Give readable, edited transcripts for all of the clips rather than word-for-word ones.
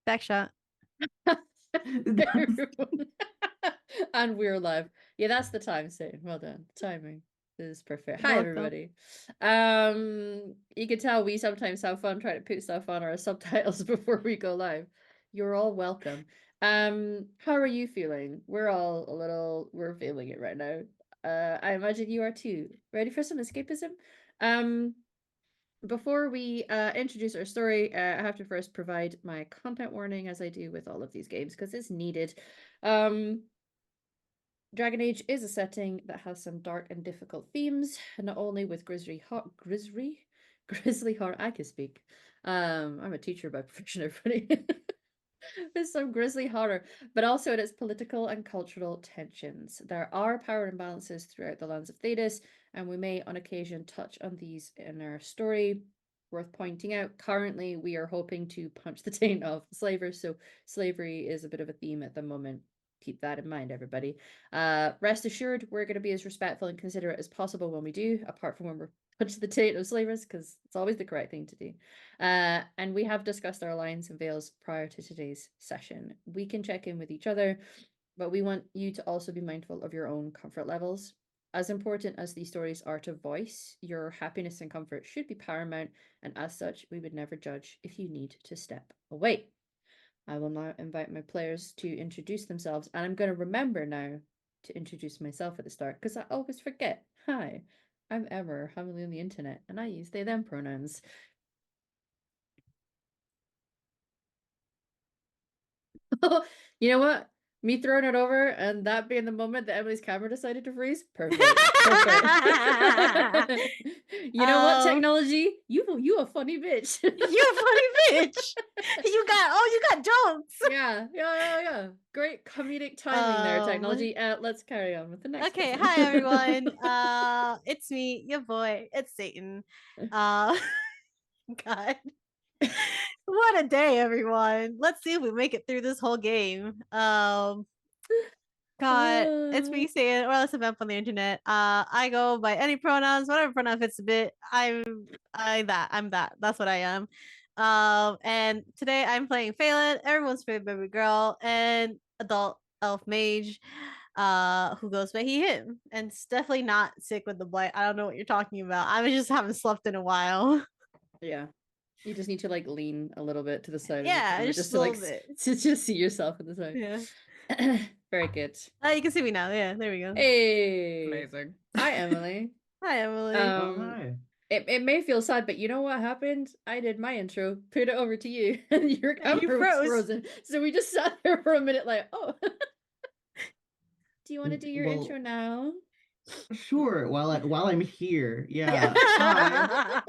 Backshot. And we're live. Yeah, that's the time, Satan. Well done. Timing is perfect. Hi, Welcome. everybody. You can tell we sometimes have fun trying to put stuff on our subtitles before we go live. You're all welcome. How are you feeling? We're feeling it right now. I imagine you are too. Ready for some escapism? Before we introduce our story, I have to first provide my content warning, as I do with all of these games, because it's needed. Dragon Age is a setting that has some dark and difficult themes, not only with grisly horror. I can speak. I'm a teacher by profession, everybody. There's some grisly horror, but also in its political and cultural tensions. There are power imbalances throughout the lands of Thedas, and we may on occasion touch on these in our story. Worth pointing out, currently we are hoping to punch the taint of slavers, so slavery is a bit of a theme at the moment. Keep that in mind, everybody. Rest assured, we're going to be as respectful and considerate as possible when we do, apart from when we're punching the taint of slavers, because it's always the correct thing to do. And we have discussed our lines and veils prior to today's session. We can check in with each other, but we want you to also be mindful of your own comfort levels. As important as these stories are to voice, your happiness and comfort should be paramount, and as such, we would never judge if you need to step away. I will now invite my players to introduce themselves, and I'm going to remember now to introduce myself at the start, because I always forget. Hi, I'm Emma, Hamily on the internet, and I use they, them pronouns. You know what? Me throwing it over and that being the moment that Emily's camera decided to freeze. Perfect. Perfect. You know what, technology? You a funny bitch. You a funny bitch. You got jokes. Yeah. Great comedic timing there, technology. Let's carry on with the next. Okay, person. hi everyone. It's me, your boy. It's Satan. God. What a day, everyone. Let's see if we make it through this whole game. God, it's me saying, or else I'm on the internet. I go by any pronouns, whatever pronoun fits a bit. I'm that. That's what I am. And today I'm playing Phelan, everyone's favorite baby girl, and adult elf mage, who goes by he him. And it's definitely not sick with the blight. I don't know what you're talking about. I just haven't slept in a while. Yeah. You just need to like lean a little bit to the side. Yeah, of the just to a like little bit. to just see yourself in the side. Yeah. Very good. You can see me now. Yeah, there we go. Hey. Amazing. Hi, Emily. Hi, Emily. Hi. It may feel sad, but you know what happened? I did my intro, put it over to you, and your camera was frozen. So we just sat there for a minute like, oh. Do you want to do your intro now? Sure. While I'm here, yeah. Hi.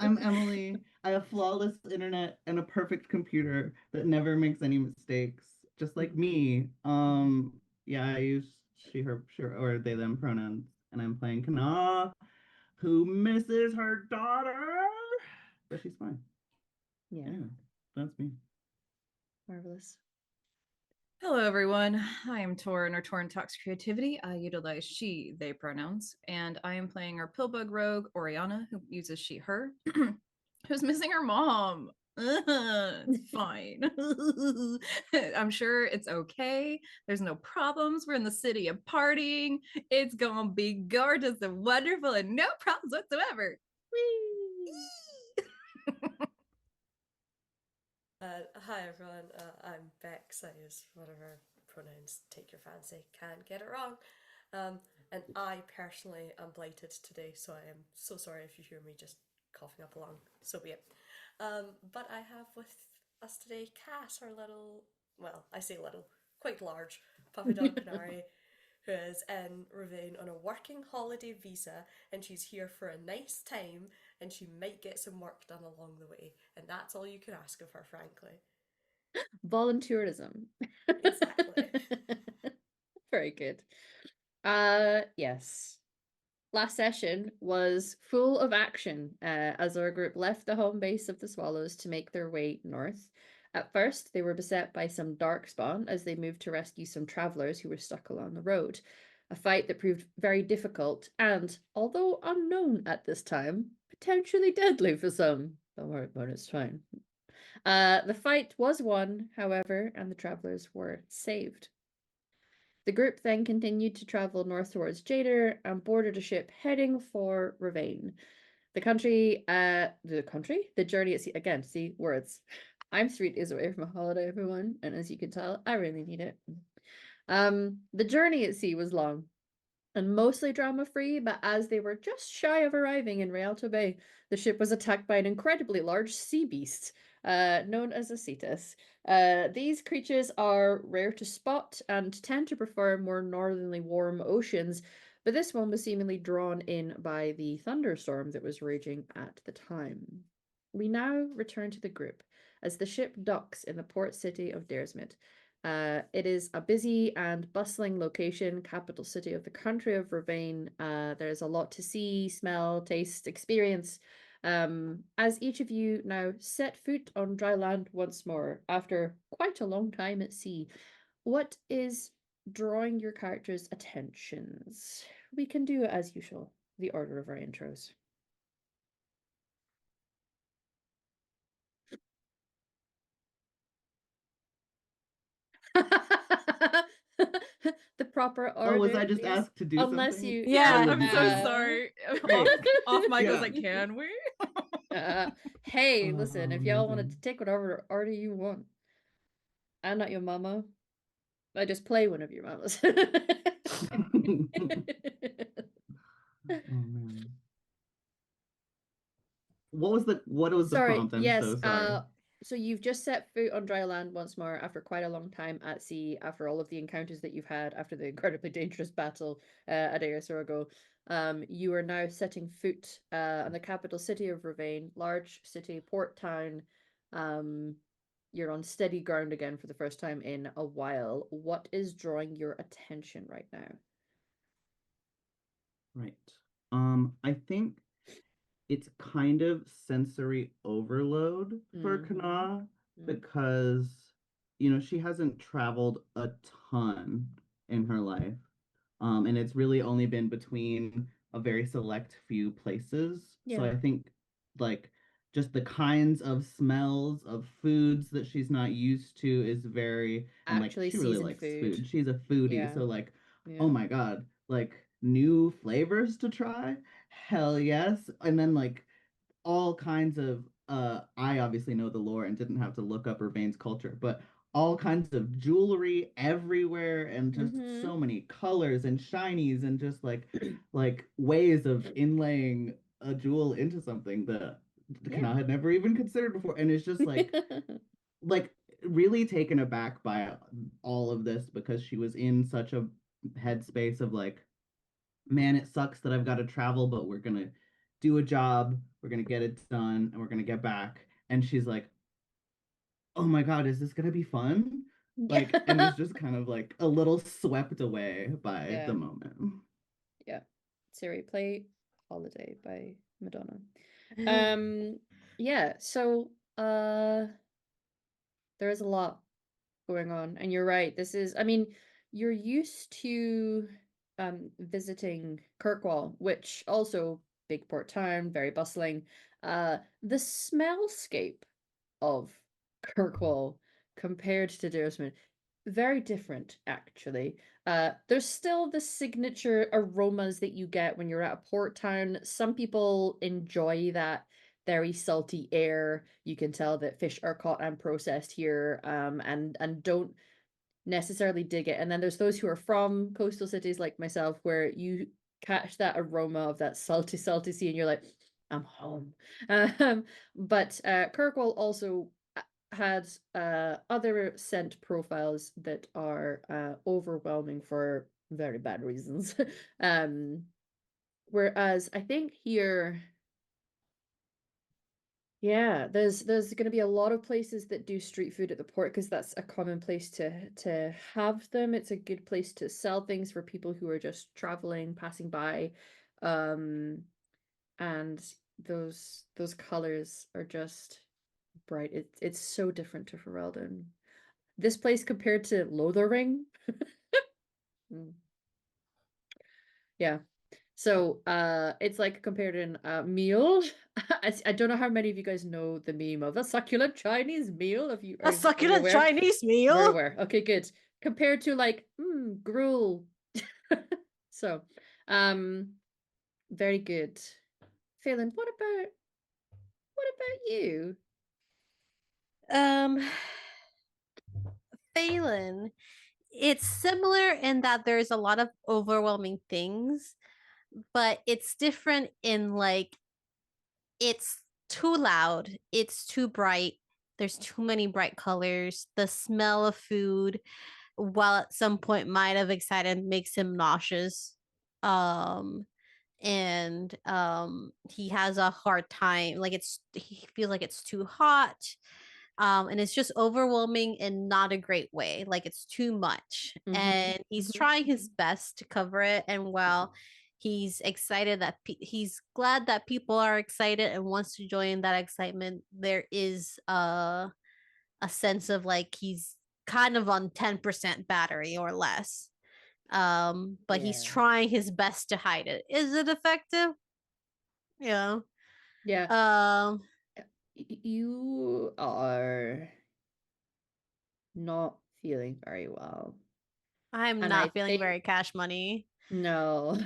I'm Emily. I have flawless internet and a perfect computer that never makes any mistakes, just like me. Yeah, I use she, her, or they, them pronouns, and I'm playing Kana, who misses her daughter, but she's fine. Yeah, that's me. Marvelous. Hello, everyone. I am Torn, or Torn Talks Creativity. I utilize she, they pronouns, and I am playing our Pillbug rogue, Oriana, who uses she, her, who's missing her mom. It's fine. I'm sure it's okay. There's no problems. We're in the city of partying. It's gonna be gorgeous and wonderful and no problems whatsoever. Hi everyone, I'm Bex. I use whatever pronouns take your fancy. Can't get it wrong. And I personally am blighted today, so I am so sorry if you hear me just coughing up along. So be it. But I have with us today Cass, our little, well, I say little, quite large puppy dog canary, who is in Rivain on a working holiday visa, and she's here for a nice time, and she might get some work done along the way, and that's all you can ask of her, frankly. Volunteerism. Exactly. Very good. Yes. Last session was full of action as our group left the home base of the Swallows to make their way north. At first, they were beset by some darkspawn as they moved to rescue some travelers who were stuck along the road. A fight that proved very difficult and, although unknown at this time, potentially deadly for some. Don't worry about it, it's fine. The fight was won, however, and the travelers were saved. The group then continued to travel north towards Jader and boarded a ship heading for Rivain. The journey at sea, again, see, words. I'm 3 days away from a holiday, everyone, and as you can tell, I really need it. The journey at sea was long and mostly drama-free, but as they were just shy of arriving in Rialto Bay, the ship was attacked by an incredibly large sea beast, known as a cetus. These creatures are rare to spot and tend to prefer more northerly warm oceans, but this one was seemingly drawn in by the thunderstorm that was raging at the time. We now return to the group as the ship docks in the port city of Daresmith. It is a busy and bustling location, capital city of the country of Rivain. There's a lot to see, smell, taste, experience. As each of you now set foot on dry land once more after quite a long time at sea, what is drawing your characters' attentions? We can do as usual, the order of our intros. The proper order. Oh, was I just please. asked to do Unless something? you, Yeah. All of I'm you so did. sorry. Great. Off mic, I Yeah. was like, can we? Hey, listen, if y'all wanted to Amazing. take whatever order you want, I'm not your mama. I just play one of your mamas. Oh man. What was the Sorry, prompt? I'm yes, so sorry. so you've just set foot on dry land once more after quite a long time at sea, after all of the encounters that you've had after the incredibly dangerous battle a day or so ago. You are now setting foot on the capital city of Rivain, large city, port town. You're on steady ground again for the first time in a while. What is drawing your attention right now? Right. I think it's kind of sensory overload for Mhm. Kana Mhm. because, she hasn't traveled a ton in her life. And it's really only been between a very select few places. So Yeah. I think like just the kinds of smells of foods that she's not used to is very, and like Actually she really seasoned likes food. food. She's a foodie. Yeah. So like, Yeah. oh my God, like new flavors to try? Hell yes. And then like all kinds of I obviously know the lore and didn't have to look up Urbain's culture, but all kinds of jewelry everywhere and just Mhm. so many colors and shinies and just like ways of inlaying a jewel into something that Kana had never even considered before. And it's just like really taken aback by all of this because she was in such a headspace of like, man, it sucks that I've got to travel, but we're gonna do a job, we're gonna get it done, and we're gonna get back. And she's like, oh my God, is this gonna be fun? Like, and is just kind of like a little swept away by the Yeah. moment. Yeah. Siri, play Holiday by Madonna. Yeah, so there is a lot going on, and you're right. This is, I mean, you're used to visiting Kirkwall, which also big port town, very bustling. The smellscape of Kirkwall compared to Daresmith, very different actually. There's still the signature aromas that you get when you're at a port town. Some people enjoy that very salty air. You can tell that fish are caught and processed here, and don't necessarily dig it. And then there's those who are from coastal cities like myself, where you catch that aroma of that salty, salty sea, and you're like, I'm home. But Kirkwall also had other scent profiles that are overwhelming for very bad reasons. Whereas I think here, yeah, there's going to be a lot of places that do street food at the port because that's a common place to have them. It's a good place to sell things for people who are just traveling, passing by. And those colors are just bright. It's so different to Ferelden. This place compared to Lothering. Mm. Yeah. So it's like compared in a meal. I don't know how many of you guys know the meme of a succulent Chinese meal. If you A are you succulent aware? Chinese You're meal. aware. Okay, good. Compared to like gruel. So very good. Phelan, what about you? Phelan, it's similar in that there's a lot of overwhelming things, but it's different in like it's too loud, it's too bright, there's too many bright colors, the smell of food, while at some point might have excited, makes him nauseous. Um and he has a hard time, like he feels like it's too hot, and it's just overwhelming in not a great way, like it's too much, and he's trying his best to cover it. And while he's excited that he's glad that people are excited and wants to join that excitement, there is a sense of like he's kind of on 10% battery or less. But he's Yeah. trying his best to hide it. Is it effective? Yeah. Yeah. Um You are not feeling very well. I'm And not I feeling think very cash money. no.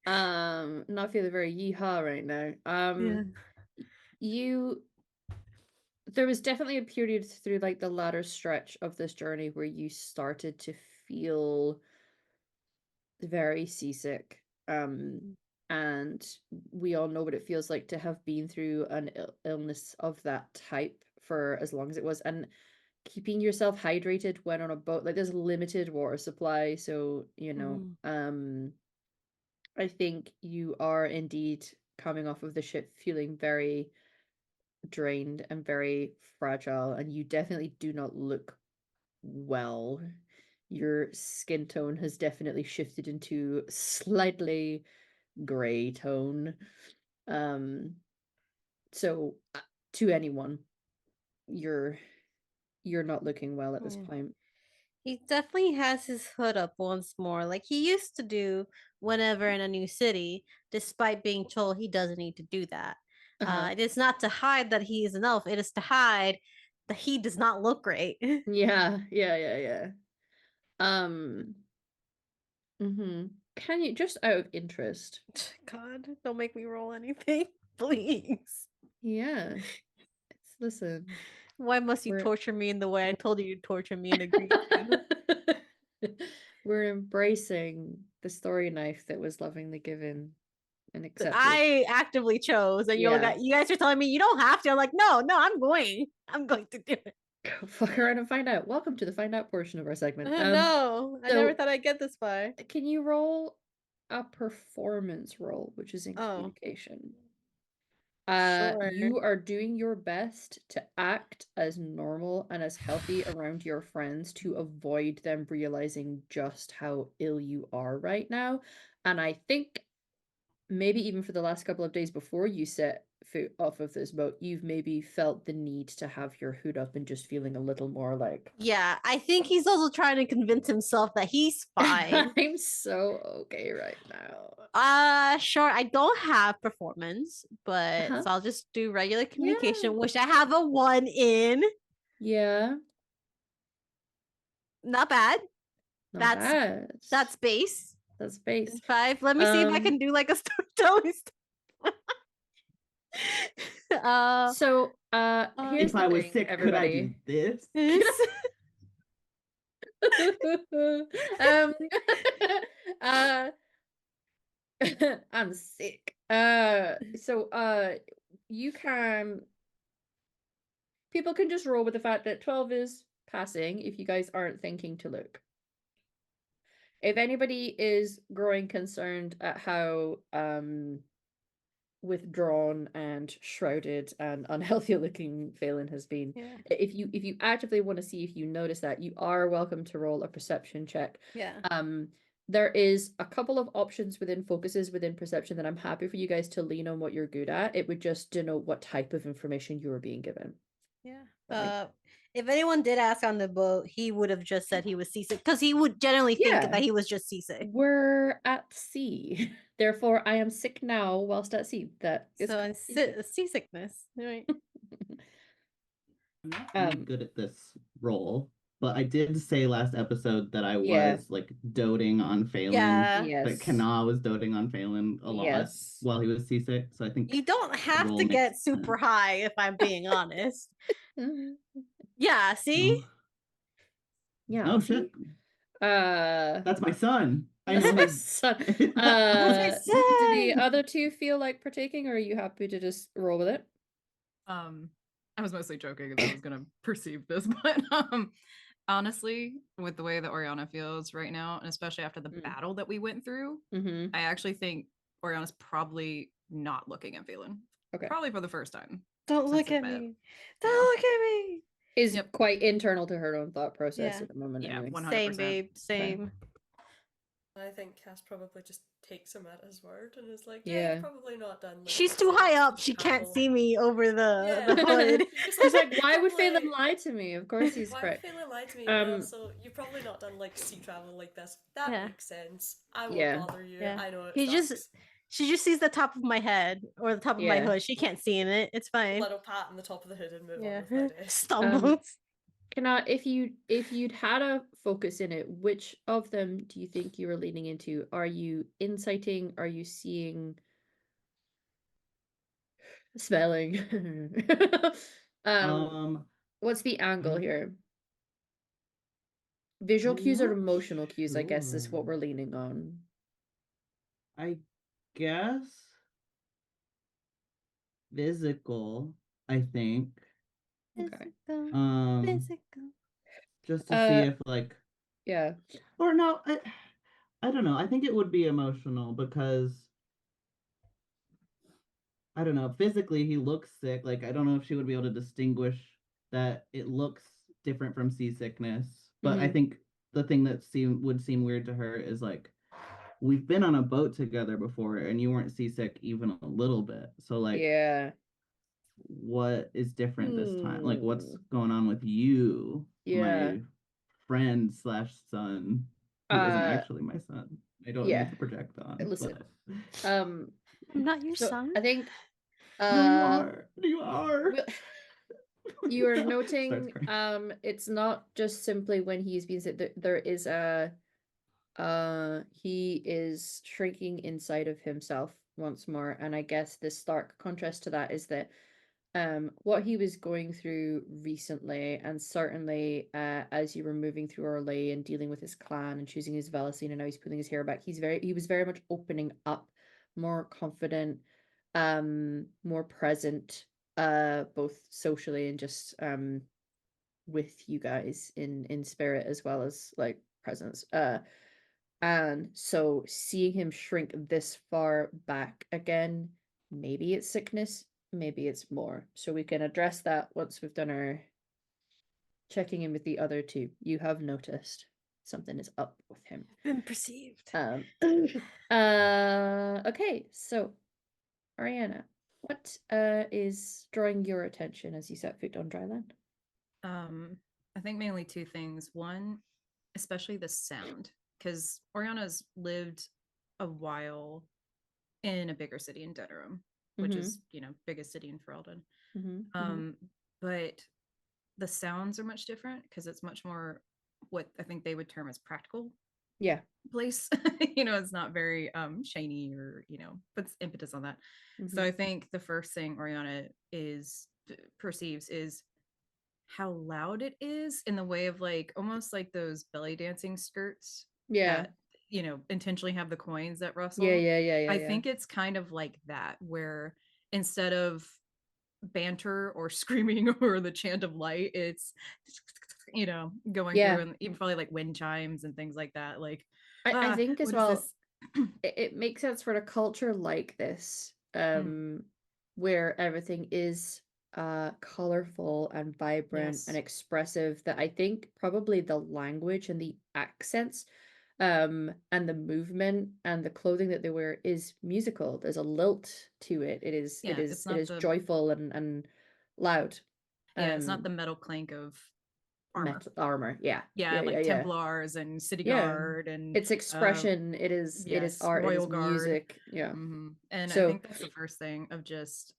Not feeling very yeehaw right now. Yeah. You there was definitely a period through like the latter stretch of this journey where you started to feel very seasick. And we all know what it feels like to have been through an illness of that type for as long as it was. And keeping yourself hydrated when on a boat, like there's limited water supply, so I think you are indeed coming off of the ship feeling very drained and very fragile, and you definitely do not look well. Your skin tone has definitely shifted into slightly gray tone. Um, so to anyone, you're not looking well at this Yeah. point. He definitely has his hood up once more, like he used to do whenever in a new city, despite being told he doesn't need to do that. It is not to hide that he is an elf, it is to hide that he does not look great. Yeah. Um, Can you, just out of interest, God, don't make me roll anything, please. yeah, listen, Why must you we're torture me in the way I told you to torture me and agreed to? we're embracing the story knife that was lovingly given and That accepted. I actively chose, and Yeah. you guys are telling me you don't have to. I'm like, no, I'm going to do it. Go fuck around and find out. Welcome to the find out portion of our segment. No, I never So thought I'd get this far. can you roll a performance roll, which is in Oh, communication? sure. You are doing your best to act as normal and as healthy around your friends to avoid them realizing just how ill you are right now. And I think maybe even for the last couple of days before you set foot off of this boat, you've maybe felt the need to have your hood up and just feeling a little more like, Yeah, I think he's also trying to convince himself that he's fine. I'm so okay right now. Sure. I don't have performance, but Uh-huh. so I'll just do regular communication, Yeah. which I have a 1 in. Yeah. Not bad. Not That's bad. that's base. That's base. 5. Let me see if I can do like a storytelling. So here's If the I was thing, sick, could I do everybody. this? um uh I'm sick. So you can people can just roll with the fact that 12 is passing if you guys aren't thinking to look. If anybody is growing concerned at how withdrawn and shrouded and unhealthy looking Phelan has been, Yeah. if you actively want to see if you notice that, you are welcome to roll a perception check. Yeah. There is a couple of options within focuses within perception that I'm happy for you guys to lean on what you're good at. It would just denote what type of information you are being given. Yeah. If anyone did ask on the boat, he would have just said he was seasick because he would generally think Yeah. that he was just seasick. We're at sea. Therefore, I am sick now whilst at sea. That is So called seasickness, right? I'm not really good at this role, but I did say last episode that I Yeah. was like doting on Phelan. Yeah. Yes. That Kana was doting on Phelan a lot Yes. while he was seasick. So I think You don't have role to makes get super sense. high if I'm being honest. Yeah, see? Oh, Yeah. oh see? shit. That's That's my son. I my know. son. That's my Do the son! other two feel like partaking, or are you happy to just roll with it? I was mostly joking because I was gonna perceive this, but honestly, with the way that Oriana feels right now, and especially after the battle that we went through, Mm-hmm. I actually think Oriana's probably not looking at Phelan. Okay. Probably for the first time. Don't since look his at bed. me. Don't look at me. Is Yep. quite internal to her own thought process Yeah. at the moment. Yeah, anyway. 100%. Same, babe. Same. I think Cass probably just takes him at his word and is like, Yeah. you've probably not done. Like, She's the too high sea up. She can't travel." see me over the Yeah. hood. She's like, why would Probably- Phelan lie to me? Of course he's Why correct. would Phelan lie to me? And Um, also, you've probably not done like sea travel like this. That Yeah. makes sense. I won't Yeah. bother you. Yeah. I know it He sucks. just she just sees the top of my head or the top of my Yeah. hood. She can't see in it. It's fine. Little pat on the top of the hood and move Yeah. on with my day. Stumbles. if you'd had a focus in it, which of them do you think you were leaning into? Are you insighting? Are you seeing? Smelling. What's the angle here? Visual I'm cues or not emotional cues, I guess, is what sure. we're leaning on. I guess physical, I think. Okay. Physical. Just to see if like Yeah. or no, I don't know. I think it would be emotional because I don't know. Physically, he looks sick. Like I don't know if she would be able to distinguish that it looks different from seasickness. But I Mhm. think the thing that would seem weird to her is like we've been on a boat together before, and you weren't seasick even a little bit. So like, Yeah. what is different this time? Like, what's Hmm. going on with you, Yeah. my friend slash son, who isn't actually my son? I don't yeah. need to project on. Listen. But... Um I'm not your so son. I think no, you are. You are. you are Starts noting crying. it's not just simply when he's being said, there is a he is shrinking inside of himself once more, and I guess the stark contrast to that is that what he was going through recently, and certainly as you were moving through Orlais and dealing with his clan and choosing his Velasine, and now he's pulling his hair back, he was very much opening up, more confident, more present, both socially and just with you guys in spirit as well as like presence. And so seeing him shrink this far back again, maybe it's sickness, maybe it's more. So we can address that once we've done our checking in with the other two. You have noticed something is up with him. Been perceived. Okay, so Ariana, what is drawing your attention as you set foot on dry land? I think mainly two things. One, especially the sound, because Oriana's lived a while in a bigger city in Denerim, which is, biggest city in Ferelden. But the sounds are much different because it's much more what I think they would term as practical place. It's not very shiny or puts impetus on that. So I think the first thing Oriana perceives is how loud it is, in the way of like almost like those belly dancing skirts that intentionally have the coins that rustle. I think it's kind of like that, where instead of banter or screaming or the chant of light, it's going through, and even probably like wind chimes and things like that. Like I think as well it makes sense for a culture like this, where everything is colorful and vibrant and expressive, that I think probably the language and the accents and the movement and the clothing that they wear is musical. There's a lilt to it. It is it's not joyful and loud. It's not the metal clank of armor. metal armor. Yeah. Yeah, like Templars and City Yeah. Guard and It's expression. It is art. Royal it is Guard. music. Yeah. And I So think that's the first thing of just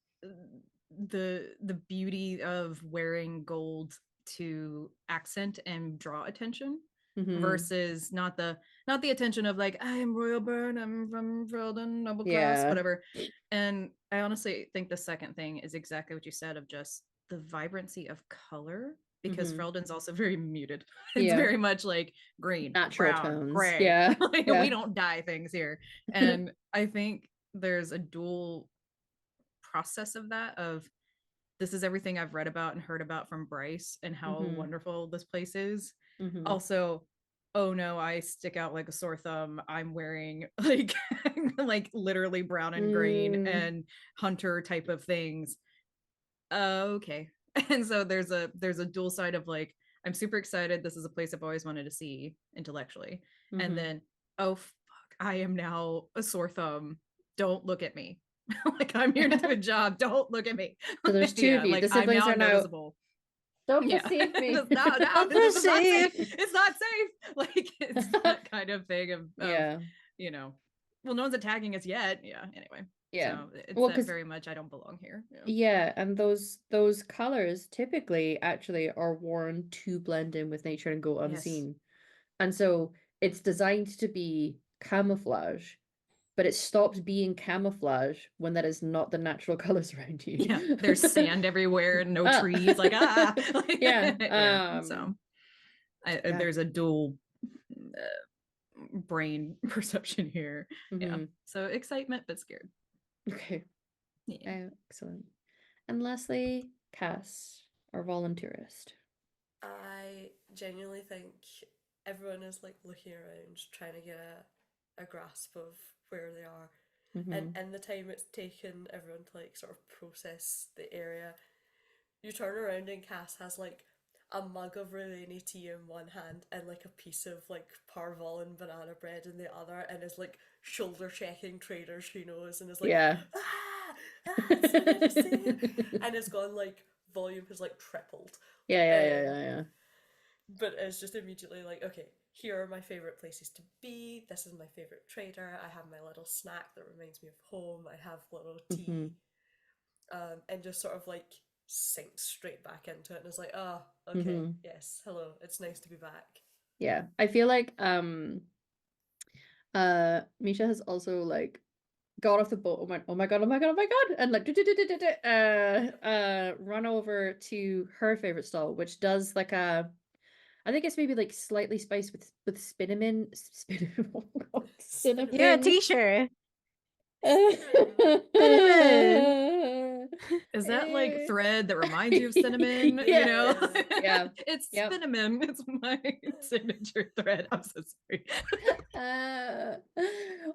the beauty of wearing gold to accent and draw attention versus not the attention of like, I am Royal Burn, I'm from Ferelden, noble class, whatever. And I honestly think the second thing is exactly what you said of just the vibrancy of color, because Ferelden's also very muted. It's very much like green, natural brown, tones. gray. Like, we don't dye things here. And I think there's a dual process of that, of this is everything I've read about and heard about from Bryce and how wonderful this place is. Also, oh no, I stick out like a sore thumb. I'm wearing like like literally brown and green and hunter type of things. Okay. And so there's a dual side of like, I'm super excited. This is a place I've always wanted to see intellectually. And then, oh fuck, I am now a sore thumb. Don't look at me. Like, I'm here to do a job. Don't look at me. So there's two of you. Like, The siblings are now noticeable. Don't perceive me. No, this is not safe. It's not safe. Like, it's that kind of thing of you know, well, no one's attacking us yet. Yeah. Anyway. Yeah. So it's that very much I don't belong here. Yeah, and those colors typically actually are worn to blend in with nature and go unseen. And so it's designed to be camouflage, but it stops being camouflage when that is not the natural colors around you. Yeah, there's sand everywhere and no trees. Like, like, so there's a dual brain perception here. Yeah. So excitement, but scared. Okay. Yeah. Excellent. And lastly, Cass, our volunteerist. I genuinely think everyone is like looking around, trying to get a grasp of where they are. And the time it's taken everyone to like sort of process the area, you turn around and Cass has like a mug of Rivain tea in one hand and like a piece of like parvol banana bread in the other, and is like shoulder checking traders she knows, and is like, it's so good to see you. And it's gone like, volume has like tripled. Yeah. But it's just immediately like, okay, here are my favorite places to be. This is my favorite trader. I have my little snack that reminds me of home. I have little tea. And just sort of like sinks straight back into it, and is like, oh, okay, yes, hello, it's nice to be back. Yeah, I feel like Misha has also like got off the boat and went, oh my god, and like run over to her favorite stall, which does like a, I think it's maybe like slightly spiced with cinnamon. Cinnamon. You're a teacher. Is that like thread that reminds you of cinnamon? You know? Yeah. It's cinnamon. It's my signature thread. I'm so sorry.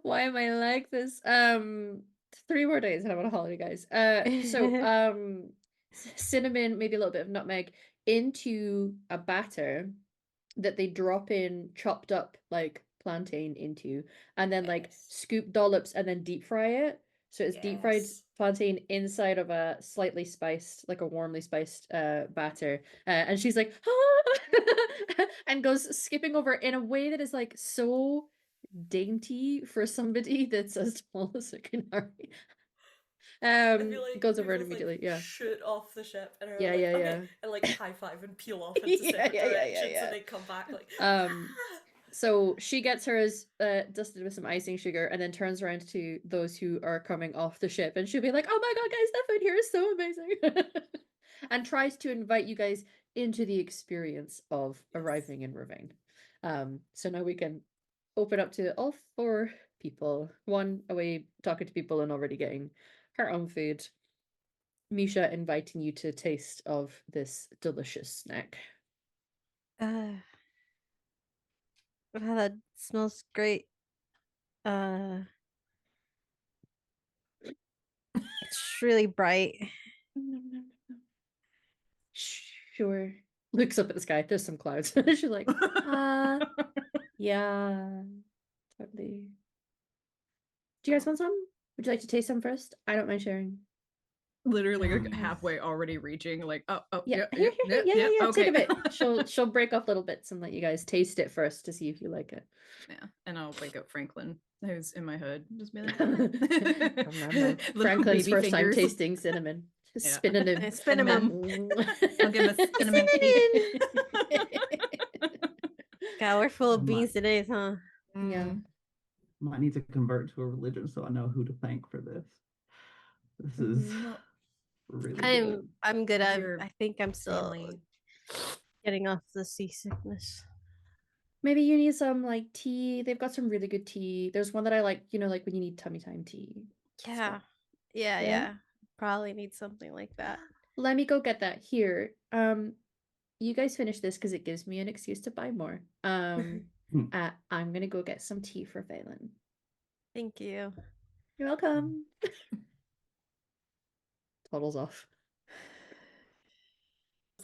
Why am I like this? 3 more days and I'm on a holiday, guys. So cinnamon, maybe a little bit of nutmeg into a batter that they drop in chopped up like plantain into, and then like scoop dollops and then deep fry it. So it's deep fried plantain inside of a slightly spiced, like a warmly spiced batter. And she's like, ah! And goes skipping over in a way that is like so dainty for somebody that's as tall as a canary. Like goes over it immediately. Like, shoot off the ship and are and like high five and peel off into separate directions, and they come back like So she gets hers dusted with some icing sugar, and then turns around to those who are coming off the ship, and she'll be like, oh my god, guys, that food here is so amazing. And tries to invite you guys into the experience of arriving in Rivain. So now we can open up to all 4 people. One away talking to people and already getting her own food. Misha inviting you to taste of this delicious snack. Wow, that smells great. It's really bright. Sure. Looks up at the sky. There's some clouds. She's like, yeah, totally. Do you guys want some? Would you like to taste some first? I don't mind sharing. literally like, Nice. halfway already reaching, like, oh, Yeah, yep, here, yep, here, yep, yeah. okay. Take a bit. She'll break off little bits and let you guys taste it first to see if you like it. Yeah, and I'll wake up Franklin, who's in my hood, just be like, Nom, nom. little Franklin's baby first time fingers. tasting cinnamon. Yeah. Spinning him. Cinnamon. I'll give him a cinnamon tea. God, we're full of I beans today, huh? Yeah. Mm. might need to convert to a religion so I know who to thank for this. This is Well, really good. I'm good. Your I think I'm still family. getting off the seasickness. Maybe you need some like tea. They've got some really good tea. There's one that I like, like when you need tummy time tea. Yeah. Yeah, Yeah? yeah. Probably need something like that. Let me go get that. Here. You guys finish this because it gives me an excuse to buy more. I'm gonna go get some tea for Valen. Thank you. You're welcome. Toddles off.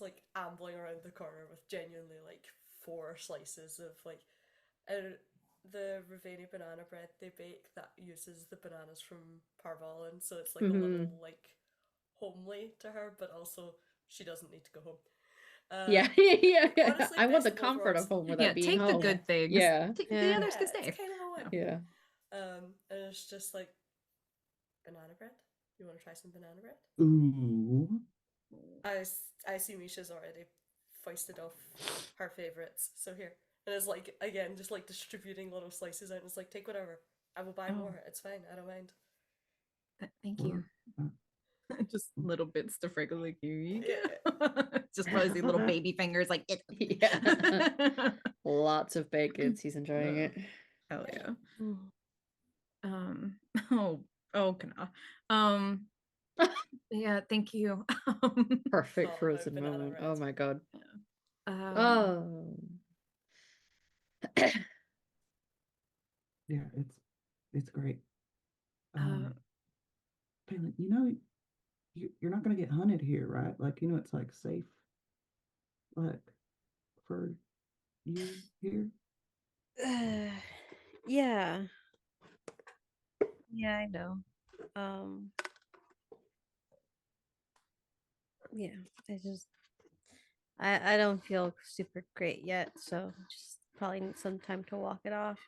Like ambling around the corner with genuinely like 4 slices of like the Rivain banana bread they bake that uses the bananas from Parvalin, so it's like a little like homely to her, but also she doesn't need to go home. Yeah. Honestly, I want the best of both comfort of worlds. home without Yeah, being take home. the good things. Yeah. The Yeah. others can Yeah, stay. it's kind of a win. Yeah. And it's just like banana bread. You want to try some banana bread? Ooh. I see Misha's already foisted off her favorites. So here. And it's like, again, just like distributing little slices out. And it's like, take whatever. I will buy more. It's fine. I don't mind. Thank you. Just little bits to Franklin, like, here you go. Yeah. Just fuzzy little baby fingers, like, Yeah. Lots of baked goods. He's enjoying it. hell yeah. Mm. Kana. Yeah, thank you. Perfect All about frozen banana moment. bread. Oh my god. Um, Yeah, it's great. Uh, Phelan, you're not gonna get hunted here, right? Like, it's like safe, like, for you here. Yeah. Yeah, I know. Yeah, I don't feel super great yet, so just probably need some time to walk it off.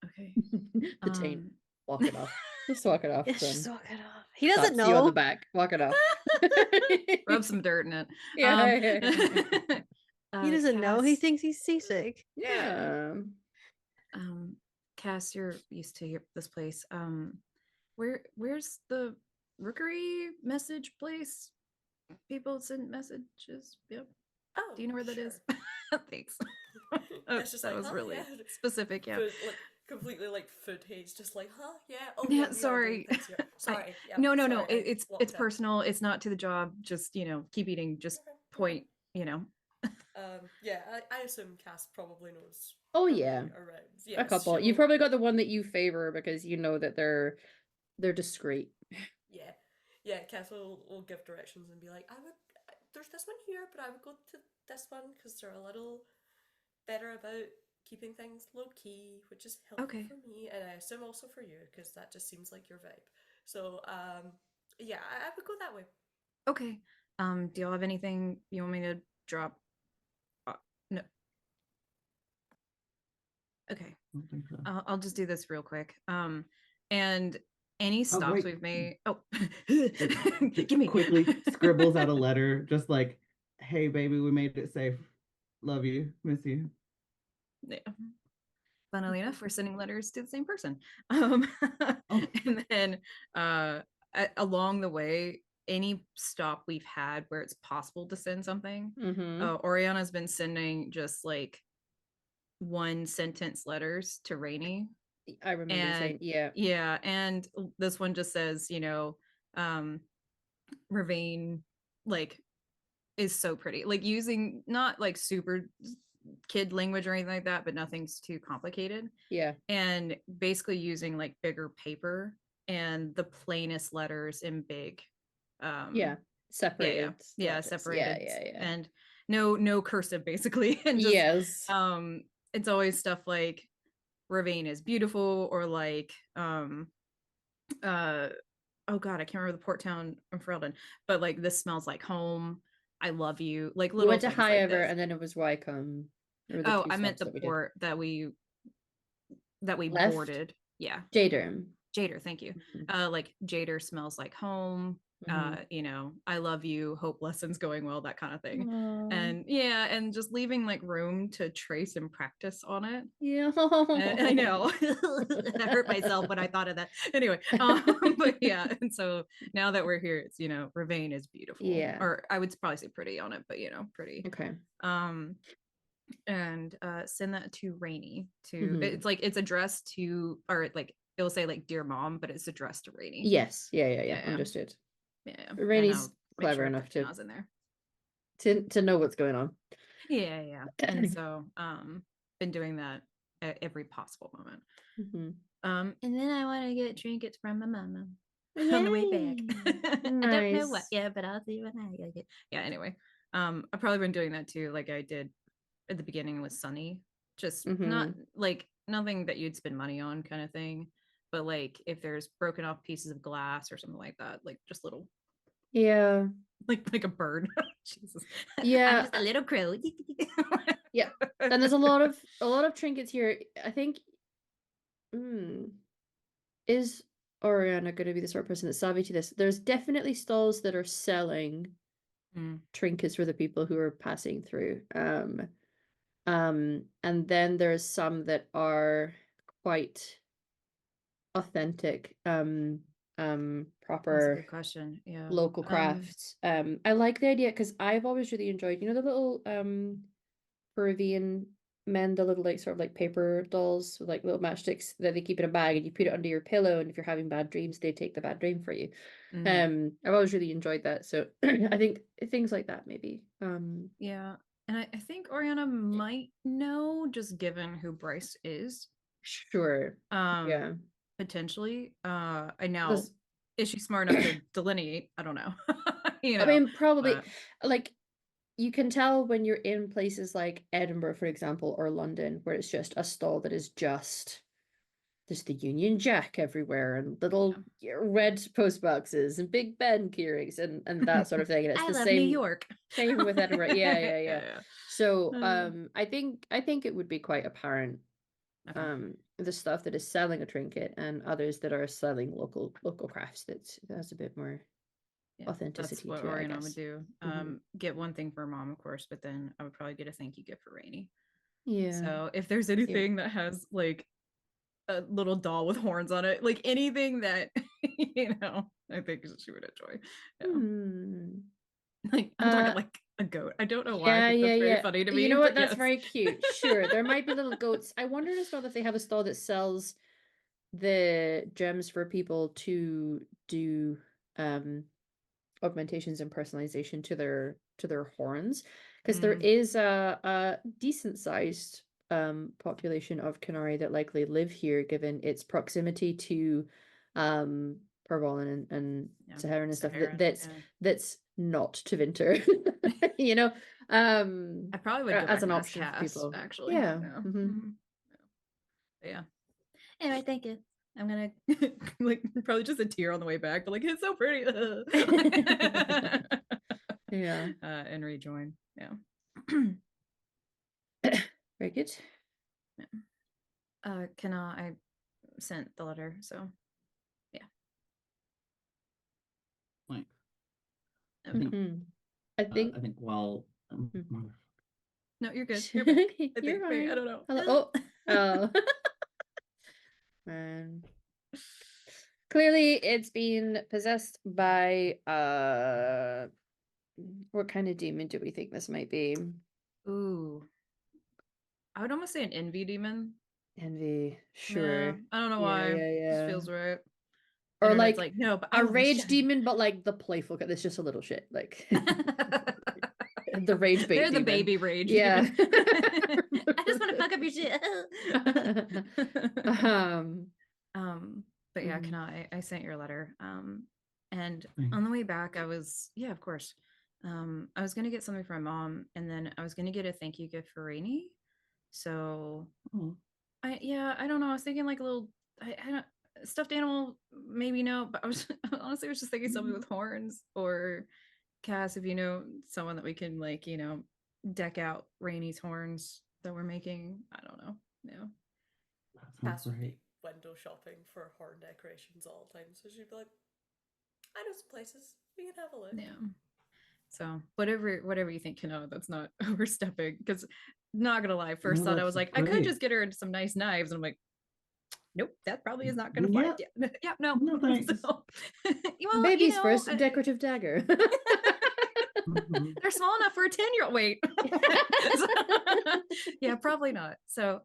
okay. The taint. Walk it off. Just walk it off. Yes, Then. just walk it off. He doesn't Thoughts you on the know. back. Walk it off. Rub some dirt in it. Yeah. He doesn't know. He Cass, thinks he's seasick. Yeah. Cass, you're used to this place. Where's the rookery message place? People send messages. Yep. Oh, Do you know where that is? sure. Thanks. It's just that like, was huh, really yeah. specific. Yeah. Food, like completely like food haze, just like, huh? Yeah. Oh Yeah, we are doing sorry. things here. Sorry. Yeah. No. sorry, I It's walked in. personal. It's not to the job. Just keep eating. Just Okay, point. Yeah, I assume Cass probably knows. Oh her yeah. way around. Yes, A couple. she You've will- probably got the one that you favor because you know that they're discreet. Yeah, Cass will give directions and be like, there's this one here, but I would go to this one because they're a little better about keeping things low key, which is helpful Okay. for me, and I assume also for you because that just seems like your vibe. So, yeah, I would go that way. Okay. Do y'all have anything you want me to drop? No. Okay. I don't think so. I'll just do this real quick. And any stops wait. we've made. Oh, give me Quickly scribbles out a letter, just like, "Hey, baby, we made it safe. Love you, miss you." Yeah. Funnily enough, we're sending letters to the same person. And then along the way, any stop we've had where it's possible to send something, Oriana's been sending just like 1-sentence letters to Rainy. I remember you saying, yeah, and this one just says, Rivain like is so pretty, like using not like super kid language or anything like that, but nothing's too complicated. Yeah. And basically using like bigger paper and the plainest letters in big separated. Yeah, letters. separated. Yeah. And no cursive basically. And just yes. it's always stuff like Rivain is beautiful, or like oh god, I can't remember the port town in Ferelden, but like this smells like home. I love you. Like We little went to things like Highever this. and then it was Wycombe. There were the Oh, two I meant stops the that we did. port that we Left? boarded. Yeah. Jaderm. Jader, thank you. Mhm. Like Jader smells like home. Mhm. You know, I love you, hope lessons going well, that kind of thing. Aw. And yeah, and just leaving like room to trace and practice on it. Yeah. I know. I hurt myself when I thought of that. Anyway, but yeah, and so now that we're here, it's, you know, Rivain is beautiful. Yeah. Or I would probably say pretty on it, but you know, pretty. Okay. And send that to Rainy to Mhm. it's like it's addressed to, or like it'll say like dear mom, but it's addressed to Rainy. Yes. Yeah. Yeah. Understood. Yeah. Rainy's And I'll make clever sure enough Christina's in there. to know what's going on. Yeah. And so been doing that at every possible moment. Mhm. And then I want to get trinkets from my mama on the way back. I don't know what Nice. yet, but I'll see when I get it. Yeah, anyway. I've probably been doing that too, like I did at the beginning with Sunny. Just not like nothing that you'd spend money on kind of thing. But like if there's broken off pieces of glass or something like that, like just little Yeah. like a bird. Jesus. Yeah. I'm just a little crow. Yeah. Then there's a lot of trinkets here. I think is Oriana going to be the sort of person that's savvy to this? There's definitely stalls that are selling trinkets for the people who are passing through. And then there's some that are quite authentic, That's proper a good question. Yeah. local crafts. I like the idea because I've always really enjoyed, you know, the little Peruvian men, the little like sort of like paper dolls with like little matchsticks that they keep in a bag and you put it under your pillow, and if you're having bad dreams, they take the bad dream for you. I've always really enjoyed that. So I think things like that maybe. Yeah. And I think Oriana might know, just given who Bryce is. Sure. Yeah. Potentially. I know. There's- Is she smart enough to delineate? I don't know. You know. I mean, probably but- like you can tell when you're in places like Edinburgh, for example, or London, where it's just a stall that is just there's the Union Jack everywhere and little red post boxes and Big Ben keyrings and that sort of thing. And it's I the love same New York. same with Edinburgh. Yeah. So Mm. I think it would be quite apparent the stuff that is selling a trinket and others that are selling local crafts that has a bit more authenticity That's what to it, I Oriana guess. would do. Get one thing for her mom, of course, but then I would probably get a thank you gift for Rainy. Yeah. So if there's anything that has like a little doll with horns on it, like anything that you know, I think she would enjoy. Yeah. Like I'm talking like a goat. I don't know why. I think that's very funny to me. You know what? but That's yes. very cute. Sure, there might be little goats. I wonder as well if they have a stall that sells the gems for people to do augmentations and personalization to their horns, because there is a decent sized population of Canary that likely live here given its proximity to Parvolin and Saharan and stuff that's not to Vinter. You know, I probably would go as back an and option ask for Cass, people. actually. Yeah. Yeah. Anyway, thank you. I'm gonna like probably just a tear on the way back, but like it's so pretty. Yeah. And rejoin. Yeah. Very good. Yeah. I sent the letter, so yeah. Like, I think I think while no, you're good. You're back. You're fine. I don't know. Hello. Oh. Clearly it's been possessed by what kind of demon do we think this might be? Ooh. I would almost say an envy demon. Envy, sure. Yeah, I don't know why. Yeah. Just feels right. Or Internet's like no, but a rage demon, but like the playful that's just a little shit. Like the rage bait. They're the demon. baby rage. Yeah. I just want to fuck up your shit. But yeah, I sent your letter. And on the way back, I was of course. I was gonna get something for my mom, and then I was gonna get a thank you gift for Rainy. So I don't know. I was thinking like a little, I don't stuffed animal, maybe no, but I was honestly I was just thinking something with horns, or Cass, if you know someone that we can like, deck out Rainy's horns that we're making. I don't know. Yeah. That sounds Cass would great. be window shopping for horn decorations all the time, so she'd be like, I know some places. We can have a look. Yeah. So whatever you think, Kano, that's not overstepping. Because not gonna lie, first No, thought I was that's like, I could great. just get her into some nice knives, and I'm like, nope, that probably is not gonna fly. Yeah. Yeah, yeah, no. No thanks. So, well, Baby's first decorative dagger. Mhm. they're small enough for a 10-year-old. Wait. Yeah, probably not. So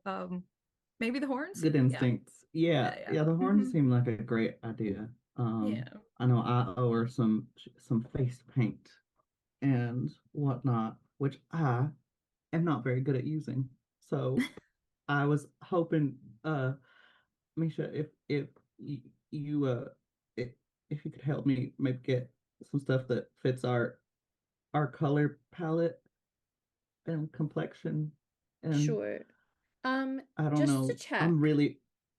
maybe the horns. Good instincts. Yeah, Yeah. the horns Mhm. seem like a great idea. Yeah. I know I owe her some face paint and whatnot, which I am not very good at using. So I was hoping, Misha, if you if, if you could help me maybe get some stuff that fits our color palette and complexion, and Sure. I don't Just to know. check.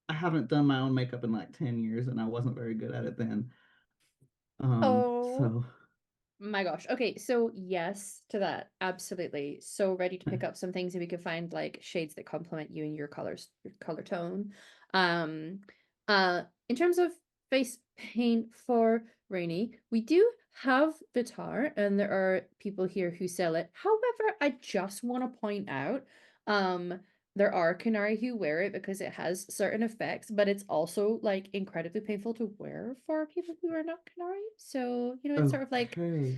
I haven't done my own makeup in like 10 years and I wasn't very good at it then. Oh So my gosh. Okay, so yes to that. Absolutely. So ready to pick up some things if we could find like shades that complement you and your color tone. Um in terms of face paint for Rainy, we do have Vitar and there are people here who sell it. However, I just want to point out there are Canary who wear it because it has certain effects, but it's also like incredibly painful to wear for people who are not Canary. So, it's sort of like okay,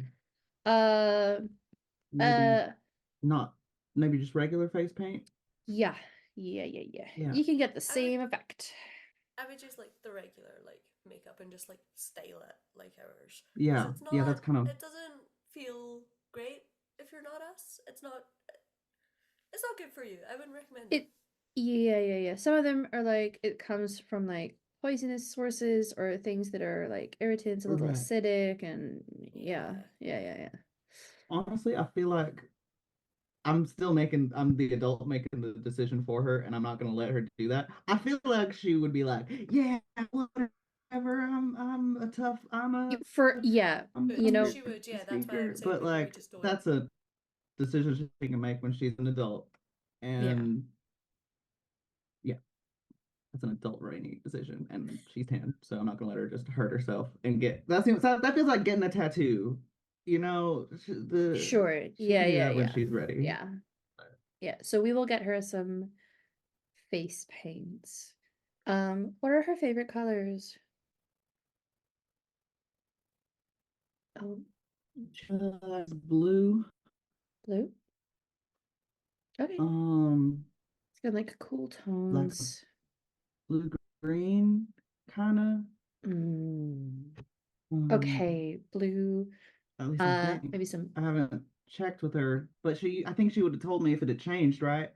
uh maybe uh not, maybe just regular face paint. yeah. Yeah. Yeah. You can get the I would same effect. I would use like the regular like makeup and just like style it like ours. Because Yeah, it's yeah, not that's kind of it doesn't feel great if you're not us. It's not good for you. I wouldn't recommend it. It yeah. Some of them are like it comes from like poisonous sources or things that are like irritants, a little right. acidic, and Yeah. yeah. Honestly, I feel like I'm the adult making the decision for her, and I'm not gonna let her do that. I feel like she would be like, yeah, whatever. I'm a tough. For yeah, But you know, she would, yeah, that's why I speaker, would say but maybe we like just don't. that's a decision she can make when she's an adult, yeah. and yeah, that's an adult Rainy decision, and she's 10, so I'm not gonna let her just hurt herself and get that feels like getting a tattoo. Sure. She can do Yeah. that when she's ready. Yeah. Yeah. So we will get her some face paints. What are her favorite colors? Oh, Blue. blue. Okay. Um, It's got like cool like tones. blue green, kind of. Mm. Um, Okay, blue. at least I think. Maybe some. I haven't checked with her, but I think she would have told me if it had changed, right?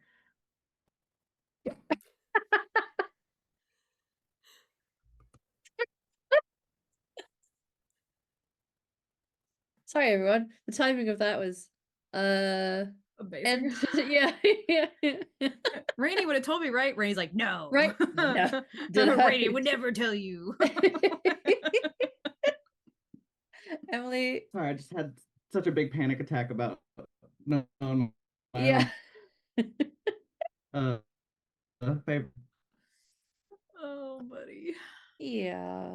Sorry, everyone. The timing of that was Amazing. and yeah. Rainy would have told me, right? Rainy's like, no. Right? No. Did Rainy I? would never tell you. Emily, Sorry, I just had such a big panic attack about knowing my yeah. own favorite. Oh, buddy. Yeah.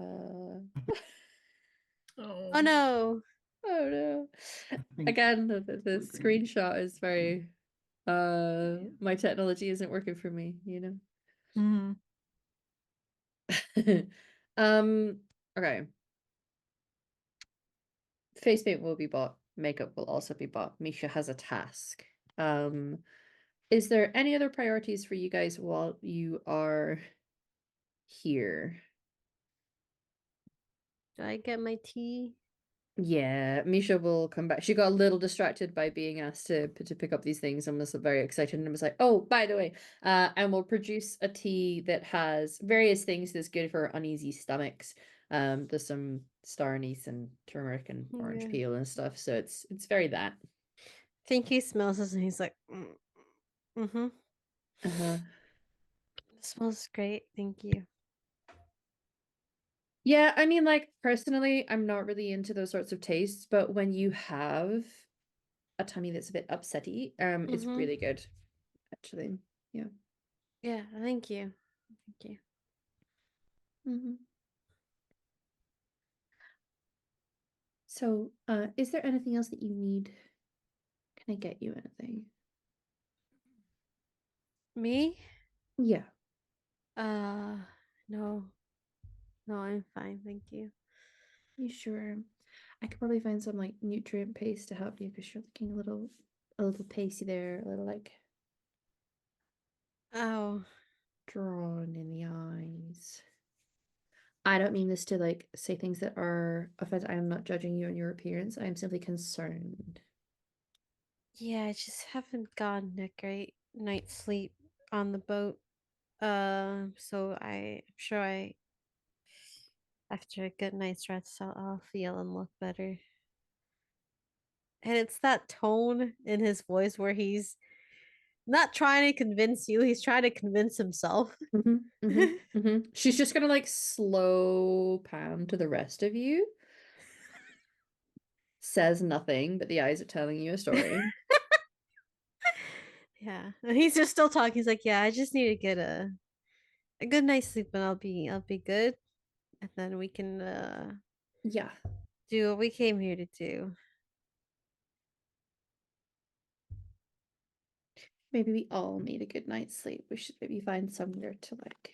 Oh. Oh no. Oh no. I think Again, the blue green. screenshot is very my technology isn't working for me, Mhm. Okay. Face paint will be bought, makeup will also be bought. Misha has a task. Is there any other priorities for you guys while you are here? Do I get my tea? Yeah, Misha will come back. She got a little distracted by being asked to pick up these things and was very excited and was like, "Oh, by the way, and we'll produce a tea that has various things that's good for uneasy stomachs. There's some star anise and turmeric and orange Yeah. peel and stuff. So it's very that. I think he smells this and he's like, mm-hmm. Uh-huh. It smells great. Thank you. Yeah, I mean, like, personally, I'm not really into those sorts of tastes, but when you have a tummy that's a bit upsetty, it's Mhm. really good, actually. Yeah. Yeah, thank you. Thank you. Mm-hmm. So, is there anything else that you need? Can I get you anything? Me? Yeah. No. No, I'm fine. Thank you. You sure? I could probably find some like nutrient paste to help you because you're looking a little pasty there, a little like Oh. drawn in the eyes. I don't mean this to like say things that are offensive. I am not judging you on your appearance. I am simply concerned. Yeah, I just haven't gotten a great night's sleep on the boat. So I'm sure after a good night's rest, I'll feel and look better. And it's that tone in his voice where he's not trying to convince you, he's trying to convince himself. She's just gonna like slow pan to the rest of you. Says nothing, but the eyes are telling you a story. Yeah. And he's just still talking. He's like, yeah, I just need to get a good night's sleep and I'll be good. And then we can Yeah. do what we came here to do. Maybe we all need a good night's sleep. We should maybe find somewhere to like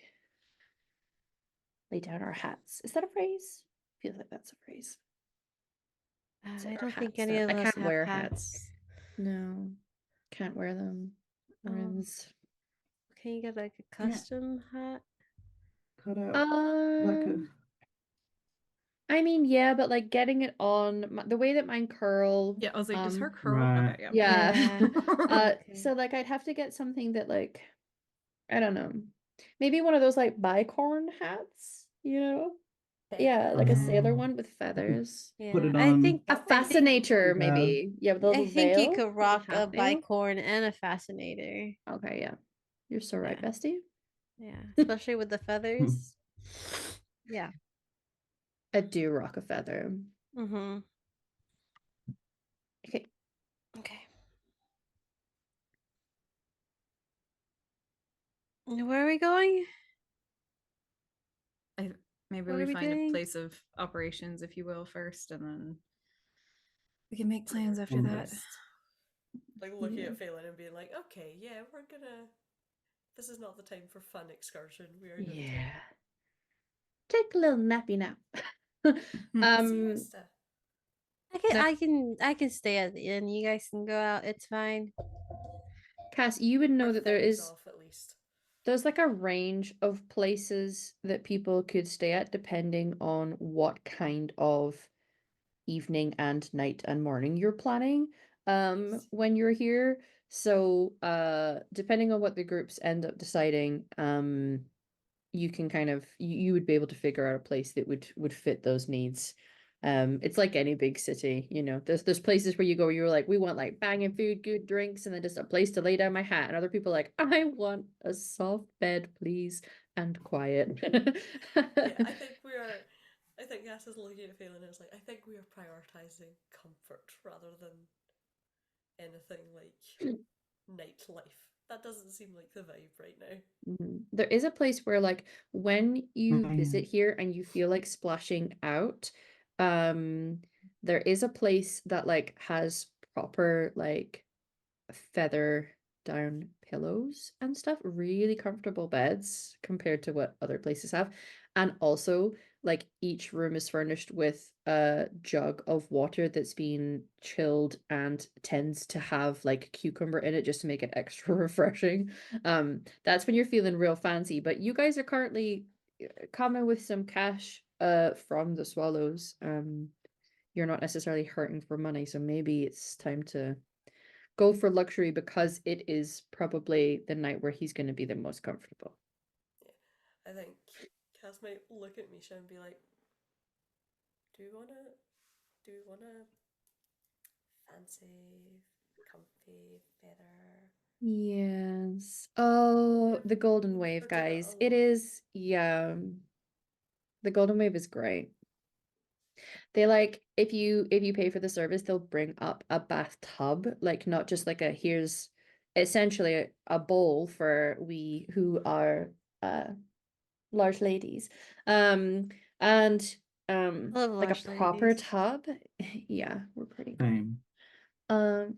lay down our hats. Is that a phrase? Feels like that's a phrase. Set I our don't think hats any down. of I us can't have wear hats. hats. No, can't wear them. Oh. Friends. Can you get like a Yeah. custom hat? Cut out like a. I mean, yeah, but like getting it on the way that mine curl. Yeah, I was like, does her curl? Right. Okay, yeah. Yeah. Okay. So like I'd have to get something that like I don't know. Maybe one of those like bicorn hats, you know? Yeah, like a sailor Oh. one with feathers. Put Yeah, it I on. think A I think fascinator, Yeah. maybe. Yeah, with a I little think you veil. could Little rock a hat veil. bicorn and a fascinator. Okay, yeah. You're so right, Yeah. bestie. Yeah, especially with the feathers. Yeah. I do rock a feather. Mm-hmm. Okay. Okay. Where are we going? Maybe What we are we find a doing? place of operations, if you will, first, and then we can make plans after Well, that. Like looking Yeah. at Phelan and being like, okay, yeah, we're gonna. This is not the time for fun excursion. We are going Yeah. Take a little nappy nap. siesta. No, I can stay at the inn. You guys can go out. It's fine. Cass, you would know Our that there things is off at least. there's like a range of places that people could stay at depending on what kind of evening and night and morning you're planning Yes. when you're here. So depending on what the groups end up deciding, you can kind of you would be able to figure out a place that would fit those needs. It's like any big city, you know. There's places where you go where you're like, we want like banging food, good drinks, and then just a place to lay down my hat. And other people are like, I want a soft bed, please, and quiet. Yeah, I think Gas is looking at Phelan and is like, I think we are prioritizing comfort rather than anything like nightlife. That doesn't seem like the vibe right now. There is a place where like when you visit Man. here and you feel like splashing out, there is a place that like has proper like feather down pillows and stuff, really comfortable beds compared to what other places have. And also, like each room is furnished with a jug of water that's been chilled and tends to have like cucumber in it just to make it extra refreshing. That's when you're feeling real fancy. But you guys are currently coming with some cash from the swallows. You're not necessarily hurting for money, so maybe it's time to go for luxury because it is probably the night where he's going to be the most comfortable. Yeah. I think Cass might look at Misha and be like, do we wanna fancy, comfy, feather Yes. Oh, the golden We've wave, done it a guys. It lot. is, yeah. The golden wave is great. They like if you pay for the service, they'll bring up a bathtub, like not just like a here's essentially a bowl for we who are large ladies. And I love like a large proper ladies. tub. Yeah, we're pretty good. Same. Um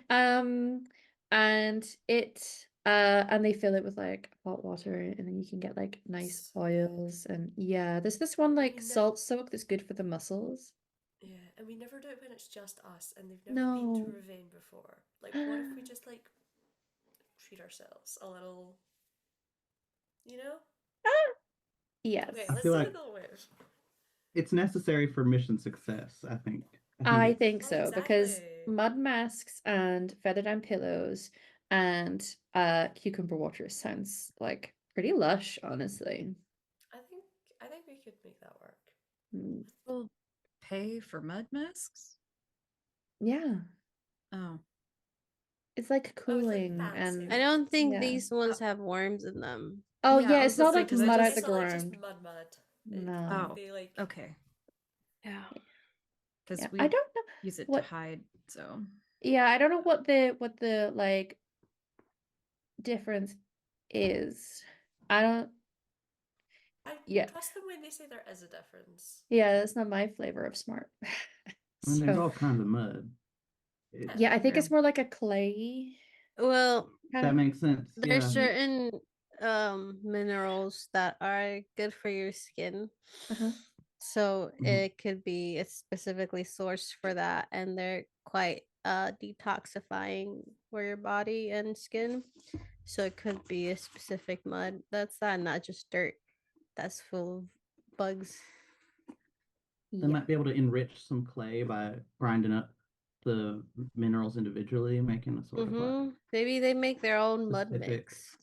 um and and they fill it with like hot water and then you can get like nice So good. oils and yeah, there's this one like mean, salt soak that's good for the muscles. Yeah, and we never do it when it's just us and they've never been to No. Rivain before. Like, what if we just, like, treat ourselves a little, you know? Yes. Okay, I let's feel do like the goal wave. it's necessary for mission success, I think. I it's- think Oh, so because exactly. mud masks and feather down pillows and cucumber water sounds like pretty lush, honestly. I think I think we could make that work. Mm, We'll pay for mud masks. yeah, Oh, it's like Oh, it's like cooling fancy and I don't think yeah. these ones have worms in them. Oh Yeah, yeah, I it's was gonna not say, like 'cause I mud out just- the It's not like just ground. mud. No. Oh, They like okay. Yeah. Because Yeah, we I don't know use it what. to hide. So Yeah, I don't know what the like difference is. I don't. I Yeah, trust them when they say there is a difference. yeah, that's not my flavor of smart. I mean, there's So all kinds of mud. yeah, I think it's True. more like a clay Well, kind That of. makes sense. there's Yeah. certain minerals that are good for your skin. Uh-huh. So Mhm. it could be it's specifically sourced for that and they're quite detoxifying for your body and skin. So it could be a specific mud that's not just dirt that's full of bugs. They Yeah. might be able to enrich some clay by grinding up the minerals individually, making a sort of like Maybe they make their own mud specific. mix.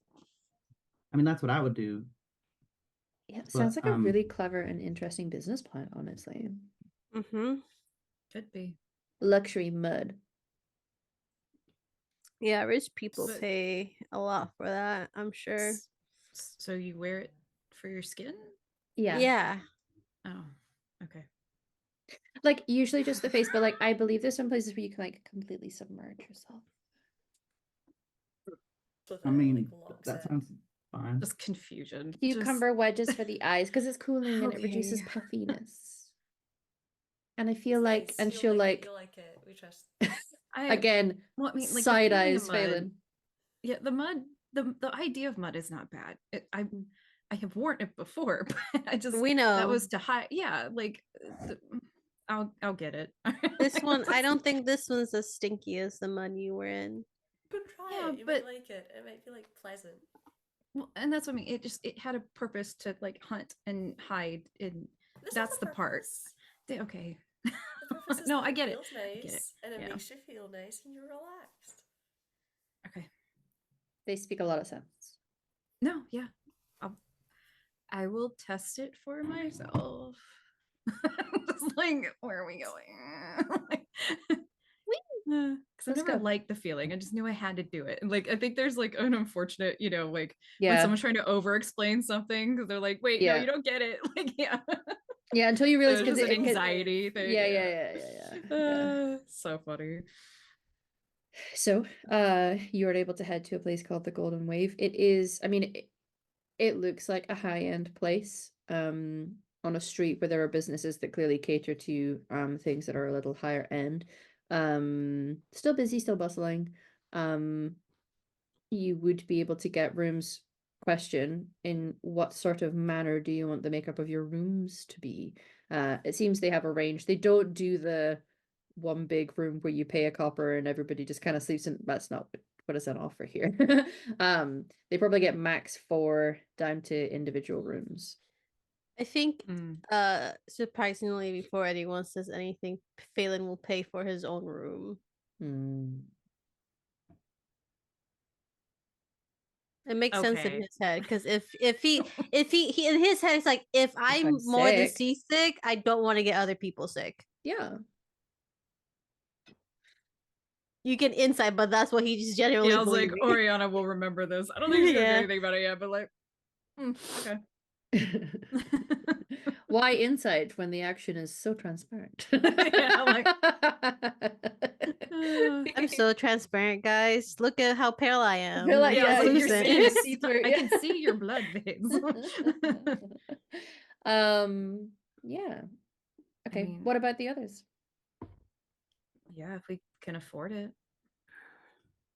I mean, that's what I would do. Yeah, But sounds like a really clever and interesting business plan, honestly. could be. Luxury mud. Yeah, rich people But- pay a lot for that, I'm sure. So you wear it for your skin? Yeah. Yeah. Oh, okay. Like usually just the face, but like I believe there's some places where you can like completely submerge yourself. So I that, mean, like, locks that in. sounds fine. Just confusion. Cucumber wedges for the eyes because it's cooling and it reduces Okay. puffiness. And I feel It's like, nice. and You'll she'll like like it. You'll like it. We trust. again, Well, I mean, like the side feeling eyes of mud. failing. Yeah, the mud. The idea of mud is not bad. I have worn it before, but I just We know. that was to hide. Yeah, like I'll get it. This one, I don't think this one's as stinky as the mud you were in. You can try Yeah, it. You but- might like it. It might be like pleasant. Well, and that's what I mean. It had a purpose to like hunt and hide, and This is that's the part. purpose. Okay. The purpose is No, that I get it. feels nice, get it. and it Yeah. makes you feel nice, and you're relaxed. Okay. They speak a lot of sense. No, yeah. I will test it for myself. Just like, where are we going? Because I've Let's never go. liked the feeling. I just knew I had to do it. And like, I think there's like an unfortunate, like when Yeah. someone's trying to over explain something because they're like, wait, no, Yeah. you don't get it. Like, yeah. Yeah, until you realize It's just because an anxiety thing. Yeah. So funny. So, you are able to head to a place called the Golden Wave. It is, I mean, it looks like a high-end place, on a street where there are businesses that clearly cater to things that are a little higher end. Still busy, still bustling. You would be able to get rooms. Question: in what sort of manner do you want the makeup of your rooms to be? It seems they have a range. They don't do the one big room where you pay a copper and everybody just kind of sleeps in. That's not what is on offer here. They probably get max 4 down to individual rooms. I think Mm. surprisingly before anyone says anything, Phelan will pay for his own room. Hmm. It makes sense in Okay. his head because if he in his head it's like if I'm I'm more than sick. seasick, I don't want to get other people sick. Yeah. You can insight, but that's what he just genuinely Yeah, I was like, believing. Oriana will remember this. I don't think she's gonna do Yeah. anything about it yet, but like, okay. Why insight when the action is so transparent? Yeah, like- I'm so transparent, guys. Look at how pale I am. feel like, yeah, I was yeah, like, your you're translucent. skin is see through, I can yeah. see your blood veins. Yeah. Okay. mean- What about the others? Yeah, if we can afford it.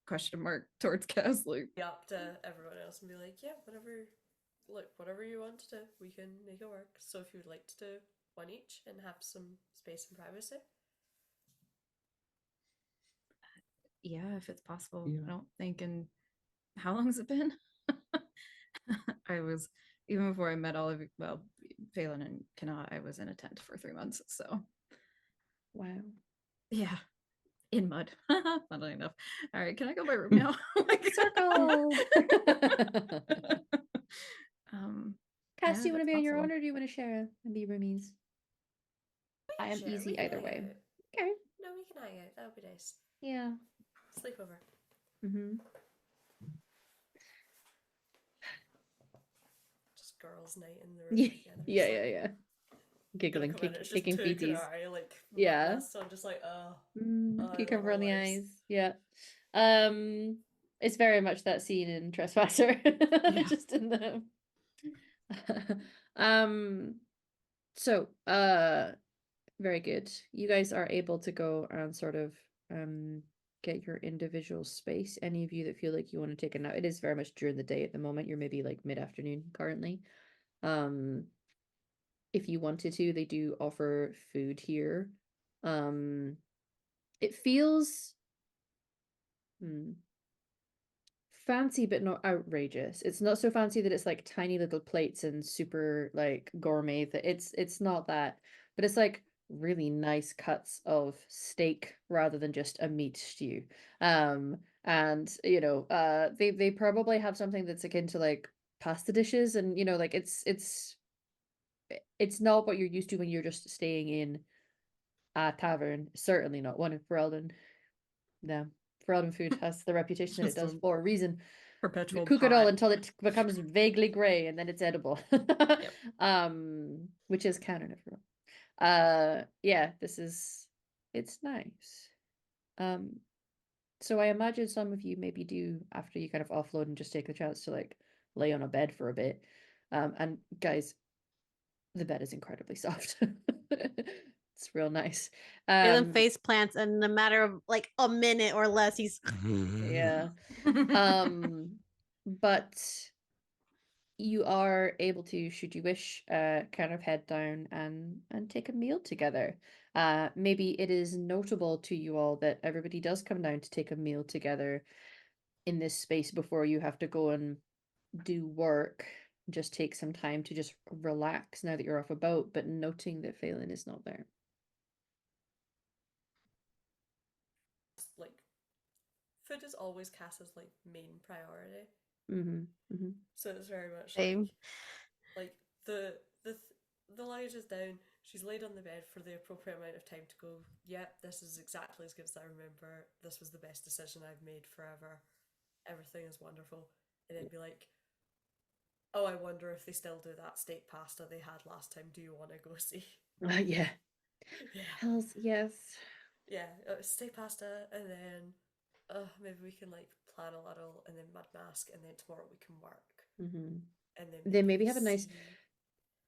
Question mark towards Cass, like, Be up to everyone else and be like, yeah, whatever you want to do, we can make it work. So if you would like to do one each and have some space and privacy. yeah, if it's possible. Yeah. I don't think in how long has it been? I was even before I met all of you, well, Phelan and Kana, I was in a tent for 3 months. So Wow. yeah. In mud. Funnily enough. All right, can I go to my room now? Like, Circle. Cass, yeah, do you want to that's be on your possible. own or do you want to share and be roomies? I am Sure, we easy can either hang way. out. Okay. No, we can hang out. That would be nice. Yeah. Sleepover. Mm-hmm. Just girls' night in the room Yeah, together. yeah, Just yeah, like, yeah. gonna Giggling, come in, it's just kicking two feeties. Canary, like Yeah. so I'm just like, oh, I Cucumber love on the our lives. eyes. Yeah. It's very much that scene in Trespasser. Yeah. Just in the so very good. You guys are able to go and sort of get your individual space. Any of you that feel like you want to take a nap, it is very much during the day at the moment. You're maybe like mid-afternoon currently. If you wanted to, they do offer food here. It feels fancy but not outrageous. It's not so fancy that it's like tiny little plates and super like gourmet. That it's not that, but it's like really nice cuts of steak rather than just a meat stew. And they probably have something that's akin to like pasta dishes, and like it's not what you're used to when you're just staying in a tavern. Certainly not one in Ferelden. No, Ferelden food has the reputation that it Just does a for a reason. You perpetual cook it all pot. until it becomes vaguely gray, and then it's edible. Which is canon, everyone. Yeah, it's nice. So I imagine some of you maybe do after you kind of offload and just take the chance to like lay on a bed for a bit. And guys, the bed is incredibly soft. It's real nice. Phelan face plants, and in a matter of like a minute or less, he's Yeah. But you are able to, should you wish, kind of head down and take a meal together. Maybe it is notable to you all that everybody does come down to take a meal together in this space before you have to go and do work. Just take some time to just relax now that you're off a boat, but noting that Phelan is not there. Like, food is always Cass's like main priority. Mm-hmm. So it's very much Same. like the luggage is down. She's laid on the bed for the appropriate amount of time to go, yep, this is exactly as good as I remember. This was the best decision I've made forever. Everything is wonderful. And then be like, oh, I wonder if they still do that steak pasta they had last time. Do you want to go see? Yeah. Yeah. Hells, yes. Yeah, steak pasta, and then maybe we can like plan a little, and then mud mask, and then tomorrow we can work. Mm-hmm. And then They maybe have a nice see...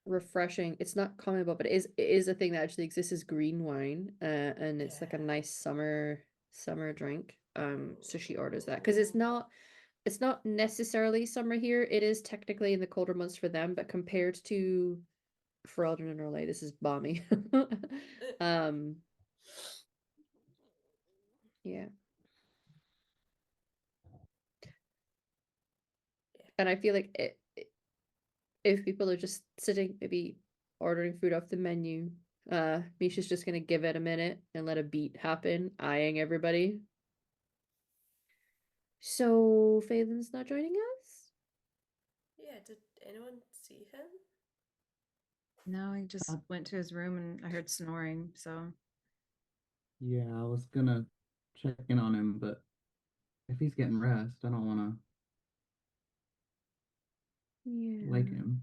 refreshing, it's not common, but it is a thing that actually exists, as green wine, and it's like a Yeah. nice summer drink. So she orders that because it's not necessarily summer here. It is technically in the colder months for them, but compared to Ferelden and Orlais, this is balmy. Yeah. And I feel like if people are just sitting, maybe ordering food off the menu, Misha's just gonna give it a minute and let a beat happen, eyeing everybody. So Phelan's not joining us? Yeah, did anyone see him? No, he just went to his room and I heard snoring. So Yeah, I was gonna check in on him, but if he's getting rest, I don't want Yeah. to wake him.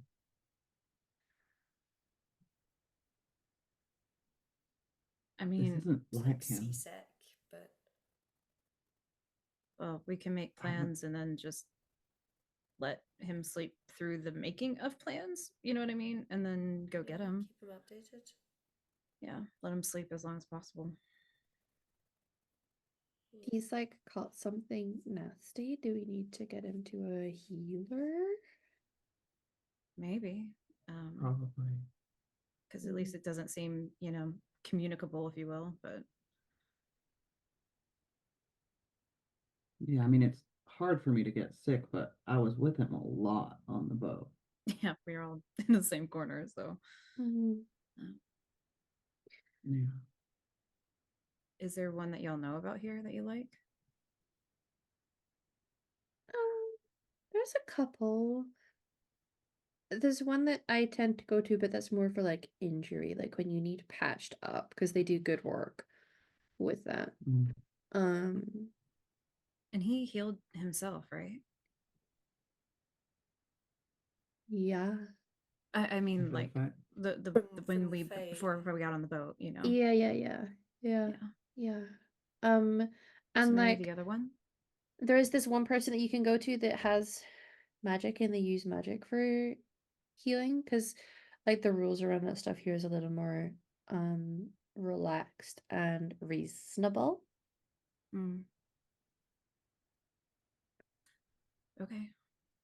I This mean, isn't He's like him. seasick, but well, we can make plans and then just let him sleep through the making of plans. You know what I mean? And then go get him. Keep him updated. Yeah, let him sleep as long as possible. He's like caught something nasty. Do we need to get him to a healer? Maybe. Probably. Because at least it doesn't seem, communicable, if you will. But Yeah, I mean, it's hard for me to get sick, but I was with him a lot on the boat. yeah, we're all in the same corner. So, Yeah. is there one that y'all know about here that you like? There's a couple. There's one that I tend to go to, but that's more for like injury, like when you need patched up, because they do good work with that. Mm. And he healed himself, right? Yeah. I mean, After the like fact. the when From we Faye. before we got on the boat, Yeah. Yeah. And So maybe like the other one. there is this one person that you can go to that has magic and they use magic for healing, because like the rules around that stuff here is a little more relaxed and reasonable. Mm. Okay.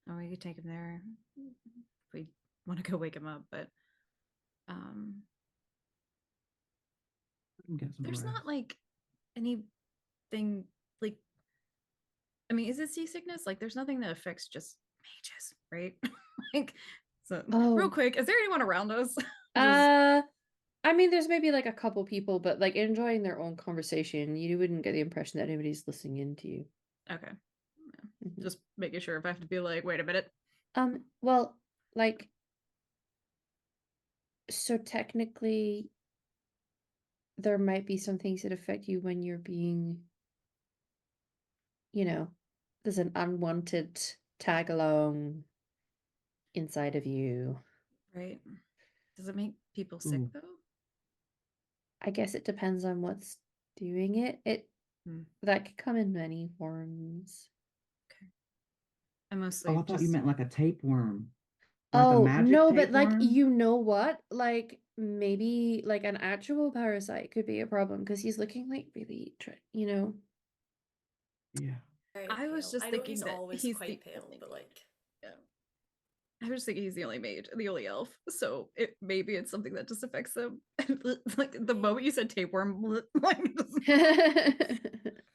Oh, we could take him there if we want to go wake him up, but Get some there's rest. not like anything like, I mean, is it seasickness? Like there's nothing that affects just mages, right? Like, so real Oh. quick, is there anyone around us? I mean, there's maybe like a couple people, but like enjoying their own conversation. You wouldn't get the impression that anybody's listening in to you. Okay. Yeah. Mhm. Just making sure if I have to be like, wait a minute. Well, like, so technically, there might be some things that affect you when you're being, there's an unwanted tag along inside of you. Right. Does it make people sick Ooh. though? I guess it depends on what's doing it. That could come in many forms. I mostly Oh, I thought you just meant like a tapeworm. Like a Oh, magic no, but like, tapeworm? you know what? Like, maybe like an actual parasite could be a problem because he's looking like really, Yeah. Very I was pale. just I know thinking he's that always he's quite the pale, only but mage. like, Yeah. I was thinking he's the only mage, the only elf. So maybe it's something that just affects him. Like the moment you said tapeworm, like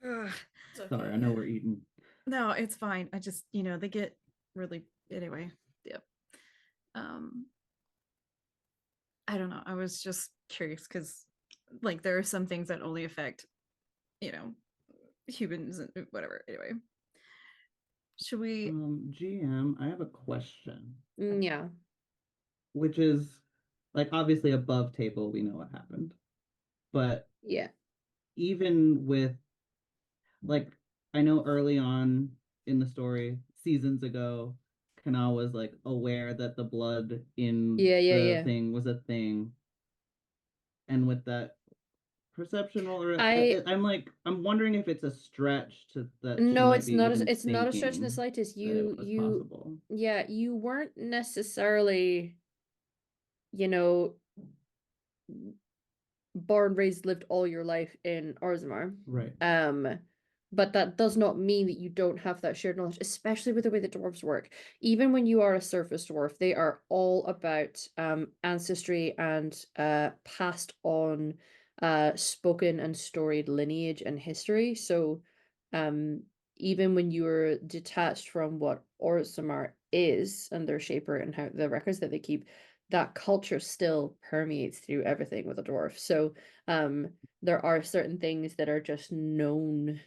ugh. it's okay. Sorry, I know we're eating. No, it's fine. I just, they get really anyway. Yep. I don't know. I was just curious because like there are some things that only affect, humans and whatever. Anyway. Should we GM, I have a question. Yeah. Which is like obviously above table, we know what happened. But Yeah. even with like I know early on in the story, seasons ago, Kana was like aware that the blood in the Yeah. thing was a thing. And with that perception roll, or I'm wondering if it's a stretch to that she No, might it's be not even it's not a stretch in the thinking slightest. that it was possible. Yeah, you weren't necessarily, you know, born, raised, lived all your life in Orzammar. Right. But that does not mean that you don't have that shared knowledge, especially with the way that dwarves work. Even when you are a surface dwarf, they are all about ancestry and passed on spoken and storied lineage and history. So even when you're detached from what Orzammar is and their shaper and how the records that they keep, that culture still permeates through everything with a dwarf. So there are certain things that are just known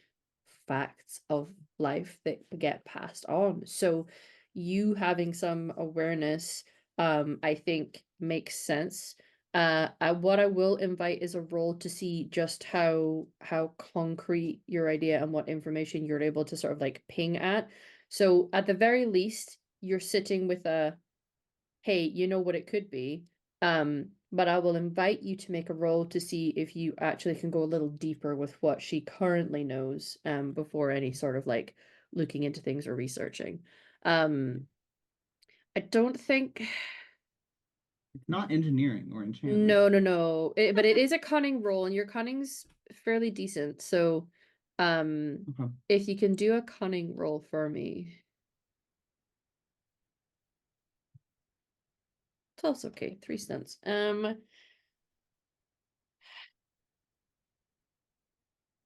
facts of life that get passed on. So you having some awareness, I think makes sense. What I will invite is a roll to see just how concrete your idea and what information you're able to sort of like ping at. So at the very least, you're sitting with a, hey, you know what it could be. But I will invite you to make a roll to see if you actually can go a little deeper with what she currently knows, before any sort of like looking into things or researching. I don't think. It's not engineering or enchantment. No. But it is a cunning roll, and your cunning's fairly decent. So, Okay. if you can do a cunning roll for me. It's also okay, 3 stunts.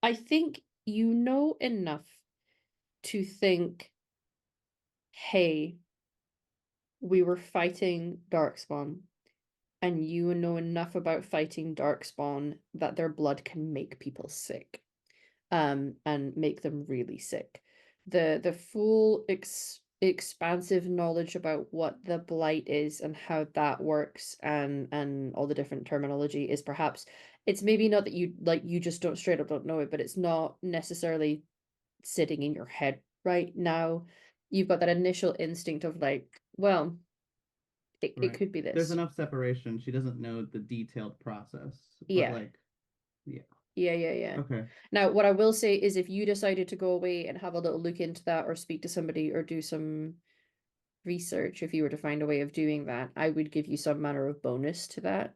I think you know enough to think, hey, we were fighting darkspawn, and you know enough about fighting darkspawn that their blood can make people sick, and make them really sick. The full expansive knowledge about what the blight is and how that works, and all the different terminology is perhaps, it's maybe not that you just don't straight up don't know it, but it's not necessarily sitting in your head right now. You've got that initial instinct of like, well, it Right. could be There's this. enough separation. She doesn't know the detailed process. Yeah. But like, yeah. Yeah. Okay. Now, what I will say is if you decided to go away and have a little look into that or speak to somebody or do some research, if you were to find a way of doing that, I would give you some manner of bonus to that.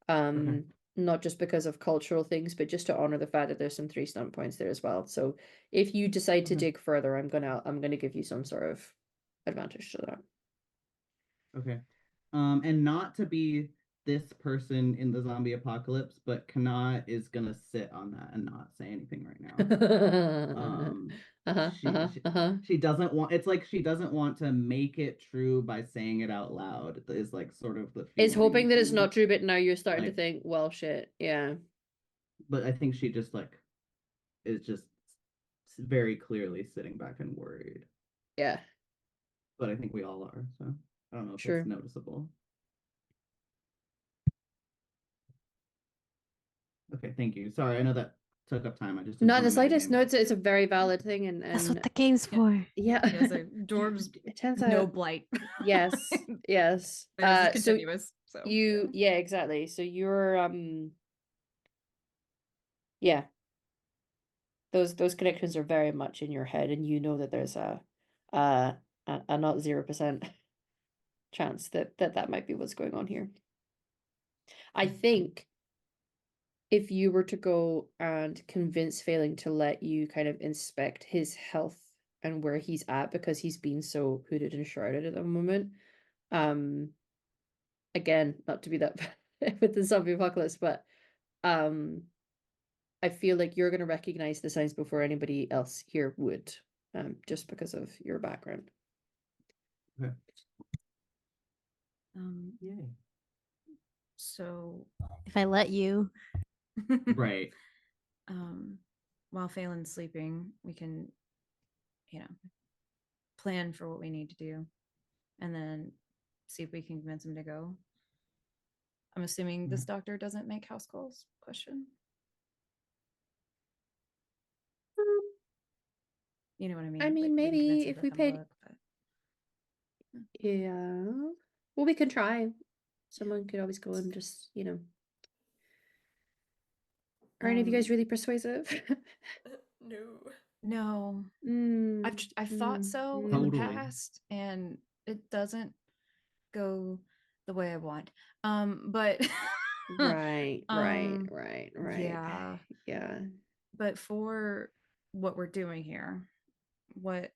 Okay. Not just because of cultural things, but just to honor the fact that there's some 3 stunt points there as well. So if you decide to Okay. dig further, I'm gonna give you some sort of advantage to that. Okay. And not to be this person in the zombie apocalypse, but Kanat is gonna sit on that and not say anything right now. She doesn't want, it's like she doesn't want to make it true by saying it out loud, is like sort of the It's hoping that it's feeling. not true, but now you're starting to Like- think, well, shit, yeah. But I think she just like is just very clearly sitting back and worried. Yeah, But I think we all are, so I don't know if Sure. it's noticeable. Okay, thank you. Sorry, I know that took up time. I just didn't not in the want to make a slightest. name No, out. it's a very valid thing, and That's what the and game's for. yeah, Yeah, so dwarves it turns no out blight. yes, yes. It's So continuous. So yeah, exactly. So you're yeah, those connections are very much in your head, and you know that there's a not 0% chance that might be what's going on here. I think if you were to go and convince Failing to let you kind of inspect his health and where he's at, because he's been so hooded and shrouded at the moment, again, not to be that with the zombie apocalypse, but I feel like you're going to recognize the signs before anybody else here would, just because of your background. Okay. Yay. So If I let you. Right. While Phelan's sleeping, we can, plan for what we need to do, and then see if we can convince him to go. I'm assuming this doctor doesn't make house calls? Question. You know what I mean? I mean, we can maybe convince him if to we come paid. look, but Yeah. Well, we can try. Someone could always go and just, Are any of you guys really persuasive? No. no, I've thought so in the Totally. past, and it doesn't go the way I want. But Right. yeah. But for what we're doing here, what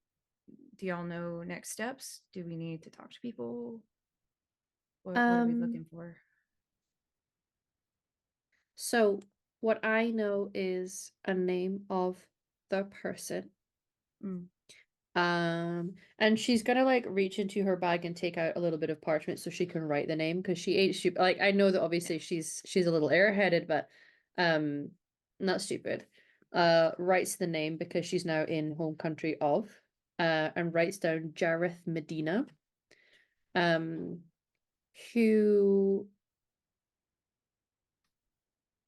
do y'all know next steps? Do we need to talk to people? What are we looking for? So what I know is a name of the person. And she's gonna like reach into her bag and take out a little bit of parchment so she can write the name, because she ain't stupid. Like, I know that obviously she's a little airheaded, but not stupid. Writes the name because she's now in home country of, and writes down Jareth Medina, who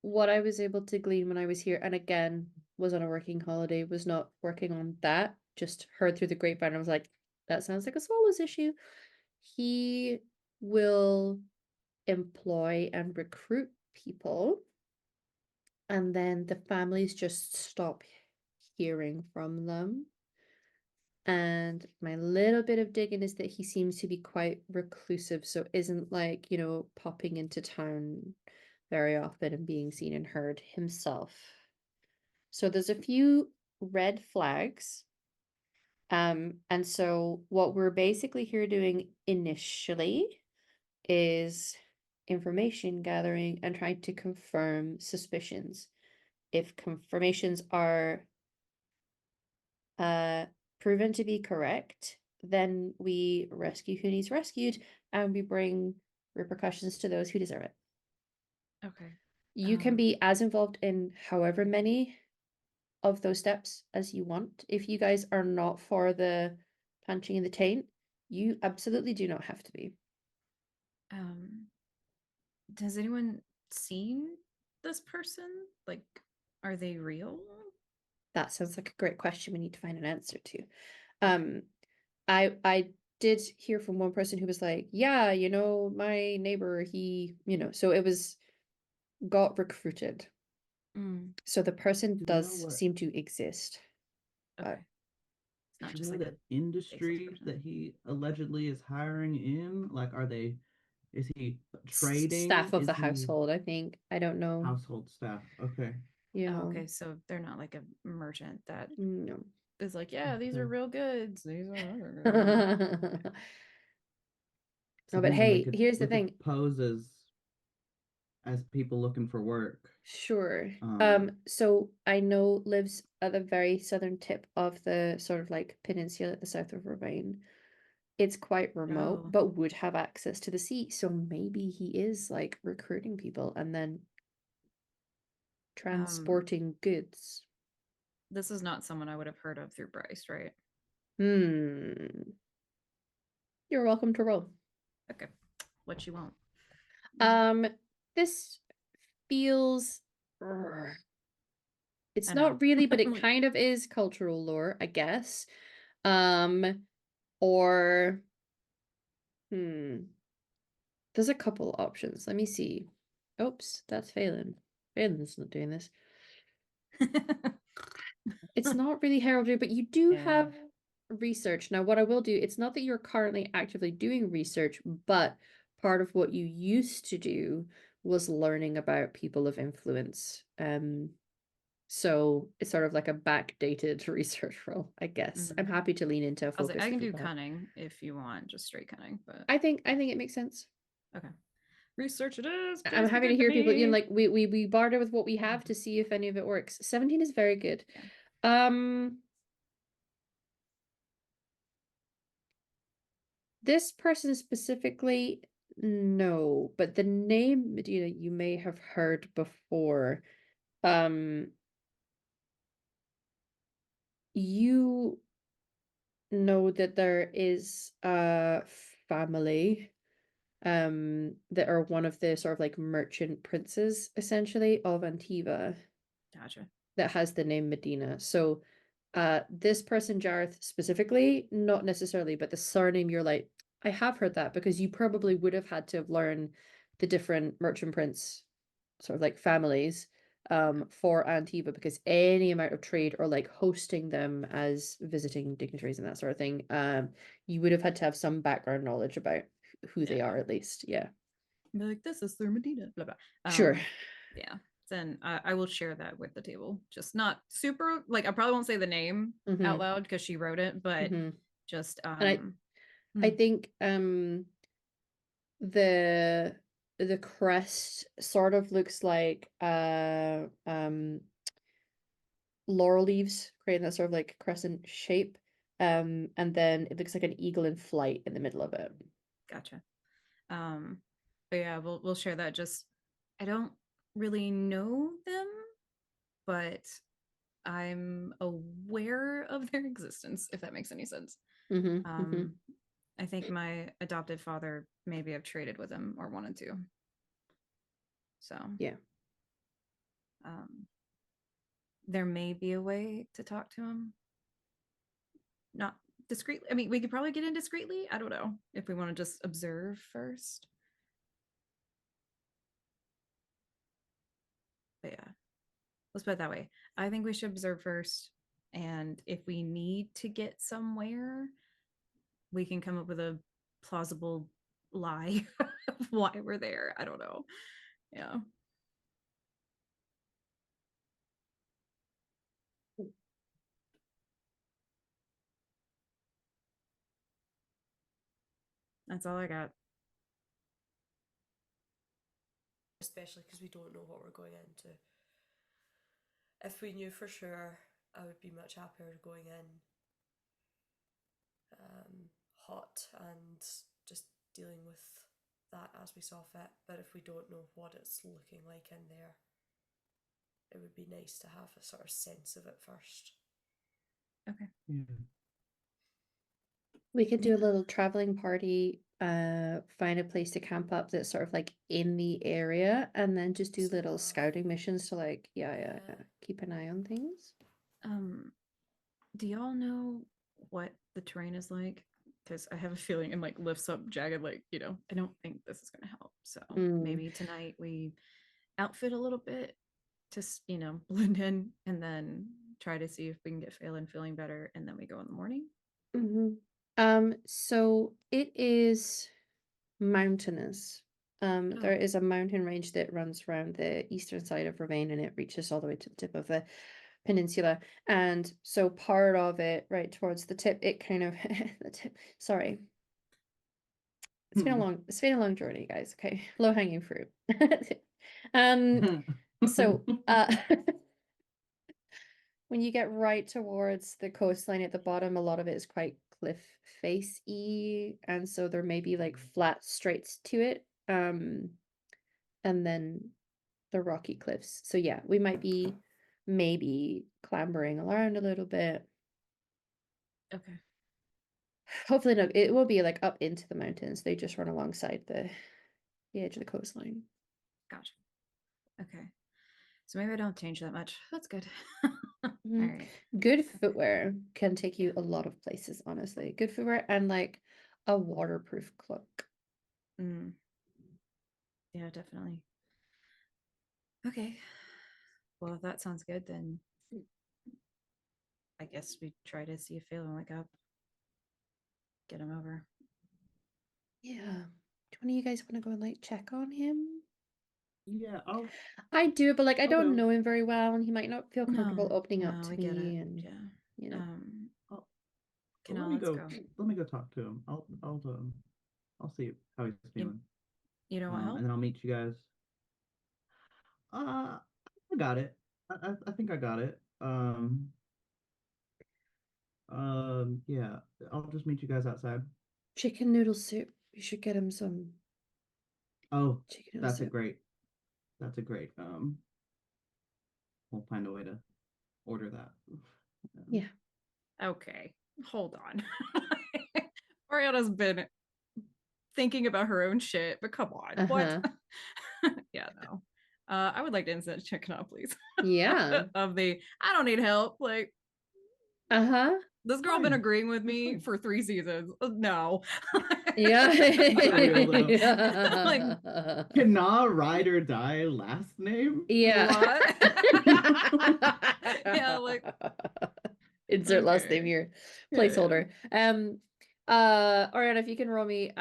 what I was able to glean when I was here, and again, was on a working holiday, was not working on that, just heard through the grapevine. I was like, that sounds like a Swallows issue. He will employ and recruit people, and then the families just stop hearing from them. And my little bit of digging is that he seems to be quite reclusive, so isn't like, popping into town very often and being seen and heard himself. So there's a few red flags. And so what we're basically here doing initially is information gathering and trying to confirm suspicions. If confirmations are proven to be correct, then we rescue who needs rescued and we bring repercussions to those who deserve it. Okay. You can be as involved in however many of those steps as you want. If you guys are not for the punching in the taint, you absolutely do not have to be. Has anyone seen this person? Like, are they real? That sounds like a great question we need to find an answer to. I did hear from one person who was like, yeah, my neighbor, he, so it was got recruited. So the person Do we know does what- seem to exist. Okay. But It's not Do just we like know the industry person. that he allegedly is hiring in? Like, is he trading? Staff of Is the he household, I think. I don't know. household staff? Okay. Yeah. Oh, okay, so they're not like a merchant that No. is like, yeah, these are Okay. real goods. These are No, but then hey, here's the we could thing. pose as people looking for work. Sure. Um, So I know lives at the very southern tip of the sort of like peninsula at the south of Rivain. It's quite remote, Oh. but would have access to the sea. So maybe he is like recruiting people and then transporting goods. This is not someone I would have heard of through Bryce, right? You're welcome to roll. Okay. What you want? This feels it's I not know. really, but it kind of is cultural lore, I guess. Or there's a couple options. Let me see. Oops, that's Phelan. Phelan's not doing this. It's not really heraldry, but you do Yeah. have research. Now, what I will do, it's not that you're currently actively doing research, but part of what you used to do was learning about people of influence. So it's sort of like a backdated research role, I guess. I'm happy to lean into a I was focus. like, I can if do you'd like. cunning if you want, just straight cunning, but I think it makes sense. okay. Research it is. I'm please be happy to good hear people, me. like we barter with what we have to see if any of it works. 17 is very good. Yeah. This person specifically, no, but the name Medina you may have heard before. You know that there is a family that are one of the sort of like merchant princes essentially of Antiva Gotcha. that has the name Medina. So this person Jareth specifically, not necessarily, but the surname you're like, I have heard that because you probably would have had to have learned the different merchant prince sort of like families for Antiva, because any amount of trade or like hosting them as visiting dignitaries and that sort of thing, you would have had to have some background knowledge about who they are at least. Yeah. Be like, this is through Medina. Blah blah. Sure. Yeah. Then I will share that with the table. Just not super like I probably won't say the name out loud because she wrote it, but just And I think the crest sort of looks like laurel leaves, creating that sort of like crescent shape. And then it looks like an eagle in flight in the middle of it. Gotcha. But yeah, we'll share that. Just I don't really know them, but I'm aware of their existence, if that makes any sense. I think my adopted father maybe have traded with him or wanted to. So yeah. there may be a way to talk to him. Not discreetly. I mean, we could probably get in discreetly. I don't know if we want to just observe first. But yeah, let's put it that way. I think we should observe first. And if we need to get somewhere, we can come up with a plausible lie of why we're there. I don't know. Yeah. That's all I got. Especially because we don't know what we're going into. If we knew for sure, I would be much happier going in hot and just dealing with that as we saw fit. But if we don't know what it's looking like in there, it would be nice to have a sort of sense of it first. Okay. Yeah. We could do a little traveling party, find a place to camp up that's sort of like in the area, and then just do little scouting missions to like, keep an eye on things. Do y'all know what the terrain is like? Because I have a feeling it like lifts up jagged, like, you know, I don't think this is gonna help. So maybe tonight we outfit a little bit to, you know, blend in, and then try to see if we can get Phelan feeling better, and then we go in the morning. So it is mountainous. There is a mountain range that runs around the eastern side of Rivain, and it reaches all the way to the tip of the peninsula. And so part of it, right towards the tip, it kind of the tip. Sorry, it's been a long journey, guys. Okay, low hanging fruit. So when you get right towards the coastline at the bottom, a lot of it is quite cliff face-y, and so there may be like flat straits to it, and then the rocky cliffs. So yeah, we might be maybe clambering around a little bit. Okay. Hopefully no, it will be like up into the mountains. They just run alongside the edge of the coastline. Gotcha. Okay. So maybe I don't change that much. That's good. All right. Good footwear can take you a lot of places, honestly. Good footwear and like a waterproof cloak. Yeah, definitely. Okay. Well, if that sounds good, then I guess we try to see if Phelan wake up. Get him over. Yeah. Do one of you guys want to go and like check on him? Yeah, I do, but like I don't go. know him very well, and he might not feel comfortable opening up to I get me. it. And Yeah. you know, Let me go talk to him. I'll see how he's feeling. You don't want help? And then I'll meet you guys. I got it. I think I got it. Yeah, I'll just meet you guys outside. chicken noodle soup. You should get him some. Oh, chicken noodle that's a soup. great. We'll find a way to order that. Yeah. Okay. Hold on. Ariana's been thinking about her own shit, but come on. What? Yeah, no. I would like to instant check out, please. Yeah. Of the I don't need help. Like, this girl been agreeing with me for 3 seasons. No. Yeah. Like, cannot ride or die last name? Yeah. What? Yeah, like insert last name here. Placeholder. Ariana, if you can roll me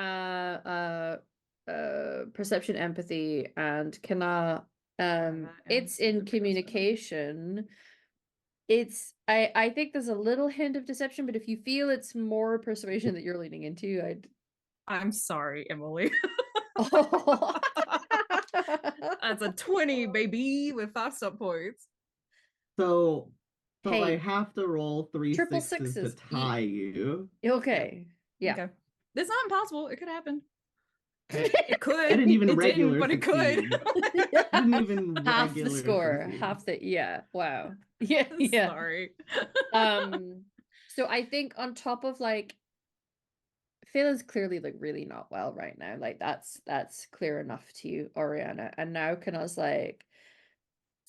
perception, empathy, and cannot it's in communication. It's I think there's a little hint of deception, but if you feel it's more persuasion that you're leaning into, I'm sorry, Emily. Oh. That's a 20, baby, with 5 sub points. So Hey, I have to roll 3 triple sixes to sixes. tie you. Okay. Yeah. Okay. It's not impossible. It could happen. It could. I didn't even it regular didn't, but it could. Didn't even half the regular score. succeed. Half the wow. Yeah. Sorry. So I think on top of like Phelan's clearly like really not well right now. Like that's clear enough to you, Oriana. And now Kana's like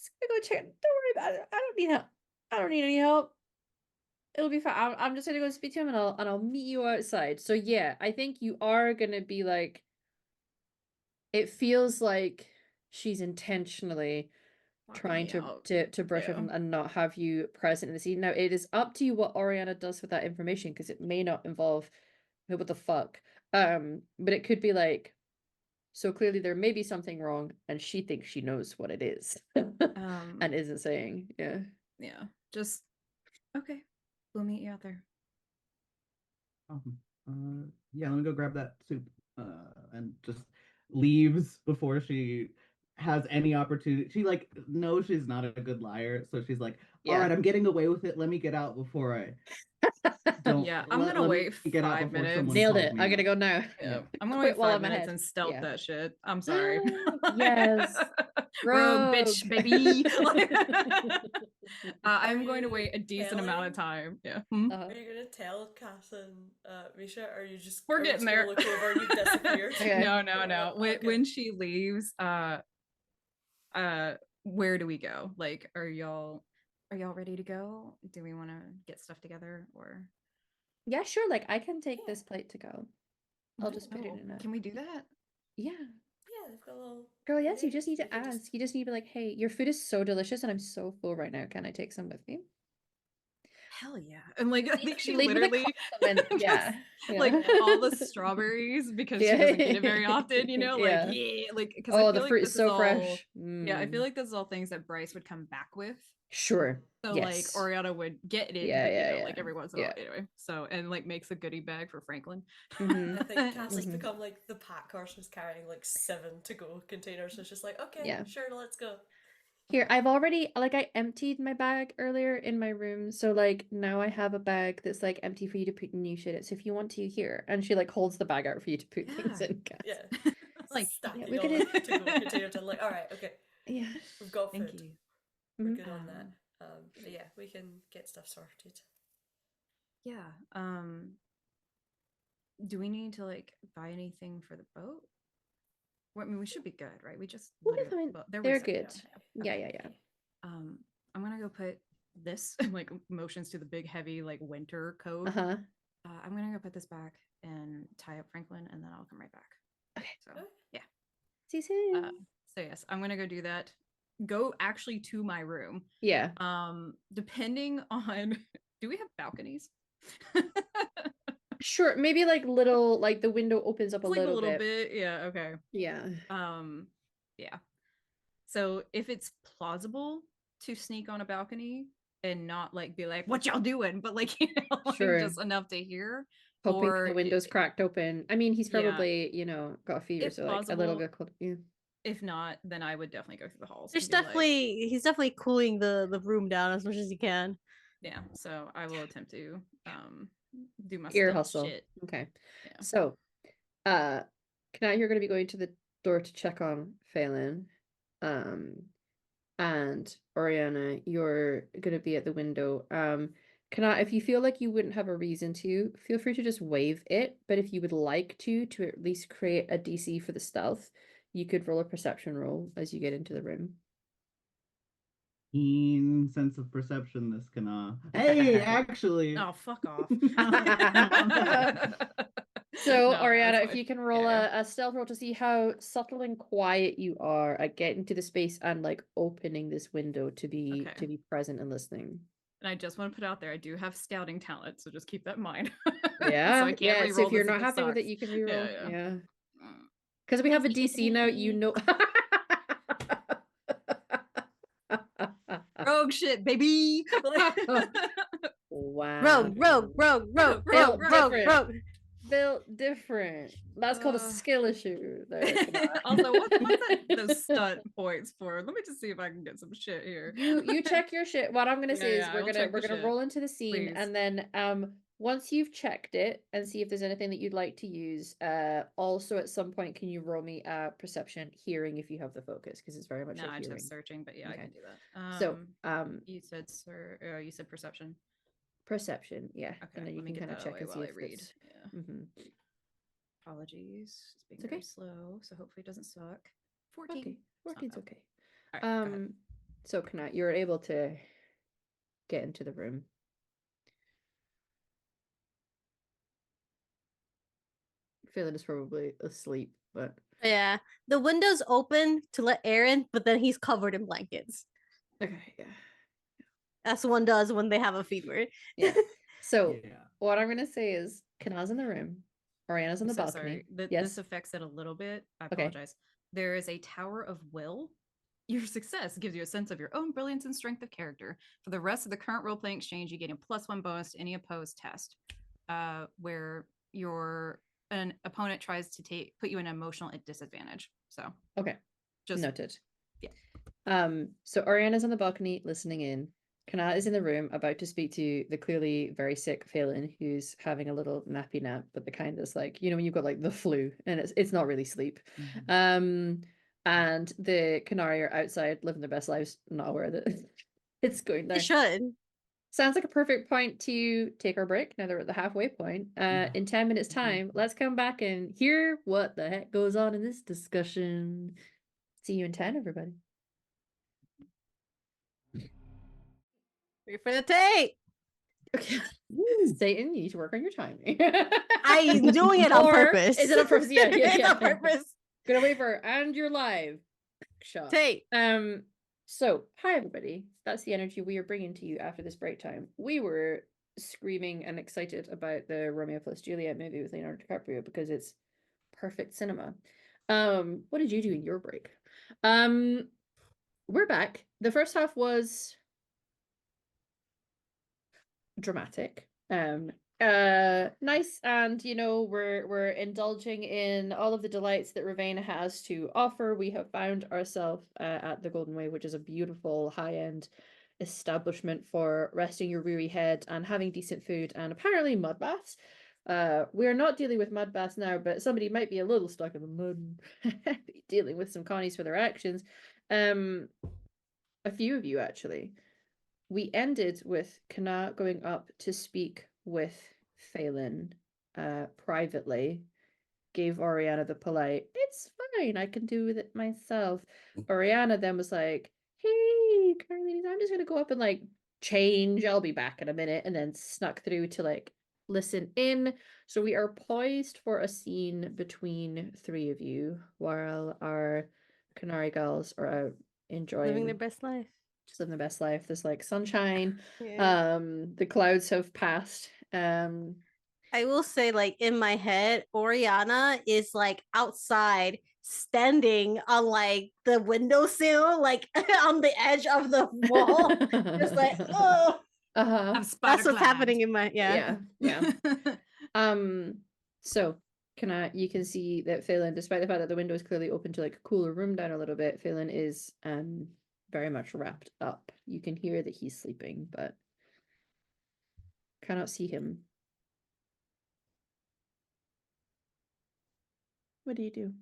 just gonna go check. Don't worry about it. I don't need help. I don't need any help. It'll be fine. I'm just gonna go speak to him, and I'll meet you outside. So yeah, I think you are gonna be like. It feels like she's intentionally trying Locking me out. to brush up Yeah. and not have you present in the scene. Now it is up to you what Oriana does with that information, because it may not involve what the fuck. But it could be like, so clearly there may be something wrong, and she thinks she knows what it is, and isn't saying. Yeah. Yeah. Just okay. We'll meet you out there. Yeah, let me go grab that soup. And just leaves before she has any opportunity. She like knows she's not a good liar, so she's like, "All right, I'm getting away with it. Let me get out before I don't." Yeah, I'm gonna wait get out 5 before minutes. someone Nailed calls it. me I'm gonna out. go now. Yeah, I'm gonna Quit wait while 5 I'm minutes ahead. and stealth Yeah. that shit. I'm sorry. Yes. Rogue bitch, Rogue. baby. I'm going to wait a decent amount of time. Yeah. Are you gonna tell Cass and Misha, or are you just We're are you getting just gonna there. look over and you've disappeared? Okay. No. Okay. When she leaves, where do we go? Like, are y'all ready to go? Do we want to get stuff together, or Yeah, sure. Like I can take this plate to go. I'll just put it Oh, in a. can we do that? Yeah. Yeah, they've got a little. Girl, yes, you containers. just need We to can ask. just- You just need to be like, hey, your food is so delicious and I'm so full right now. Can I take some with me? Hell yeah. And like I think she Lead with a literally compliment. just, Yeah. like Yeah. all the strawberries, because she Yeah. doesn't get it very often, you know, like Yeah. yeah, like because Oh, I the feel like fruit this is is so all fresh. yeah, I feel Mm. like this is all things that Bryce would come back with. Sure. So like Yes. Oriana would get it, Yeah, but yeah, you know, like yeah. every once in a Yeah. while anyway. So and like makes a goodie bag for Franklin. Mhm. I think Cass has Mhm. become like the pack horse who's carrying like 7 to go containers. So it's just like, okay, Yeah. sure, let's go. Here, I've already I emptied my bag earlier in my room, so like now I have a bag that's like empty for you to put new shit in. So if you want to here, and she like holds the bag out for you to put things Yeah. in. Cass. Yeah. Like Stacking we're all gonna- the to go containers and like, alright, okay, Yeah. we've got thank food. you. We're Mhm. good on that. But yeah, we can get stuff sorted. Yeah. Do we need to like buy anything for the boat? Well, I mean, we should be good, right? We just We'll be literally- fine. well, they're They're resetting. good. Okay. Yeah. I'm gonna go put this like motions to the big heavy like winter coat. Uh-huh. I'm gonna go put this back and tie up Franklin, and then I'll come right back. Okay. So Okay. yeah. See you soon. So yes, I'm gonna go do that. Go actually to my room. Yeah. Depending on, do we have balconies? Sure. Maybe like little, like the window opens up a Like a little little bit. bit. Yeah. Okay. Yeah. Yeah. So if it's plausible to sneak on a balcony and not like be like, "What y'all doing?" but like you know, like, Sure. just enough to hear. Hoping Or the window's cracked open. I mean, he's Yeah. probably, got a fever, If so like a plausible, little bit cold. Yeah. if not, then I would definitely go through the halls. There's and be like, definitely he's definitely cooling the room down as much as he can. yeah. So I will attempt to do my Ear stealth hustle. shit. Okay. Yeah. So, Knut, you're going to be going to the door to check on Phelan. And Oriana, you're going to be at the window. Knut, if you feel like you wouldn't have a reason to, feel free to just wave it. But if you would like to at least create a DC for the stealth, you could roll a perception roll as you get into the room. Keen sense of perception, this can Hey, actually. Oh, fuck off. So, No, Oriana, that's if fine. you can roll Yeah. a stealth roll to see how subtle and quiet you are at getting to the space and like opening this window to be Okay. present and listening. And I just want to put out there, I do have scouting talent, so just keep that in mind. Yeah, So I can't yeah. So re-roll if you're this not happy with it, sucks. you can reroll. Yeah. Yeah, because we have a DC now. You know. Rogue shit, baby. Wow. Rogue. Built different. That's called a Uh, skill issue. There. Also, what's that, those stunt points for? Let me just see if I can get some shit here. You check your shit. What I'm gonna say is I we're will gonna check the we're gonna shit, roll into the scene, please. and then once you've checked it and see if there's anything that you'd like to use, also at some point can you roll me perception hearing if you have the focus, because it's very much No, a I just have hearing. searching, but yeah, I Okay. can do that. So You said you said perception. perception, yeah. Okay, And then you let me can get kind of that check away and see while I if read. it's Yeah. Mhm. Apologies, it's being It's very okay. slow, so hopefully it doesn't suck. 14. Okay. It's not 14's bad. okay. All right, go ahead. So you're able to get into the room. Phelan is probably asleep, but Yeah. The window's open to let air in, but then he's covered in blankets. okay, yeah. That's what one does when they have a fever. Yeah. So Yeah. what I'm gonna say is Kanal's in the room. Oriana's on I'm the so balcony. sorry. Yes. This affects it a little bit. I Okay. apologize. There is a Tower of Will. Your success gives you a sense of your own brilliance and strength of character. For the rest of the current role playing exchange, you gain a +1 bonus to any opposed test, where an opponent tries to put you in an emotional disadvantage. So Okay. just Noted. yeah. So Oriana's on the balcony listening in. Kana is in the room about to speak to the clearly very sick Phelan, who's having a little nappy nap, but the kind that's like, you know, when you've got like the flu and it's not really sleep. Mhm. And the Canary are outside living their best lives, not aware that it's going They down. should. Sounds like a perfect point to take our break. Now they're at the halfway point. In 10 minutes time, let's come back and hear what the heck goes on in this discussion. See you in 10, everybody. Wait for the tape. Okay. Satan, you need to work on your timing. I'm doing it on Or purpose. is it on purpose? Yeah, It's yeah. on purpose. Gonna wait for and you're live. Shot. Tape. So hi everybody. That's the energy we are bringing to you after this break time. We were screaming and excited about the Romeo plus Juliet movie with Leonardo DiCaprio because it's perfect cinema. What did you do in your break? We're back. The first half was dramatic, nice, and you know, we're indulging in all of the delights that Rivain has to offer. We have found ourselves at the Golden Way, which is a beautiful high-end establishment for resting your weary head and having decent food and apparently mud baths. We're not dealing with mud baths now, but somebody might be a little stuck in the mud dealing with some connies for their actions. A few of you actually. We ended with Kana going up to speak with Phelan privately, gave Oriana the polite, it's fine, I can do with it myself. Oriana then was like, hey, Carlene, I'm just gonna go up and like change, I'll be back in a minute, and then snuck through to like listen in. So we are poised for a scene between three of you while our Canary girls are out enjoying Living their best life. just living the best life. There's like sunshine. Yeah. The clouds have passed. I will say, like, in my head, Oriana is like outside standing on like the windowsill, like on the edge of the wall. Just like, oh, uh-huh. that's what's happening in my Yeah. So you can see that Phelan, despite the fact that the window is clearly open to like cool a room down a little bit, Phelan is very much wrapped up. You can hear that he's sleeping, but cannot see him. What do you do?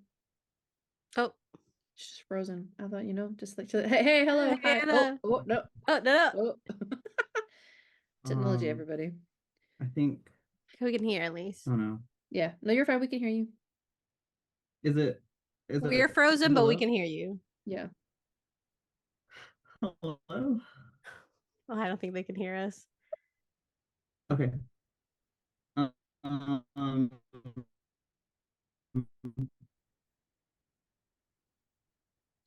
Oh, It's just frozen. I thought, you know, just like hey, hello, Hey, hi. Anna. Oh no. Oh no. Oh. Technology, everybody. I think. We can hear at least. Oh no. Yeah. No, you're fine. We can hear you. Is it? We're frozen, but we hello? can hear you. Yeah. Hello. Oh, I don't think they can hear us. Okay. Um.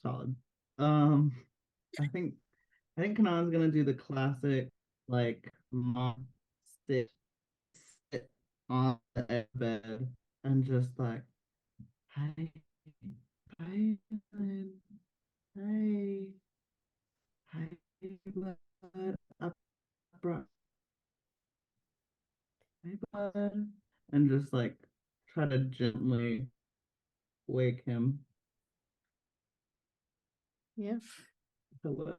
Solid. I think Kanan's gonna do the classic like mom sit on the bed and just like hi hi hi hi bud up front hi bud and just like try to gently wake him. Yeah. Hello.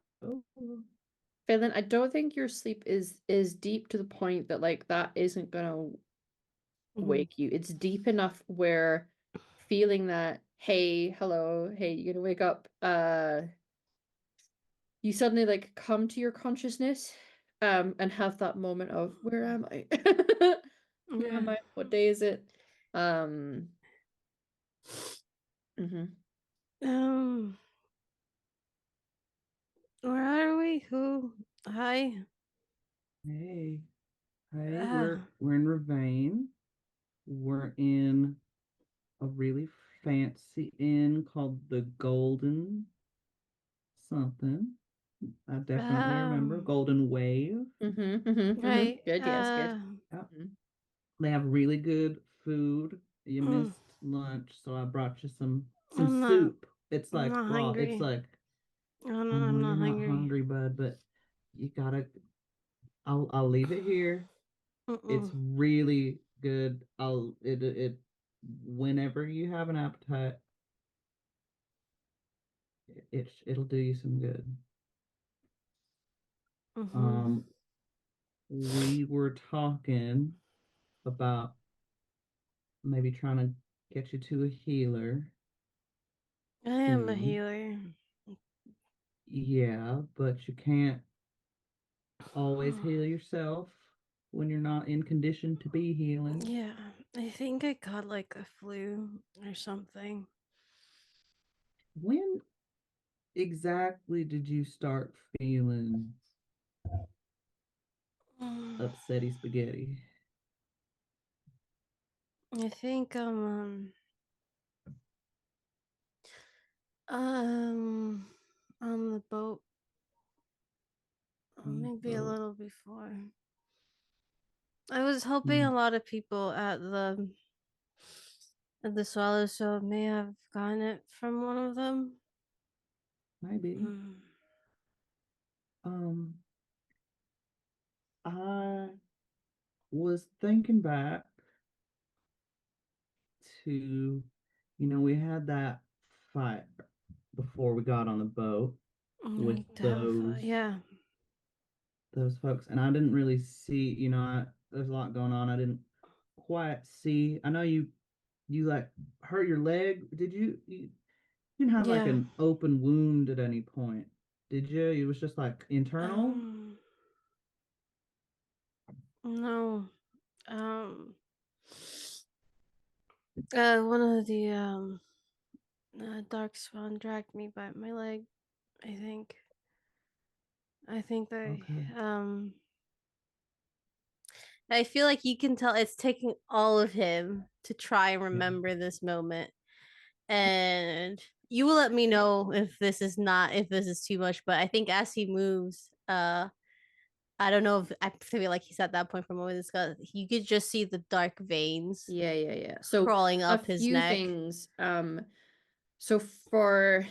Phelan, I don't think your sleep is deep to the point that like that isn't gonna wake you. It's deep enough where feeling that, hey, hello, hey, you're gonna wake up, you suddenly like come to your consciousness, and have that moment of where am I? Where am I? What day is it? Mhm. Where are we? Who? Hi. Hey, hey, Uh, we're in Rivain. We're in a really fancy inn called the Golden something. I definitely remember um, Golden Wave. right. Good, yes, good. Yep. Mhm. They have really good food. You Mm, missed lunch, so I brought you some I'm not. soup. It's I'm like not raw. It's hungry. like Oh no, I know I'm you're not not hungry. hungry, bud, but you gotta. I'll leave it here. It's Mm-mm. really good. It whenever you have an appetite, it'll do you some good. Mm-hmm. Um, we were talking about maybe trying to get you to a healer I am a soon. healer. Yeah, but you can't always heal yourself when you're not in condition to be healing. Yeah, I think I got like a flu or something. When exactly did you start feeling upsetty spaghetti? I think um on the boat, maybe a Oh, little before. I was helping hmm, a lot of people at the swallow, so I may have gotten it from one of them. maybe. Mm. Um, I was thinking back to, we had that fight before we got on the boat with Yeah. those folks, and I didn't really see, there's a lot going on. I didn't quite see. I know you like hurt your leg. You didn't have like Yeah. an open wound at any point, did you? It was just like internal. Um no. Um one of the darkspawn dragged me by my leg, I think. I think Okay. I feel like you can tell it's taking all of him to try and Yeah. remember this moment. And you will let me know if this is too much, but I think as he moves, I don't know if I feel like he's at that point from what we discussed. You could just see the dark veins Yeah. So crawling a up his few neck. things. So for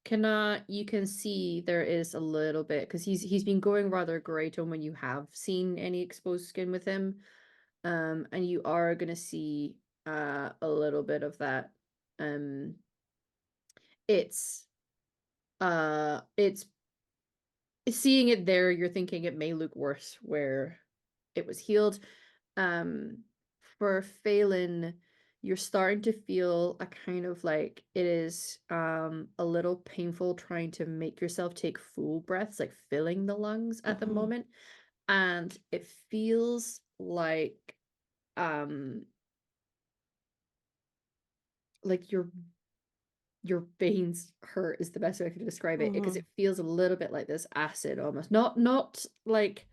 Kana, you can see there is a little bit because he's been going rather gray tone when you have seen any exposed skin with him. And you are gonna see a little bit of that. Um, it's it's seeing it there, you're thinking it may look worse where it was healed. Um, for Phelan, you're starting to feel a kind of like it is a little painful trying to make yourself take full breaths, like filling the lungs at the Mhm. moment. And it feels um like your veins hurt is the best way I could describe it because Mhm. it feels a little bit like this acid almost. Not like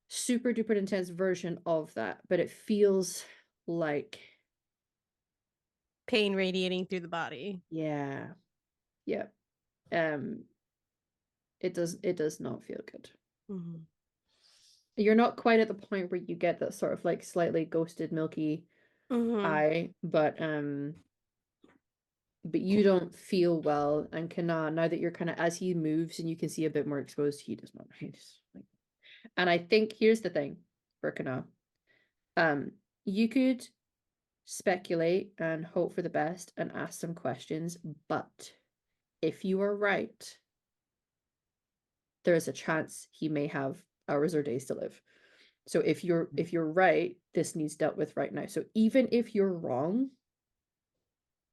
super duper intense version of that, but it feels like Pain radiating through the body. yeah. Yeah. Um it does not feel good. Mhm. You're not quite at the point where you get that sort of like slightly ghosted milky Mhm. eye, but you don't feel well and Kana, now that you're kind of as he moves and you can see a bit more exposed, he does not. And I think here's the thing for Kana. You could speculate and hope for the best and ask some questions, but if you are right, there is a chance he may have hours or days to live. So if you're right, this needs dealt with right now. So even if you're wrong,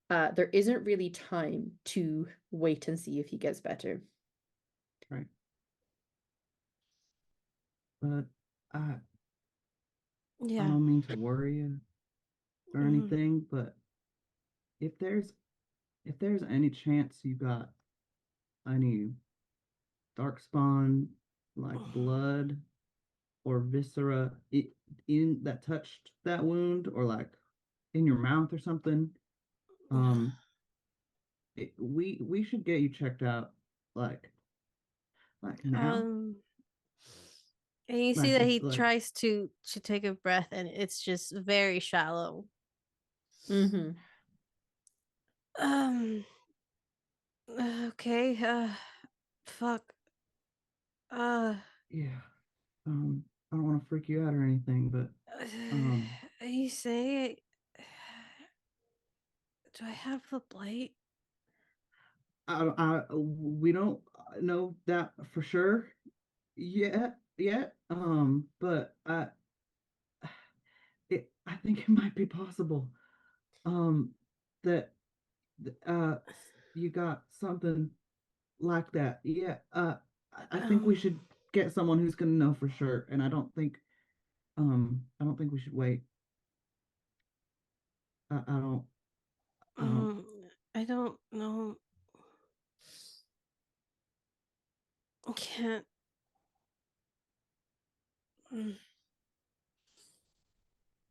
there isn't really time to wait and see if he gets better. Right. But I I Yeah. don't mean to worry you or Mhm. anything, but if there's any chance you got any darkspawn, like blood or viscera in that touched that wound, or like in your mouth or something, we should get you checked out, like now, And you see like that as he like tries to take a breath, and it's just very shallow. Mm-hmm. Um. Okay. Fuck. Uh. yeah. I don't want to freak you out or anything, but You say, do I have the blight? we don't know that for sure yet. But I think it might be possible. That you got something like that. Yeah. I think we should get someone who's gonna know for sure, and I don't think we should wait. I don't. Um, I don't know. I can't.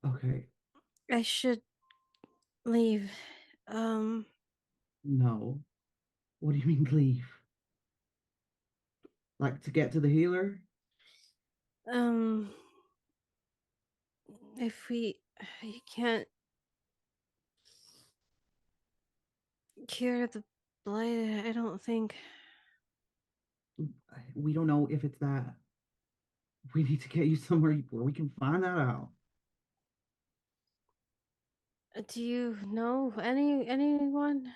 Okay. I should leave. No. What do you mean leave? Like to get to the healer? Um, if you can't cure the blight, I don't think. We don't know if it's that. We need to get you somewhere where we can find that out. Do you know anyone?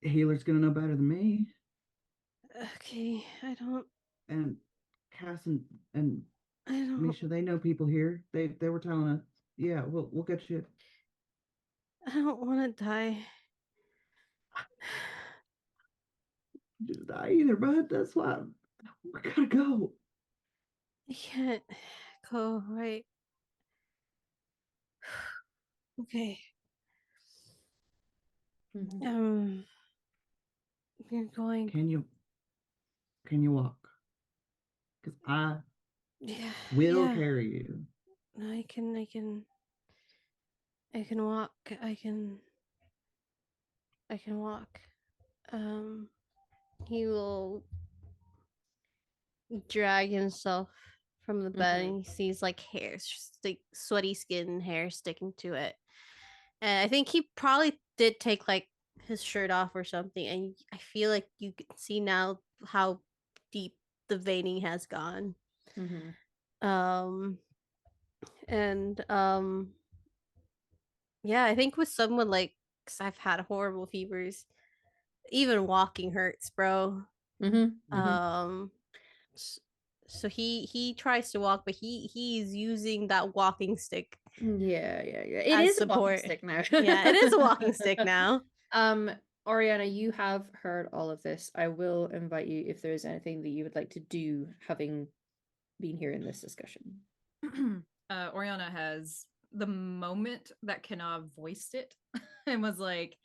The healer's gonna know better than me. Okay, I don't. And Cass and I don't. Misha, they know people here. They were telling us. Yeah, we'll get you. I don't want to die. Just die either, bud. That's why we gotta go. I can't go right. Okay. Mm-hmm. You're going. Can you walk? Because I Yeah. will Yeah. carry you. I can walk. I can walk. He will drag himself from the bed, and he sees like hair, like sweaty skin and hair sticking to it. And I think he probably did take like his shirt off or something, and I feel like you can see now how deep the veining has gone. Um and yeah, I think with someone like, because I've had horrible fevers, even walking hurts, bro. Um so he tries to walk, but he's using that walking stick Yeah. It as is a walking support. stick now. Yeah, it is a walking stick now. Oriana, you have heard all of this. I will invite you if there is anything that you would like to do, having been here in this discussion. Oriana has the moment that Kanav voiced it and was like,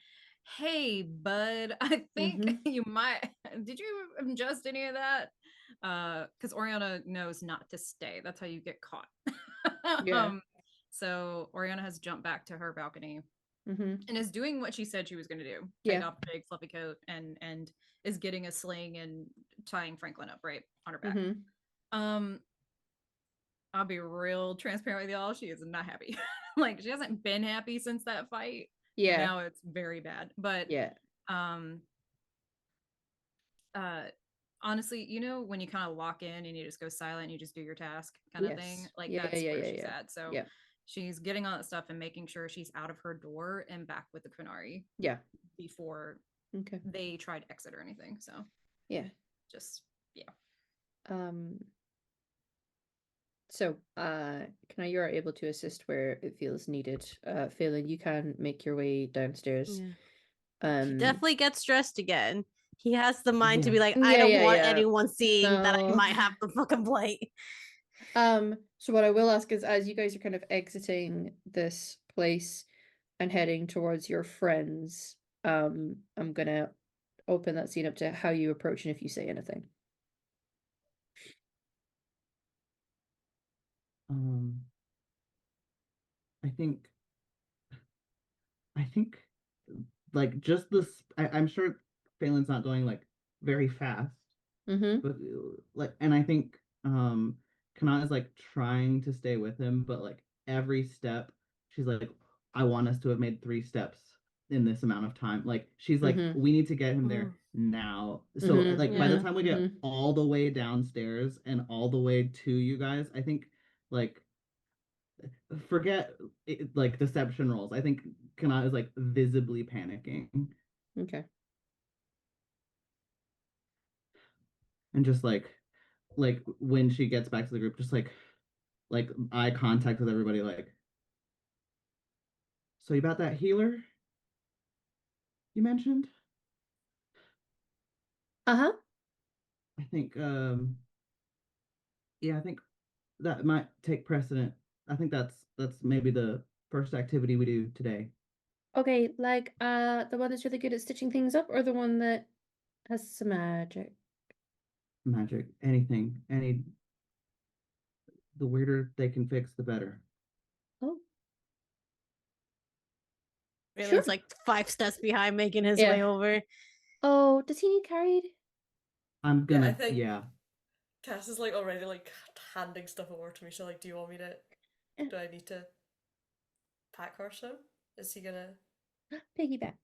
"Hey, bud, I think you might. Did you ingest any of that?" Because Oriana knows not to stay. That's how you get caught. Yeah. So Oriana has jumped back to her balcony and is doing what she said she was going to do: take off the big fluffy coat and is getting a sling and tying Franklin up right on her back. I'll be real transparent with y'all. She is not happy. Like, she hasn't been happy since that fight. Yeah. Now it's very bad. But honestly, you know, when you kind of lock in and you just go silent and you just do your task kind of thing, like that's where she's at. So she's getting all that stuff and making sure she's out of her door and back with the Qunari before they try to exit or anything. So just so Kana, you are able to assist where it feels needed. Phelan, you can make your way downstairs. He definitely gets stressed again. He has the mind to be like, I don't want anyone seeing that I might have the fucking blight. So what I will ask is, as you guys are kind of exiting this place and heading towards your friends, I'm gonna open that scene up to how you approach and if you say anything. Um, I think I think like just this. I'm sure Phelan's not going like very fast, Mm-hmm. but like, and I think Kana is like trying to stay with him, but like every step, she's like, I want us to have made 3 steps in this amount of time. Like she's like, Mm-hmm. we need to get him there now. So Mm-hmm. like by the Yeah. time we get all the way downstairs and all the way to you guys, I think like forget like deception rolls. I think Kana is like visibly panicking Okay. and just like when she gets back to the group, just like eye contact with everybody, like, so about that healer you mentioned? Uh-huh. I think yeah, I think that might take precedent. I think that's maybe the first activity we do today. Okay, like the one that's really good at stitching things up, or the one that has some magic? Magic, anything, any the weirder they can fix, the better. Oh, Raylan's sure. like 5 steps behind, making his Yeah. way over. Oh, does he need carried? I'm Yeah, I gonna think yeah. Cass is like already like handing stuff over to me. So like, do you want me to? Yeah. Do I need to pack horse him? Is he gonna? Piggyback.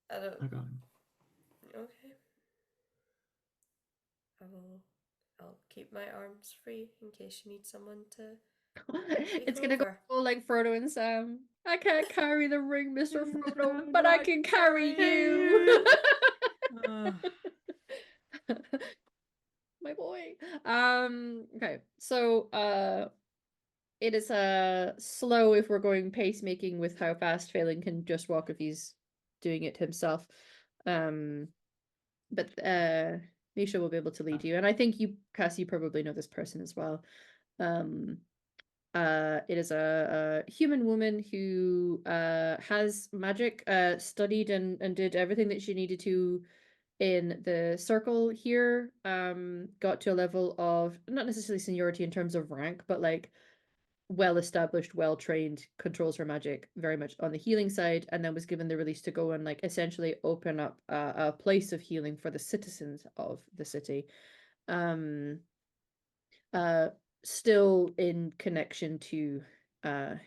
I don't. I got him. Okay. I'll keep my arms free in case you need someone to. It's gonna go over. like Frodo and Sam. I can't carry the ring, Mr. Frodo, but I can carry you. My boy. Okay. So it is slow if we're going pacemaking with how fast Phelan can just walk if he's doing it himself. But Misha will be able to lead you. And I think you, Cass, you probably know this person as well. It is a human woman who has magic, studied and did everything that she needed to in the circle here. Got to a level of not necessarily seniority in terms of rank, but like well established, well trained, controls her magic very much on the healing side, and then was given the release to go and like essentially open up a place of healing for the citizens of the city. Um, Still in connection to the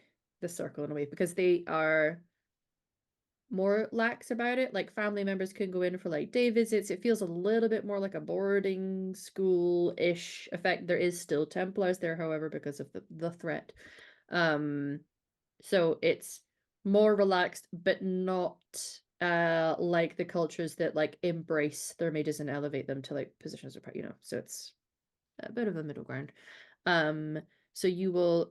circle in a way because they are more lax about it. Like family members can go in for like day visits. It feels a little bit more like a boarding school-ish effect. There is still Templars there, however, because of the threat. So it's more relaxed, but not like the cultures that like embrace their mages and elevate them to like positions of power, you know. So it's a bit of a middle ground. So you will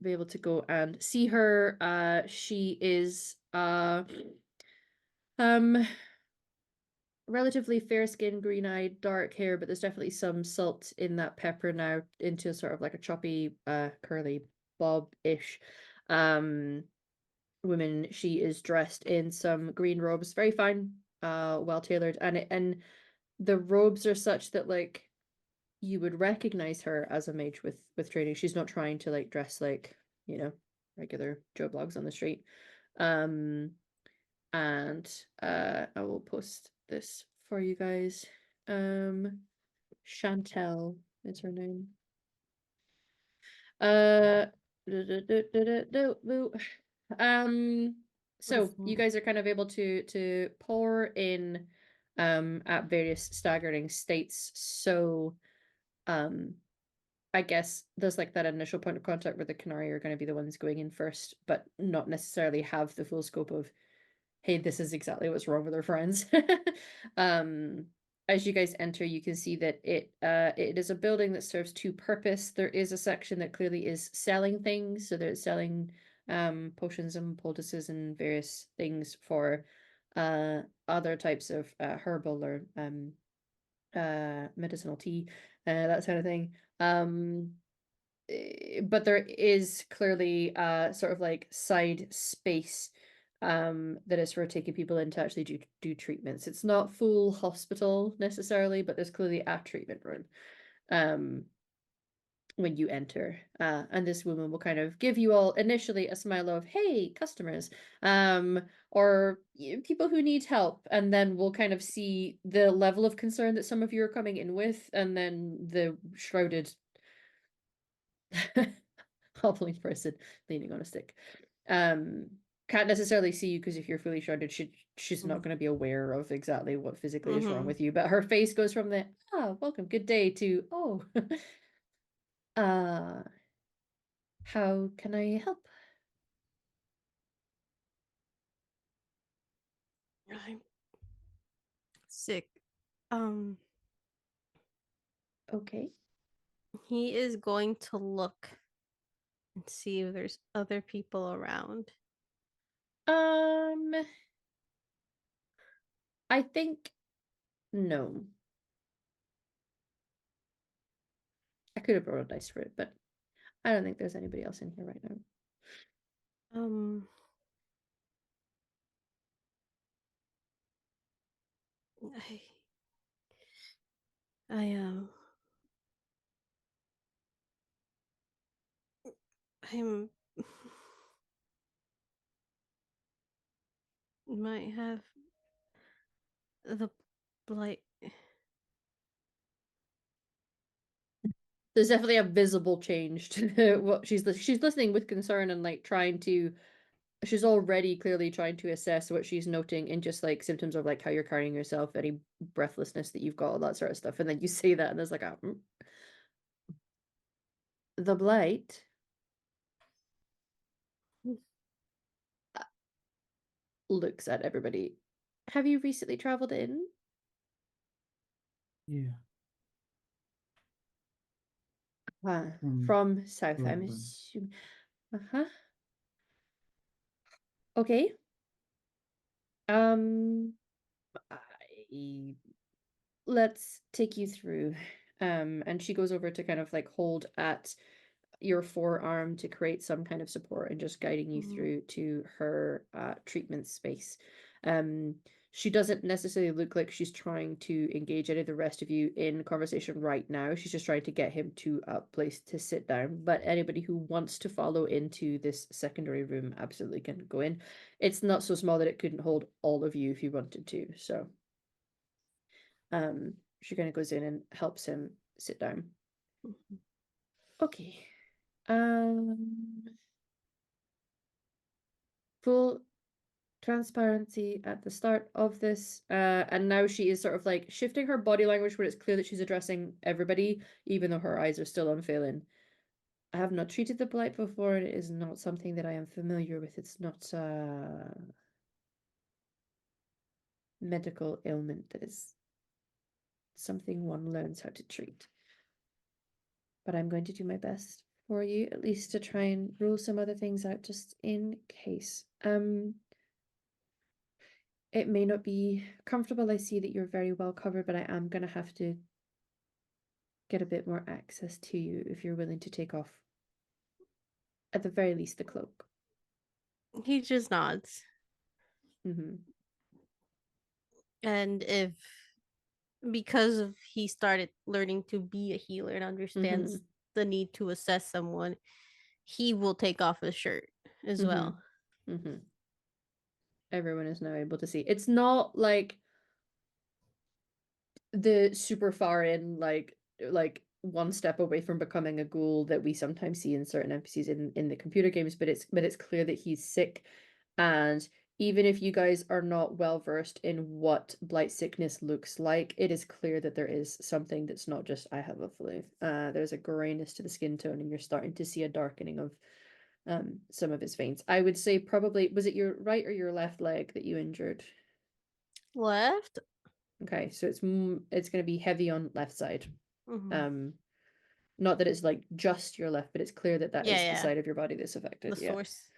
be able to go and see her. She is relatively fair skin, green eyed, dark hair, but there's definitely some salt in that pepper now into sort of like a choppy, curly bob-ish woman. She is dressed in some green robes, very fine, well tailored, and the robes are such that like you would recognize her as a mage with training. She's not trying to like dress like, you know, regular Joe Blogs on the street. And I will post this for you guys. Chantel is her name. So you guys are kind of able to pour in at various staggering states. So I guess there's like that initial point of contact where the Canary are going to be the ones going in first, but not necessarily have the full scope of, hey, this is exactly what's wrong with our friends. As you guys enter, you can see that it is a building that serves two purpose. There is a section that clearly is selling things, so they're selling potions and poultices and various things for other types of herbal or medicinal tea, that sort of thing. But there is clearly sort of like side space that is for taking people in to actually do treatments. It's not full hospital necessarily, but there's clearly a treatment room when you enter. And this woman will kind of give you all initially a smile of, hey, customers, or people who need help. And then we'll kind of see the level of concern that some of you are coming in with, and then the shrouded hobbling person leaning on a stick. Can't necessarily see you because if you're fully shrouded, she's not going to be aware of exactly what physically is wrong with you. But her face goes from the welcome, good day to how can I help? I'm sick. Okay. He is going to look and see if there's other people around. I think no. I could have brought a dice for it, but I don't think there's anybody else in here right now. I'm might have the blight. There's definitely a visible change to what she's listening with concern and like trying to. She's already clearly trying to assess what she's noting in just like symptoms of like how you're carrying yourself, any breathlessness that you've got, all that sort of stuff. And then you say that, and there's like the blight. Looks at everybody. Have you recently traveled in? Yeah. From south, I'm Rivain. assuming. Okay. Let's take you through. And she goes over to kind of like hold at your forearm to create some kind of support and just guiding you through to her treatment space. She doesn't necessarily look like she's trying to engage any of the rest of you in conversation right now. She's just trying to get him to a place to sit down. But anybody who wants to follow into this secondary room absolutely can go in. It's not so small that it couldn't hold all of you if you wanted to. So she kind of goes in and helps him sit down. Okay. Full transparency at the start of this, and now she is sort of like shifting her body language where it's clear that she's addressing everybody, even though her eyes are still on Phelan. I have not treated the blight before, and it is not something that I am familiar with. It's not a medical ailment that is something one learns how to treat. But I'm going to do my best for you, at least to try and rule some other things out just in case. It may not be comfortable. I see that you're very well covered, but I am going to have to get a bit more access to you if you're willing to take off, at the very least, the cloak. He just nods. And if because of he started learning to be a healer and understands the need to assess someone, he will take off his shirt as well. Everyone is now able to see. It's not like the super far in, like one step away from becoming a ghoul that we sometimes see in certain NPCs in the computer games, but it's clear that he's sick. And even if you guys are not well versed in what blight sickness looks like, it is clear that there is something that's not just I have a flu. There's a grayness to the skin tone, and you're starting to see a darkening of some of his veins. I would say probably, was it your right or your left leg that you injured? Left. Okay, so it's going to be heavy on left side. Not that it's like just your left, but it's clear that that is the side of your body that's affected. The source.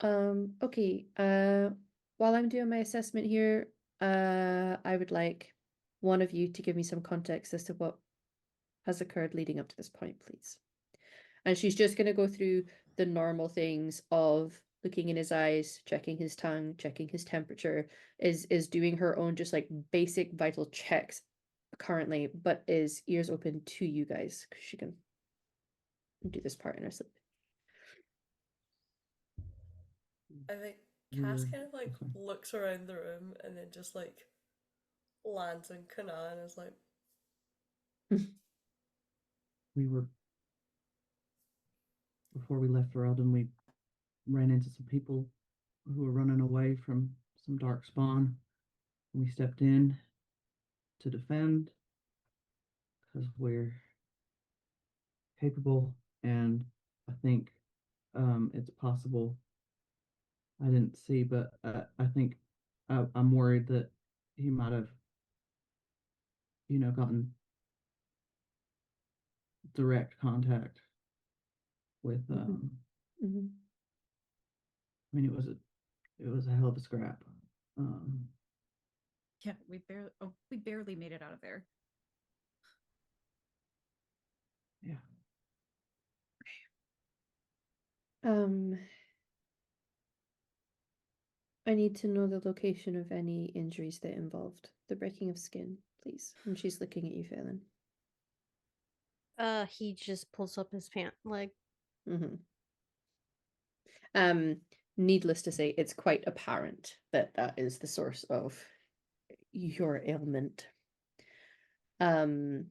Okay. While I'm doing my assessment here, I would like one of you to give me some context as to what has occurred leading up to this point, please. And she's just going to go through the normal things of looking in his eyes, checking his tongue, checking his temperature, is doing her own just like basic vital checks currently, but is ears open to you guys because she can do this part in her sleep. I think We Cass were- kind of like sorry. looks around the room and then just like lands in Kana and is like, We were before we left Ferelden, we ran into some people who were running away from some darkspawn. We stepped in to defend because we're capable, and I think it's possible. I didn't see, but I think I'm worried that he might have, gotten direct contact with. Mm-hmm. I mean, it was a hell of a scrap. Yeah, we barely made it out of there. Yeah. I need to know the location of any injuries that involved the breaking of skin, please. And she's looking at you, Phelan. He just pulls up his pant leg. Mm-hmm. Needless to say, it's quite apparent that that is the source of your ailment. Okay.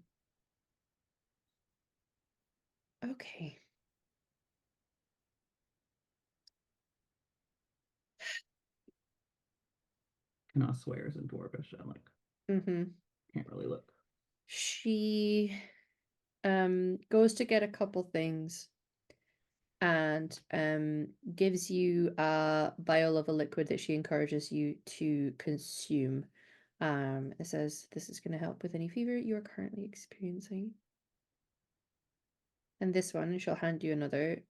Cannot swears in Dwarvish. I can't really look. She goes to get a couple things and gives you a vial of a liquid that she encourages you to consume. It says this is going to help with any fever you are currently experiencing. And this one, she'll hand you another,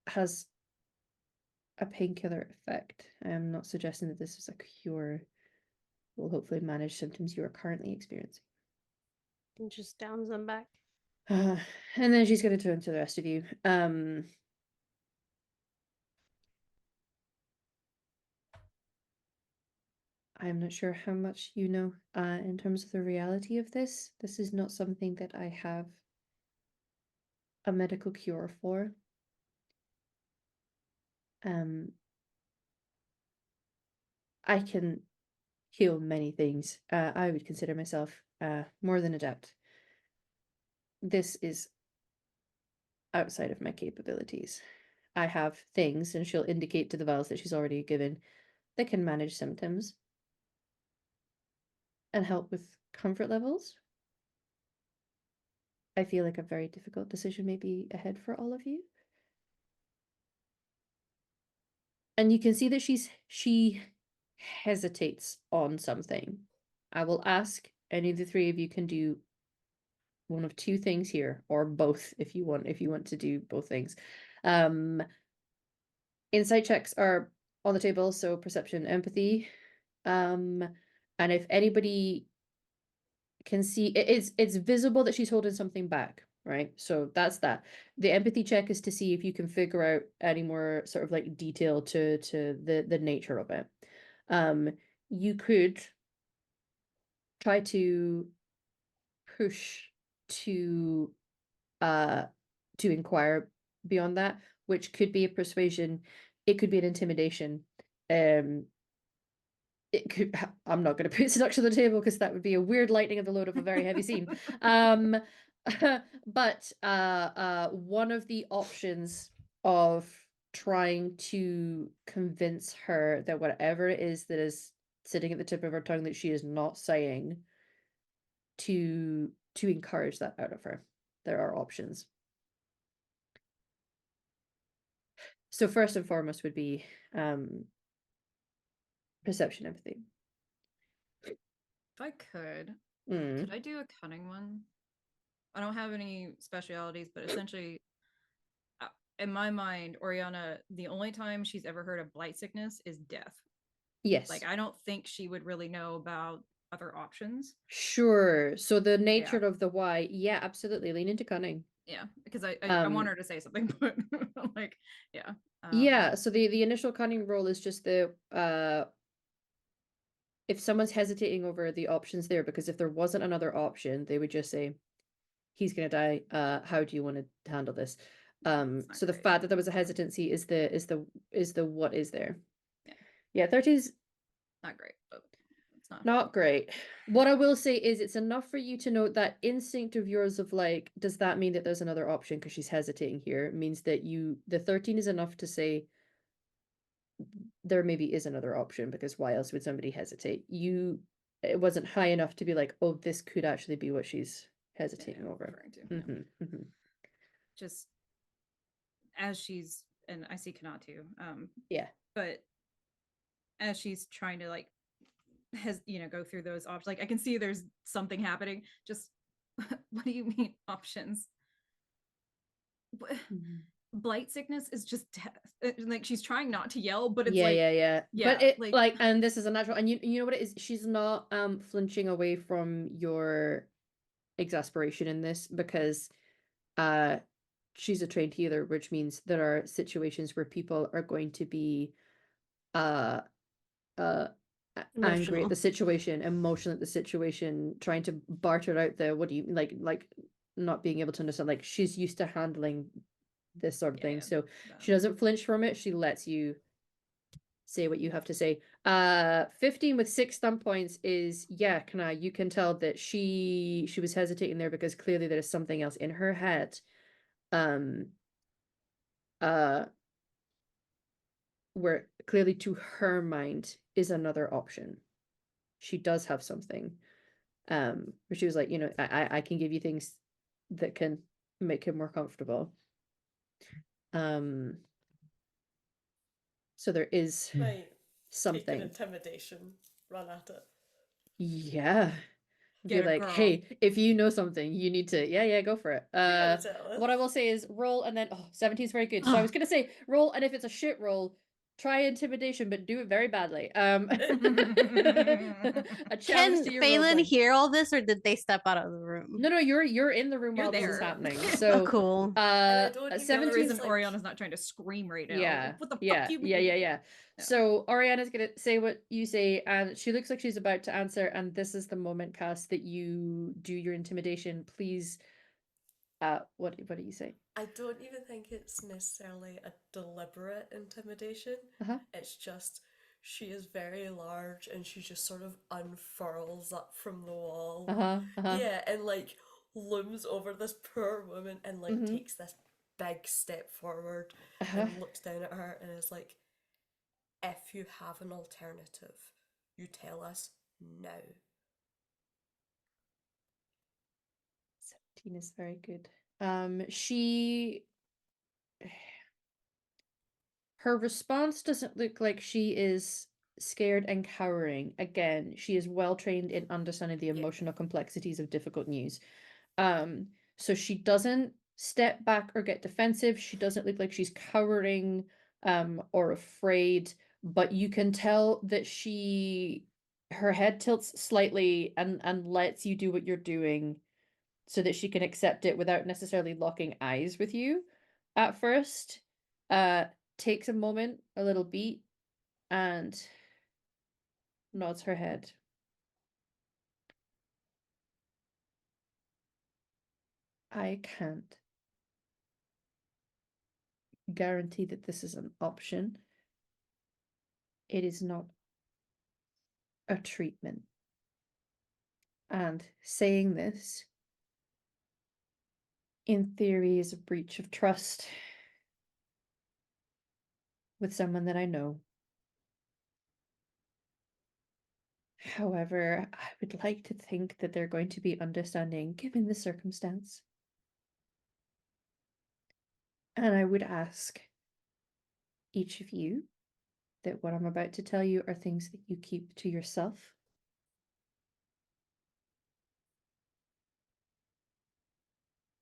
has a painkiller effect. I am not suggesting that this is a cure. Will hopefully manage symptoms you are currently experiencing. And just downs them back. And then she's going to turn to the rest of you. I'm not sure how much you know in terms of the reality of this. This is not something that I have a medical cure for. I can heal many things. I would consider myself more than adept. This is outside of my capabilities. I have things, and she'll indicate to the vials that she's already given, that can manage symptoms and help with comfort levels. I feel like a very difficult decision may be ahead for all of you. And you can see that she hesitates on something. I will ask any of the three of you can do one of two things here, or both if you want to do both things. Insight checks are on the table, so perception, empathy. And if anybody can see, it's visible that she's holding something back, right? So that's that. The empathy check is to see if you can figure out any more sort of like detail to the nature of it. You could try to push to inquire beyond that, which could be a persuasion, it could be an intimidation. It could, I'm not going to put seduction on the table because that would be a weird lightening of the load of a very heavy scene. But one of the options of trying to convince her that whatever it is that is sitting at the tip of her tongue that she is not saying, to encourage that out of her. There are options. So first and foremost would be perception, empathy. If I could I do a cunning one? I don't have any specialities, but essentially, in my mind, Oriana, the only time she's ever heard of blight sickness is death. Yes. Like, I don't think she would really know about other options. Sure. So the nature of the why, yeah, absolutely. Lean into cunning. Yeah, because I want her to say something, but like, yeah. Yeah, so the initial cunning roll is just the if someone's hesitating over the options there, because if there wasn't another option, they would just say, he's gonna die. How do you want to handle this? It's So not the great. fact that there was a hesitancy is the what is there. Yeah. Yeah, 30's Not great, but it's not. not great. What I will say is it's enough for you to note that instinct of yours of like, does that mean that there's another option because she's hesitating here? It means that the 13 is enough to say there maybe is another option, because why else would somebody hesitate? It wasn't high enough to be like, oh, this could actually be what she's hesitating over. Referring to. Yeah. Just as she's, and I see Kanatu, Yeah. but as she's trying to like go through those options, like I can see there's something happening. Just what do you mean options? Blight sickness is just death. Like she's trying not to yell, but it's yeah. yeah, But it like and this is a natural, and you know what it is? She's not flinching away from your exasperation in this, because she's a trained healer, which means there are situations where people are going to be uh angry at Emotional. the situation, emotional at the situation, trying to barter out the what do you like not being able to understand. Like she's used to handling this sort of thing, so she doesn't flinch from it. She lets you say what you have to say. 15 with 6 thumb points is, yeah, you can tell that she was hesitating there because clearly there is something else in her head where clearly to her mind is another option. She does have something where she was like, I can give you things that can make him more comfortable. So there is Right. something. Take an intimidation. Run at it. Yeah. Get Be a like, girl. hey, if you know something, you need to, yeah, go for it. You're gonna tell us. What I will say is roll, and then 17 is very good. So I was gonna say roll, and if it's a shit roll, try intimidation, but do it very badly. A challenge Can to your roll Phelan points. hear all this, or did they step out of the room? No, you're in the room You're while this is there. happening. Oh, So cool. I don't even The 17 reason like- Oriana's not trying to scream right now. Yeah. What the Yeah. fuck you mean? Yeah. Yeah. So Oriana's gonna say what you say, and she looks like she's about to answer, and this is the moment, Cass, that you do your intimidation. Please, what do you say? I don't even think it's necessarily a deliberate intimidation. Uh-huh. It's just she is very large and she just sort of unfurls up from the wall. Yeah, and like looms over this poor woman and like takes this big step forward and looks down at her and is like, if you have an alternative, you tell us now. 17 is very good. She her response doesn't look like she is scared and cowering. Again, she is well trained in understanding the emotional complexities of difficult news. So she doesn't step back or get defensive. She doesn't look like she's cowering or afraid, but you can tell that her head tilts slightly and lets you do what you're doing so that she can accept it without necessarily locking eyes with you at first. Takes a moment, a little beat, and nods her head. I can't guarantee that this is an option. It is not a treatment. And saying this, in theory, is a breach of trust with someone that I know. However, I would like to think that they're going to be understanding given the circumstance. And I would ask each of you that what I'm about to tell you are things that you keep to yourself.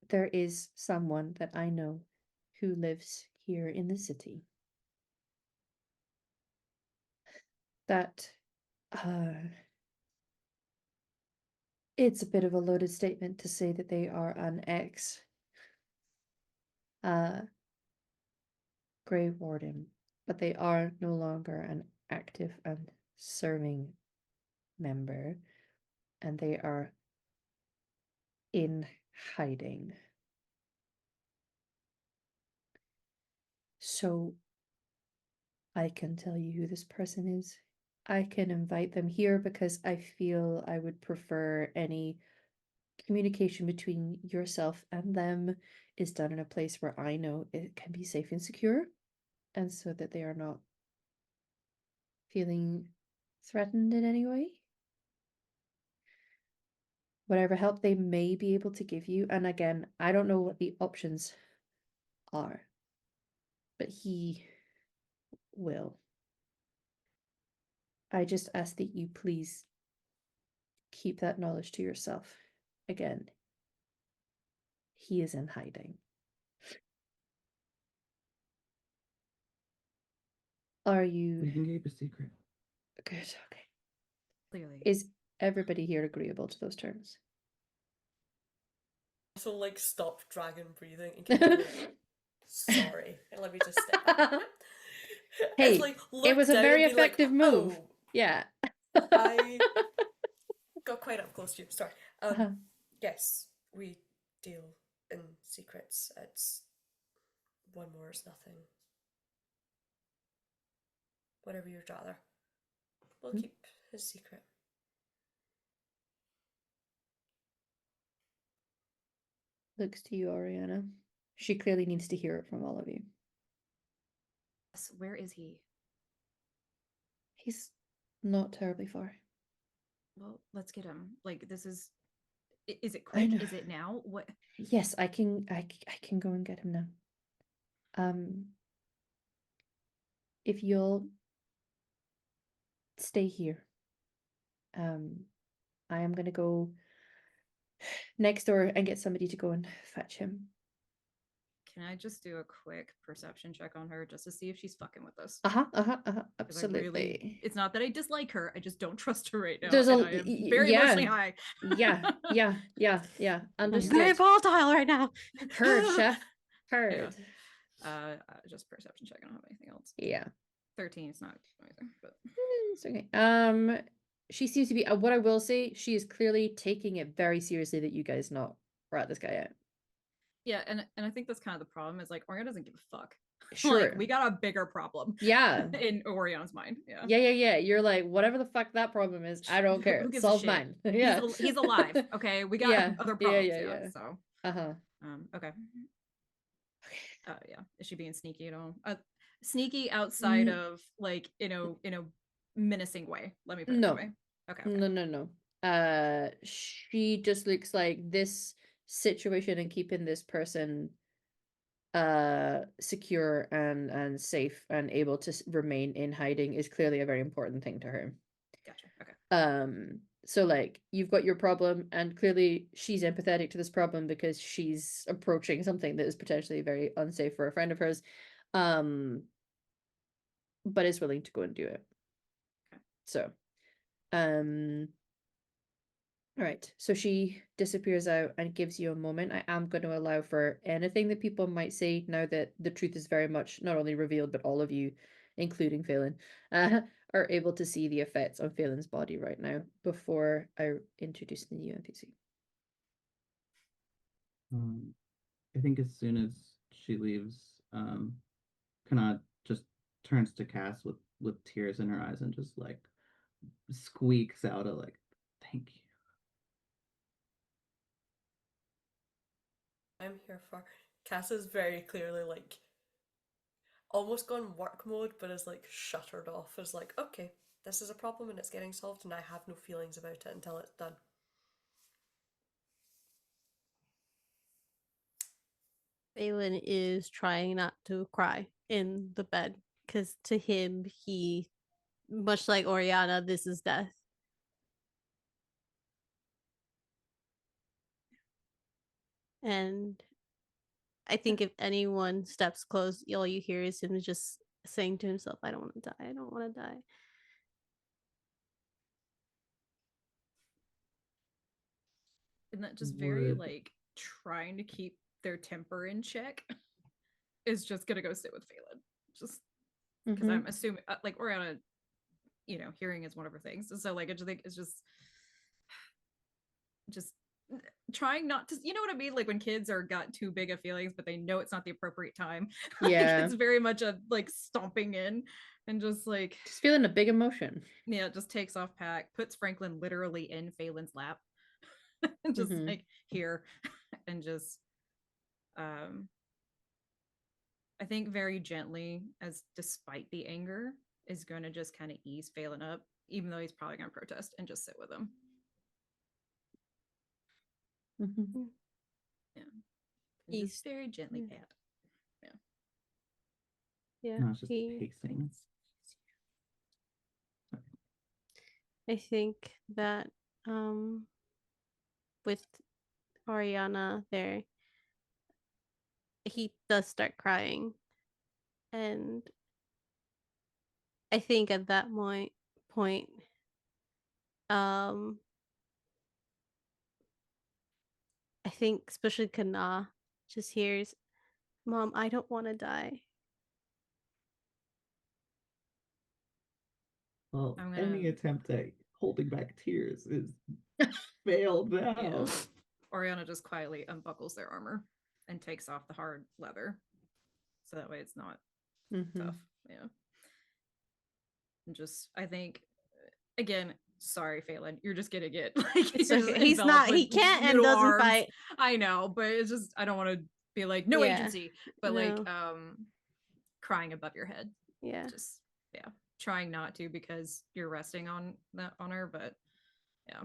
There is someone that I know who lives here in the city that it's a bit of a loaded statement to say that they are an ex Grey Warden, but they are no longer an active and serving member, and they are in hiding. So I can tell you who this person is. I can invite them here because I feel I would prefer any communication between yourself and them is done in a place where I know it can be safe and secure, and so that they are not feeling threatened in any way. Whatever help they may be able to give you, and again, I don't know what the options are, but he will. I just ask that you please keep that knowledge to yourself. Again, he is in hiding. Are you We can keep a secret. good? Okay. Clearly. Is everybody here agreeable to those terms? So like stop dragon breathing and kind of be like, sorry, and let me just step back. Hey, It's like, it look was a down very and be like, effective move. oh, Yeah. I got quite up close to you. Sorry. Uh-huh. Yes, we deal in secrets. It's one more is nothing. Whatever you'd rather. We'll Hmm. keep his secret. Looks to you, Oriana. She clearly needs to hear it from all of you. Yes, where is he? He's not terribly far. Well, let's get him. Like, this is it I quick? know. Is it now? What? Yes, I can go and get him now. If you'll stay here. I am gonna go next door and get somebody to go and fetch him. Can I just do a quick perception check on her just to see if she's fucking with us? 'Cause Absolutely. It's not that I dislike her. I just don't trust her right now. There's and a I am very emotionally high. yeah. I'm Understood. very volatile right now. Heard, chef. Heard. Just perception check. I don't have anything else. Yeah. 13 is not amazing, but It's okay. She seems to be. What I will say, she is clearly taking it very seriously that you guys not rat this guy out. yeah, and I think that's kind of the problem is like Orion doesn't give a fuck. Sure. Like we got a bigger problem. Yeah. In Orion's mind. Yeah. Yeah. You're like, whatever the fuck that problem is, I don't care. Who gives a Solve shit? mine. Yeah. He's alive. Okay, we got Yeah. other problems. Yeah. So. Uh-huh. Okay. Yeah. Is she being sneaky at all? Sneaky outside of like in a menacing way. Let me put it that way. Okay. No. She just looks like this situation and keeping this person secure and safe and able to remain in hiding is clearly a very important thing to her. Gotcha. Okay. So like you've got your problem and clearly she's empathetic to this problem because she's approaching something that is potentially very unsafe for a friend of hers, but is willing to go and do it. Okay. So all right, so she disappears out and gives you a moment. I am going to allow for anything that people might say now that the truth is very much not only revealed, but all of you, including Phelan, are able to see the effects on Phelan's body right now before I introduce the new NPC. I think as soon as she leaves, Kanad just turns to Cass with tears in her eyes and just like squeaks out a like, "Thank you." I'm here for. Cass is very clearly like almost gone work mode, but is like shuttered off as like, okay, this is a problem and it's getting solved, and I have no feelings about it until it's done. Balin is trying not to cry in the bed because to him, he, much like Oriana, this is death. And I think if anyone steps close, all you hear is him just saying to himself, I don't want to die. I don't want to die. Isn't that just very like trying to keep their temper in check? is just gonna go sit with Phelan, just because I'm assuming like Oriana, hearing is one of her things, so like I just think it's just trying not to, you know what I mean, like when kids are got too big of feelings but they know it's not the appropriate time. Yeah. Like, it's very much a like stomping in and just like Just feeling a big emotion. Yeah, just takes off pack, puts Franklin literally in Phelan's lap and just like here and just I think very gently, as despite the anger, is going to just kind of ease Phelan up, even though he's probably going to protest, and just sit with him. Yeah. And just very gently pat. Yeah. No, it's just pacing. I think that with Ariana there, he does start crying, and I think at that point, I think especially Kana just hears, "Mom, I don't want to die." Well, any attempt at holding back tears is failed now. Yeah. Oriana just quietly unbuckles their armor and takes off the hard leather, so that way it's not tough. Yeah. And just, I think, again, sorry, Phelan, you're just gonna get like he's not. He can't and doesn't arms. fight. I know, but it's just I don't want to be like no agency, but like crying above your head. Yeah. Just trying not to because you're resting on that on her, but yeah,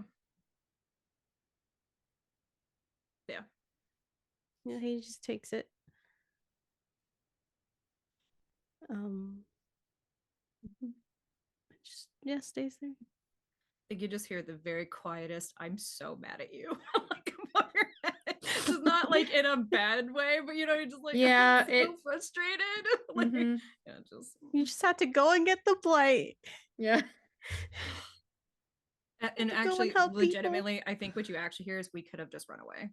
he just takes it. Just stays there. Like you just hear the very quietest "I'm so mad at you" like above your head. It's not like in a bad way, but you're just like I'm so frustrated. Like you just have to go and get the blight. Yeah. And actually, legitimately, people. I think what you actually hear is we could have just run away.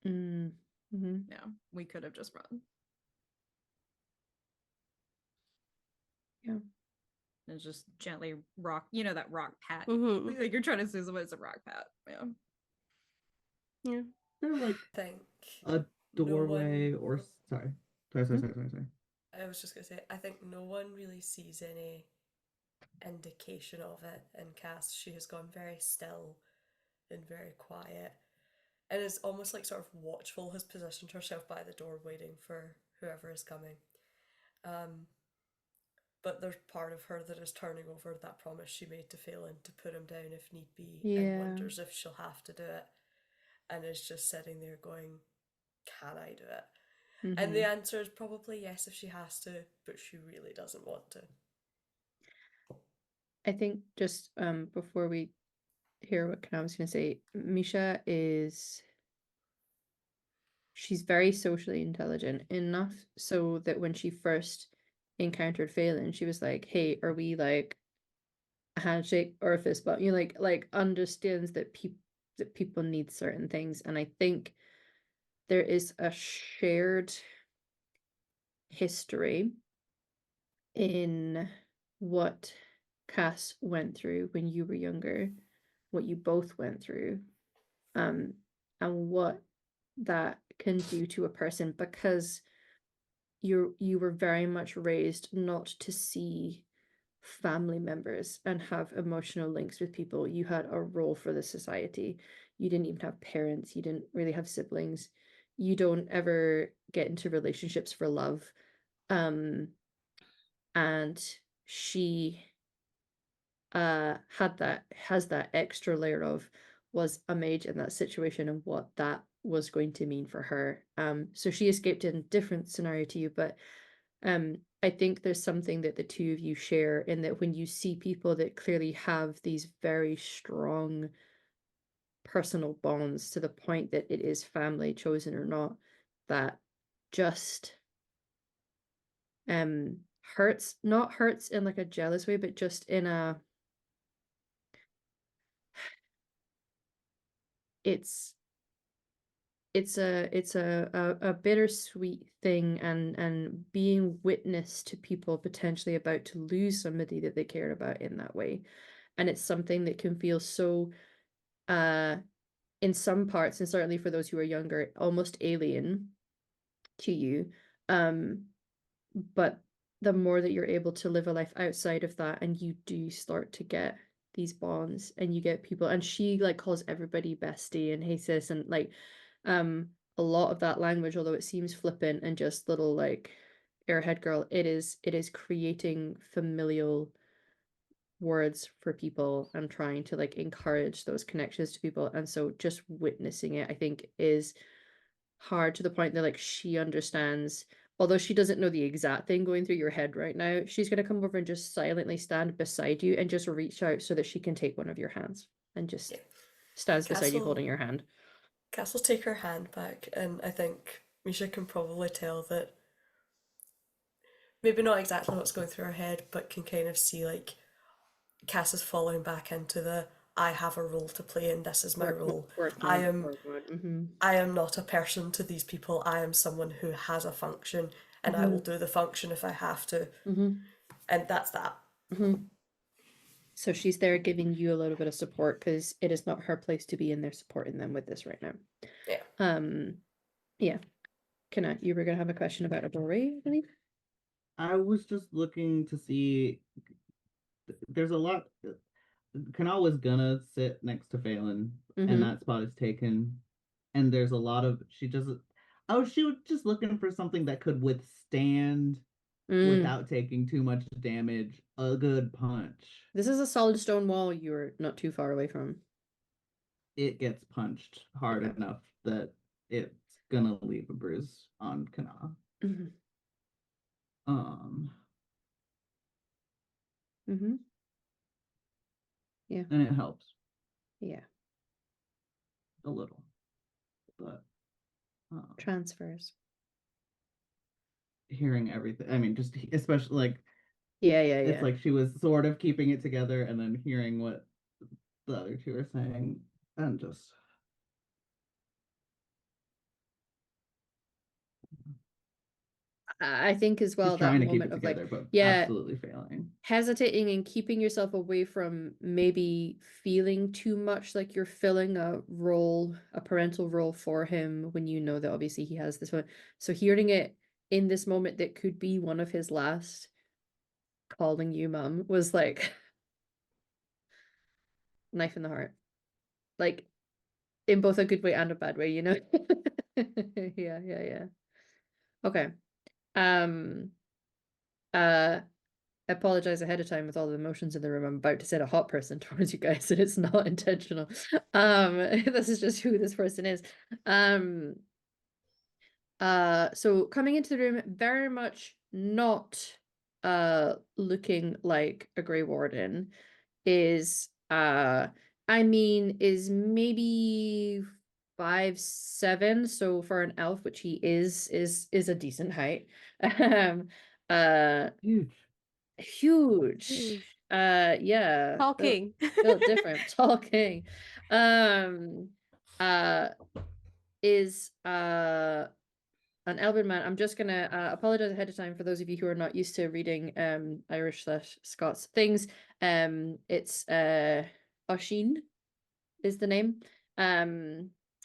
Yeah, we could have just run. Yeah. And just gently rock, that rock pat. Like you're trying to say something, it's a rock pat. Yeah. They're like a doorway or sorry. I was just gonna say, I think no one really sees any indication of it in Cass. She has gone very still and very quiet, and is almost like sort of watchful, has positioned herself by the door waiting for whoever is coming. But there's part of her that is turning over that promise she made to Phelan to put him down if need be, and wonders if she'll have to do it, and is just sitting there going, can I do it? And the answer is probably yes if she has to, but she really doesn't want to. I think just before we hear what I was going to say, Misha she's very socially intelligent enough so that when she first encountered Phelan, she was like, hey, are we like a handshake or a fist bump? Like understands that people need certain things. And I think there is a shared history in what Cass went through when you were younger, what you both went through, and what that can do to a person, because you were very much raised not to see family members and have emotional links with people. You had a role for the society. You didn't even have parents. You didn't really have siblings. You don't ever get into relationships for love. And she has that extra layer of was a mage in that situation and what that was going to mean for her. So she escaped in a different scenario to you, but I think there's something that the two of you share in that when you see people that clearly have these very strong personal bonds to the point that it is family chosen or not, that just not hurts in like a jealous way, but just in a it's it's a bittersweet thing, and being witness to people potentially about to lose somebody that they care about in that way. And it's something that can feel so in some parts, and certainly for those who are younger, almost alien to you. But the more that you're able to live a life outside of that, and you do start to get these bonds, and you get people, and she like calls everybody bestie and hey sis, and like a lot of that language, although it seems flippant and just little like airhead girl, it is creating familial words for people and trying to like encourage those connections to people. And so just witnessing it, I think, is hard to the point that like she understands, although she doesn't know the exact thing going through your head right now, she's going to come over and just silently stand beside you and just reach out so that she can take one of your hands, and just Yeah. stands beside you Castle- holding your hand. Cass will take her hand back, and I think Misha can probably tell that maybe not exactly what's going through her head, but can kind of see like Cass is falling back into the I have a role to play and this is my role. I am not a person to these people. I am someone who has a function, and I will do the function if I have to. And that's that. So she's there giving you a little bit of support because it is not her place to be in there supporting them with this right now. Yeah. Yeah. You were gonna have a question about Adore, I believe? I was just looking to see. There's a lot. Kana was gonna sit next to Phelan, and that spot is taken. And there's a lot of she doesn't. Oh, she was just looking for something that could withstand without taking too much damage. A good punch. This is a solid stone wall you're not too far away from. It gets punched hard enough that it's gonna leave a bruise on Kana. Yeah. And it helps. Yeah. A little. But transfers. Hearing everything. I mean, just especially like yeah. It's like she was sort of keeping it together and then hearing what the other two are saying and just I think as well she's that trying to keep moment it of together, like, but yeah, absolutely failing. hesitating and keeping yourself away from maybe feeling too much like you're filling a role, a parental role for him, when you know that obviously he has this one. So hearing it in this moment that could be one of his last, calling you mum, was like knife in the heart, like in both a good way and a bad way, you know. yeah. Okay. I apologize ahead of time with all the emotions in the room. I'm about to send a hot person towards you guys, and it's not intentional. This is just who this person is. So coming into the room, very much not looking like a Grey Warden, is is maybe 5'7", so for an elf, which he is a decent height. Huge. Yeah. Talking. Built different. Talking. Is an elven man. I'm just gonna apologize ahead of time for those of you who are not used to reading Irish/Scots things. It's Oshin is the name.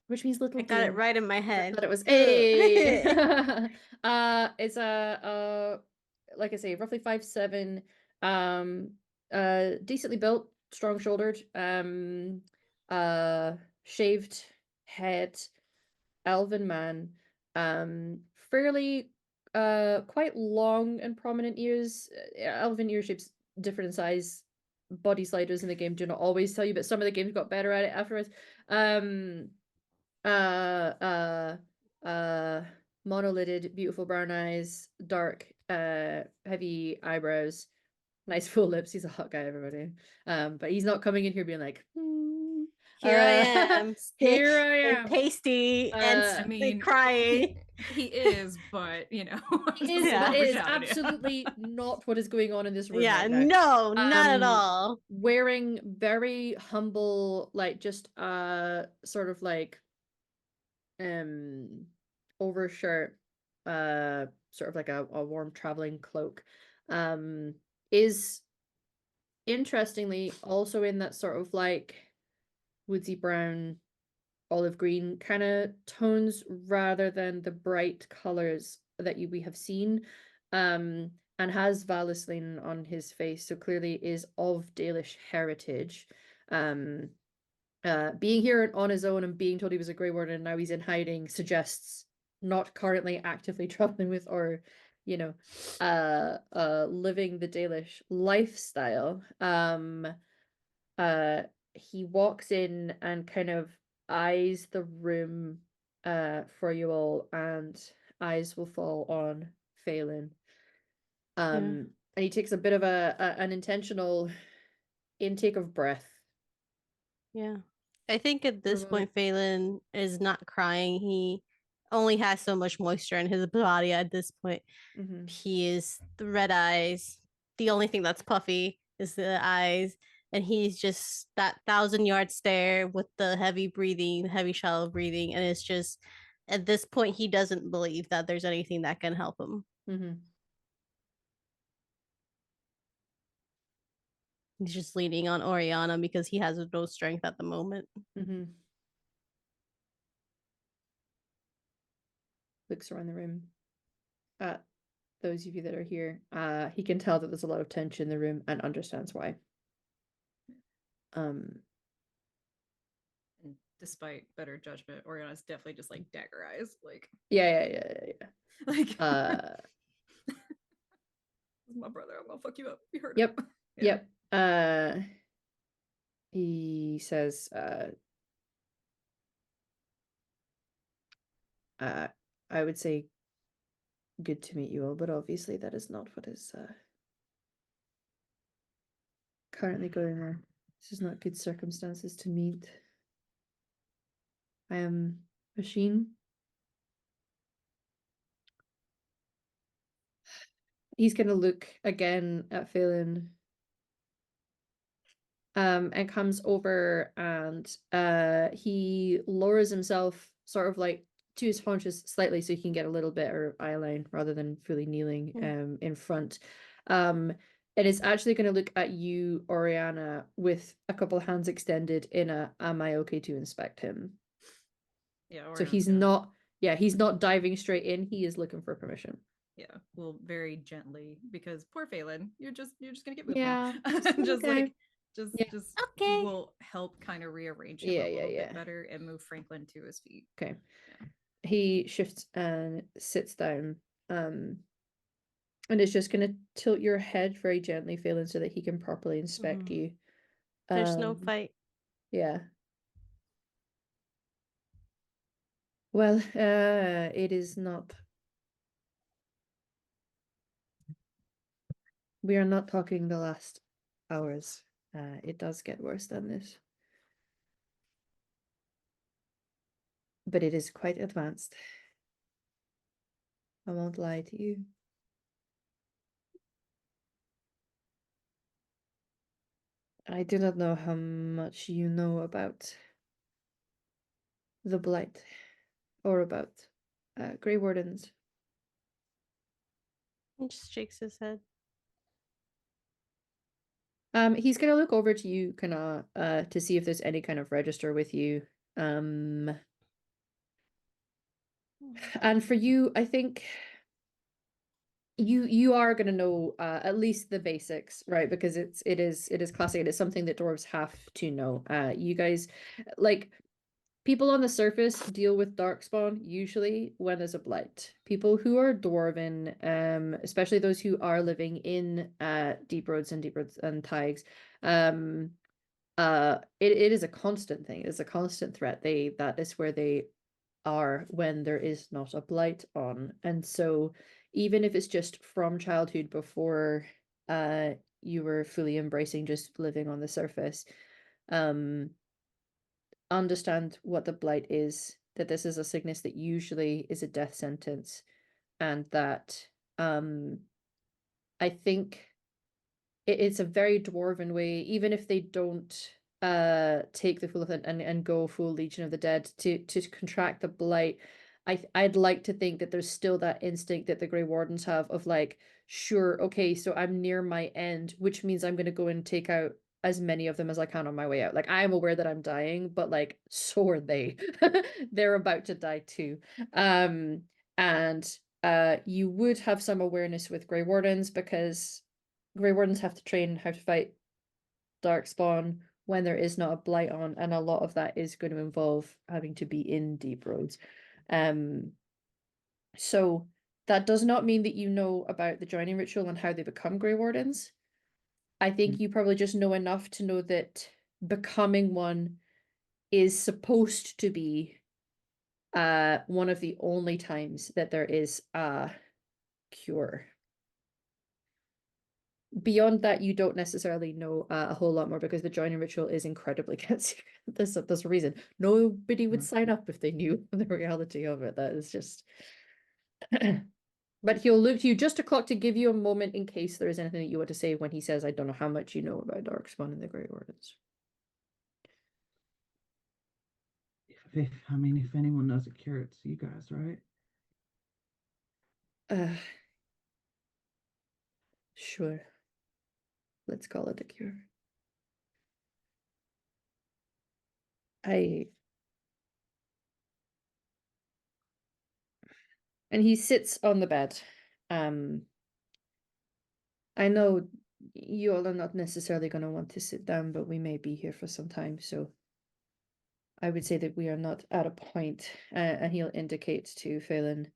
Which means little. I got it right in my I head. thought it was a. It's a like I say, roughly 5'7", decently built, strong shouldered, shaved head, elven man, fairly quite long and prominent ears. Elven ear shapes different in size. Body sliders in the game do not always tell you, but some of the games got better at it afterwards. Monolithed, beautiful brown eyes, dark, heavy eyebrows, nice full lips. He's a hot guy, everybody. But he's not coming in here being like, Here I am. Here I and am. pasty and I mean, crying. he is, but you know, It is, Yeah. but it is overshadowed you. absolutely not what is going on in this room Yeah, right now. no, not at Um, all. Wearing very humble, like just sort of like overshirt, sort of like a warm traveling cloak, is interestingly also in that sort of like woodsy brown, olive green kind of tones rather than the bright colors that we have seen, and has Valisline on his face, so clearly is of Dalish heritage. Being here on his own and being told he was a Grey Warden and now he's in hiding suggests not currently actively traveling with, or living the Dalish lifestyle. He walks in and kind of eyes the room for you all, and eyes will fall on Phelan. And he takes a bit of an intentional intake of breath. Yeah. I think at this Probably. point, Phelan is not crying. He only has so much moisture in his body at this point. Mhm. He is the red eyes. The only thing that's puffy is the eyes. And he's just that 1,000-yard stare with the heavy breathing, heavy shallow breathing. And it's just, at this point, he doesn't believe that there's anything that can help him. Mhm. He's just leaning on Oriana because he has no strength at the moment. Mhm. Looks around the room at those of you that are here. He can tell that there's a lot of tension in the room and understands why. And despite better judgment, Oriana's definitely just like dagger eyes, like Yeah. like Uh, my brother, I'm gonna fuck you up. You heard Yep. him. Yeah. Yep. He says, I would say good to meet you all, but obviously that is not what is currently going on. This is not good circumstances to meet. I am Machine. He's gonna look again at Phelan, and comes over, and he lowers himself sort of like to his haunches slightly so he can get a little bit of eye line rather than fully kneeling in front. And is actually going to look at you, Oriana, with a couple of hands extended in a "Am I okay to inspect him?" Yeah. So Oriana's he's gonna- not, yeah, he's not diving straight in. He is looking for permission. Yeah, well, very gently, because poor Phelan, you're just gonna get moved Yeah, now. just Just okay. like just Yeah. just Okay. will help kind of rearrange him Yeah, a little yeah. bit better and move Franklin to his feet. Okay. Yeah. He shifts and sits down, and is just gonna tilt your head very gently, Phelan, so that he can properly inspect you. There's no fight. Yeah. Well, it is not. We are not talking the last hours. It does get worse than this. But it is quite advanced. I won't lie to you. I do not know how much you know about the Blight or about Grey Wardens. He just shakes his head. He's gonna look over to you, Kana, to see if there's any kind of register with you. And for you, I think you are gonna know at least the basics, right? Because it is classic. It is something that dwarves have to know. You guys, like, people on the surface deal with darkspawn usually when there's a blight. People who are dwarven, especially those who are living in deep roads and taigs, it is a constant thing. It's a constant threat. That is where they are when there is not a blight on. And so even if it's just from childhood before you were fully embracing just living on the surface, understand what the blight is, that this is a sickness that usually is a death sentence, and that I think it's a very dwarven way, even if they don't take the full effect and go full Legion of the Dead to contract the blight, I'd like to think that there's still that instinct that the Grey Wardens have of like, sure, okay, so I'm near my end, which means I'm gonna go and take out as many of them as I can on my way out. Like, I'm aware that I'm dying, but like, so are they. They're about to die too. And you would have some awareness with Grey Wardens because Grey Wardens have to train how to fight darkspawn when there is not a blight on, and a lot of that is going to involve having to be in deep roads. So that does not mean that you know about the joining ritual and how they become Grey Wardens. I think you probably just know enough to know that becoming one is supposed to be one of the only times that there is a cure. Beyond that, you don't necessarily know a whole lot more because the joining ritual is incredibly secret. There's a reason. Nobody would sign up if they knew the reality of it. That is just. But he'll look to you just a clock to give you a moment in case there is anything that you want to say when he says, "I don't know how much you know about Darkspawn and the Grey Wardens." If anyone knows a cure, it's you guys, right? Sure. Let's call it a cure. And he sits on the bed. I know you all are not necessarily going to want to sit down, but we may be here for some time, so I would say that we are not at a point, and he'll indicate to Phelan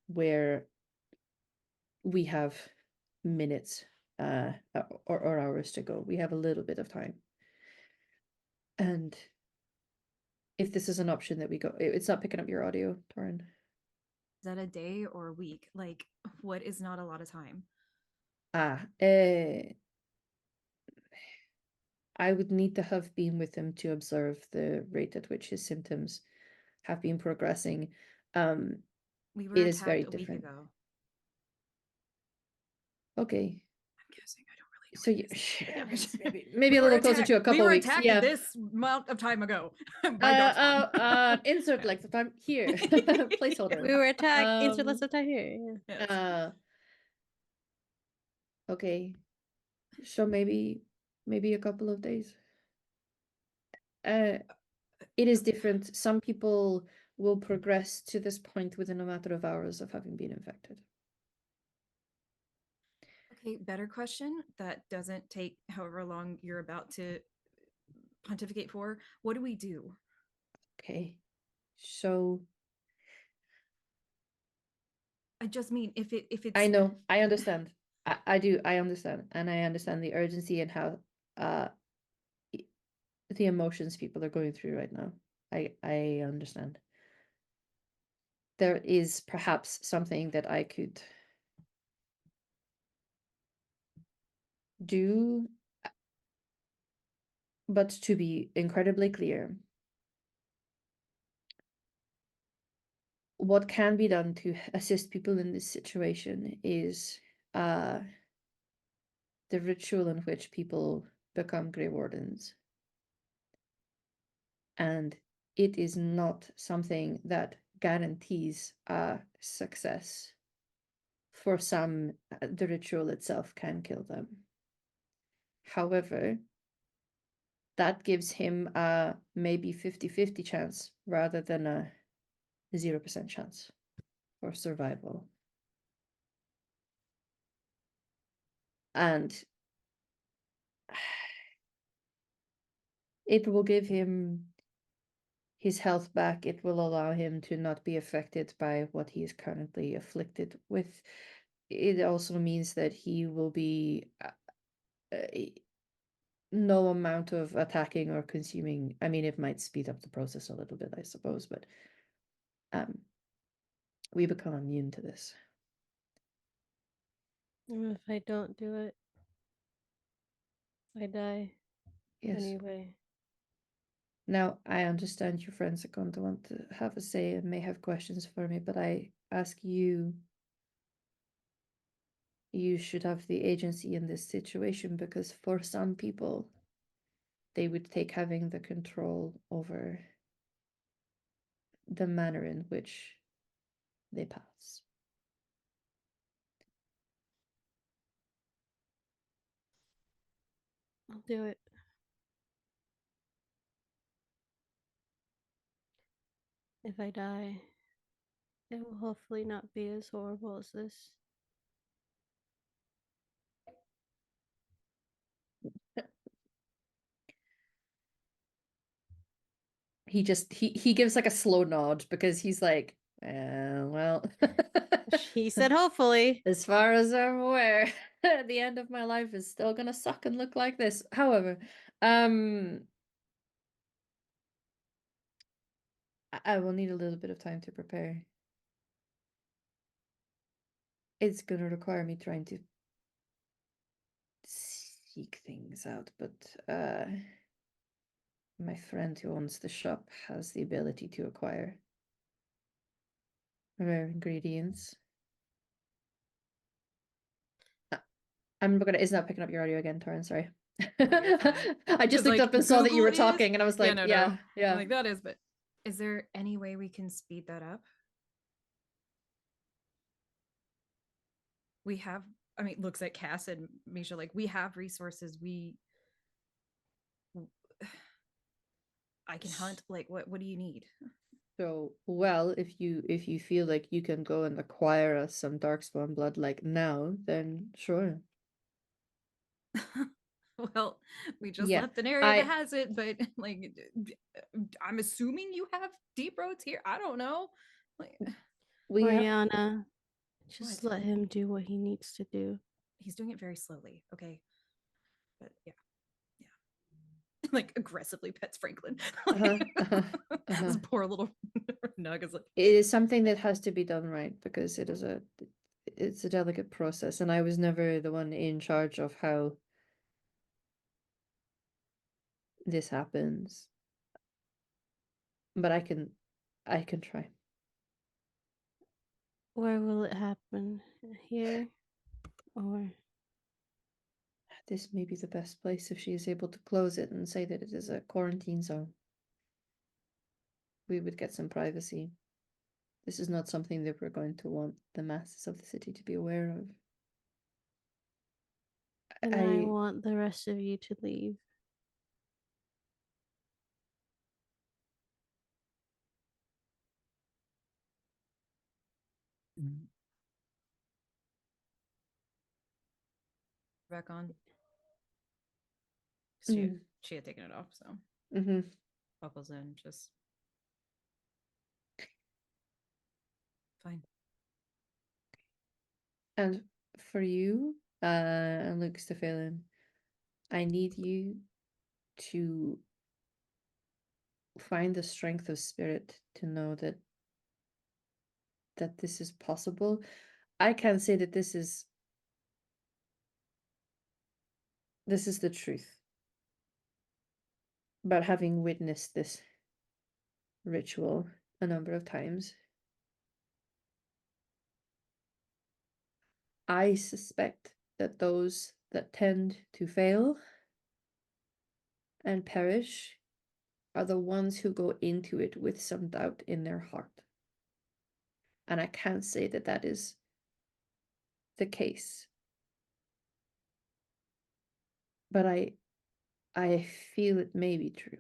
where we have minutes or hours to go. We have a little bit of time. And if this is an option that we go, it's not picking up your audio, Torin. Is that a day or a week? Like, what is not a lot of time? I would need to have been with him to observe the rate at which his symptoms have been progressing. We were It is very attacked a week different. ago. Okay. I'm guessing. I don't really know. So maybe a little closer to a couple weeks. Yeah, this amount of time ago. Insert length of time here. Placeholder. We were attacked. Insert less of time here. Yeah. Yes. Okay. So maybe a couple of days. It is different. Some people will progress to this point within a matter of hours of having been infected. Okay, better question that doesn't take however long you're about to pontificate for. What do we do? Okay. So I just mean if it's I know, I understand. I do, I understand. And I understand the urgency and how the emotions people are going through right now. I understand. There is perhaps something that I could do, but to be incredibly clear, what can be done to assist people in this situation is the ritual in which people become Grey Wardens. And it is not something that guarantees success. For some, the ritual itself can kill them. However, that gives him a maybe 50-50 chance rather than a 0% chance for survival. And it will give him his health back. It will allow him to not be affected by what he is currently afflicted with. It also means that he will be no amount of attacking or consuming. I mean, it might speed up the process a little bit, I suppose, but we become immune to this. If I don't do it, I die. Yes. Anyway. Now, I understand your friends are going to want to have a say and may have questions for me, but I ask you, you should have the agency in this situation because for some people, they would take having the control over the manner in which they pass. I'll do it. If I die, it will hopefully not be as horrible as this. He gives like a slow nod because he's like, well, She said hopefully. as far as I'm aware, the end of my life is still gonna suck and look like this. However, I will need a little bit of time to prepare. It's gonna require me trying to seek things out, but my friend who owns the shop has the ability to acquire rare ingredients. I'm gonna. It's not picking up your audio again, Torrin. Sorry. No, you're fine. I just 'Cause, looked like, up and saw that you were Google is- talking, and I was like, no, yeah, no. yeah. Like that is, but is there any way we can speed that up? We have, I mean, looks at Cass and Misha, like we have resources. I can hunt. Like, what do you need? So, well, if you feel like you can go and acquire us some darkspawn blood like now, then sure. Well, we just Yeah, left an area that has it, but like, I'm assuming you have deep roads here. I don't know. Like, We have Oriana, just What? let him do what he needs to do. he's doing it very slowly. Okay, but yeah. Like aggressively pets Franklin. This poor little Nug is like, it is something that has to be done right because it's a delicate process, and I was never the one in charge of how this happens. But I can try. Where will it happen? Here? Or This may be the best place if she is able to close it and say that it is a quarantine zone. We would get some privacy. This is not something that we're going to want the masses of the city to be aware of. and I want the rest of you to leave. back on. She had taken it off, so buckles in, just fine. And for you, and looks to Phelan, I need you to find the strength of spirit to know that this is possible. I can't say that this is the truth. But having witnessed this ritual a number of times, I suspect that those that tend to fail and perish are the ones who go into it with some doubt in their heart. And I can't say that that is the case. But I feel it may be true.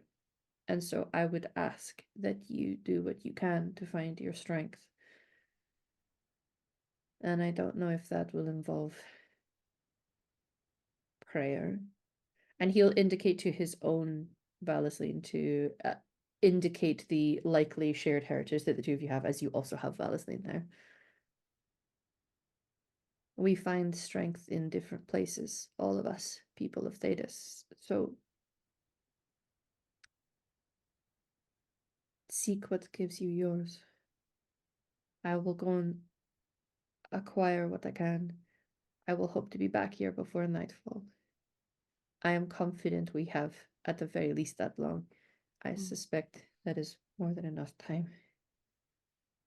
And so I would ask that you do what you can to find your strength. And I don't know if that will involve prayer. And he'll indicate to his own Valisline to indicate the likely shared heritage that the two of you have, as you also have Valisline there. We find strength in different places, all of us, people of Thedas. So seek what gives you yours. I will go and acquire what I can. I will hope to be back here before nightfall. I am confident we have, at the very least, that long. I suspect that is more than enough time.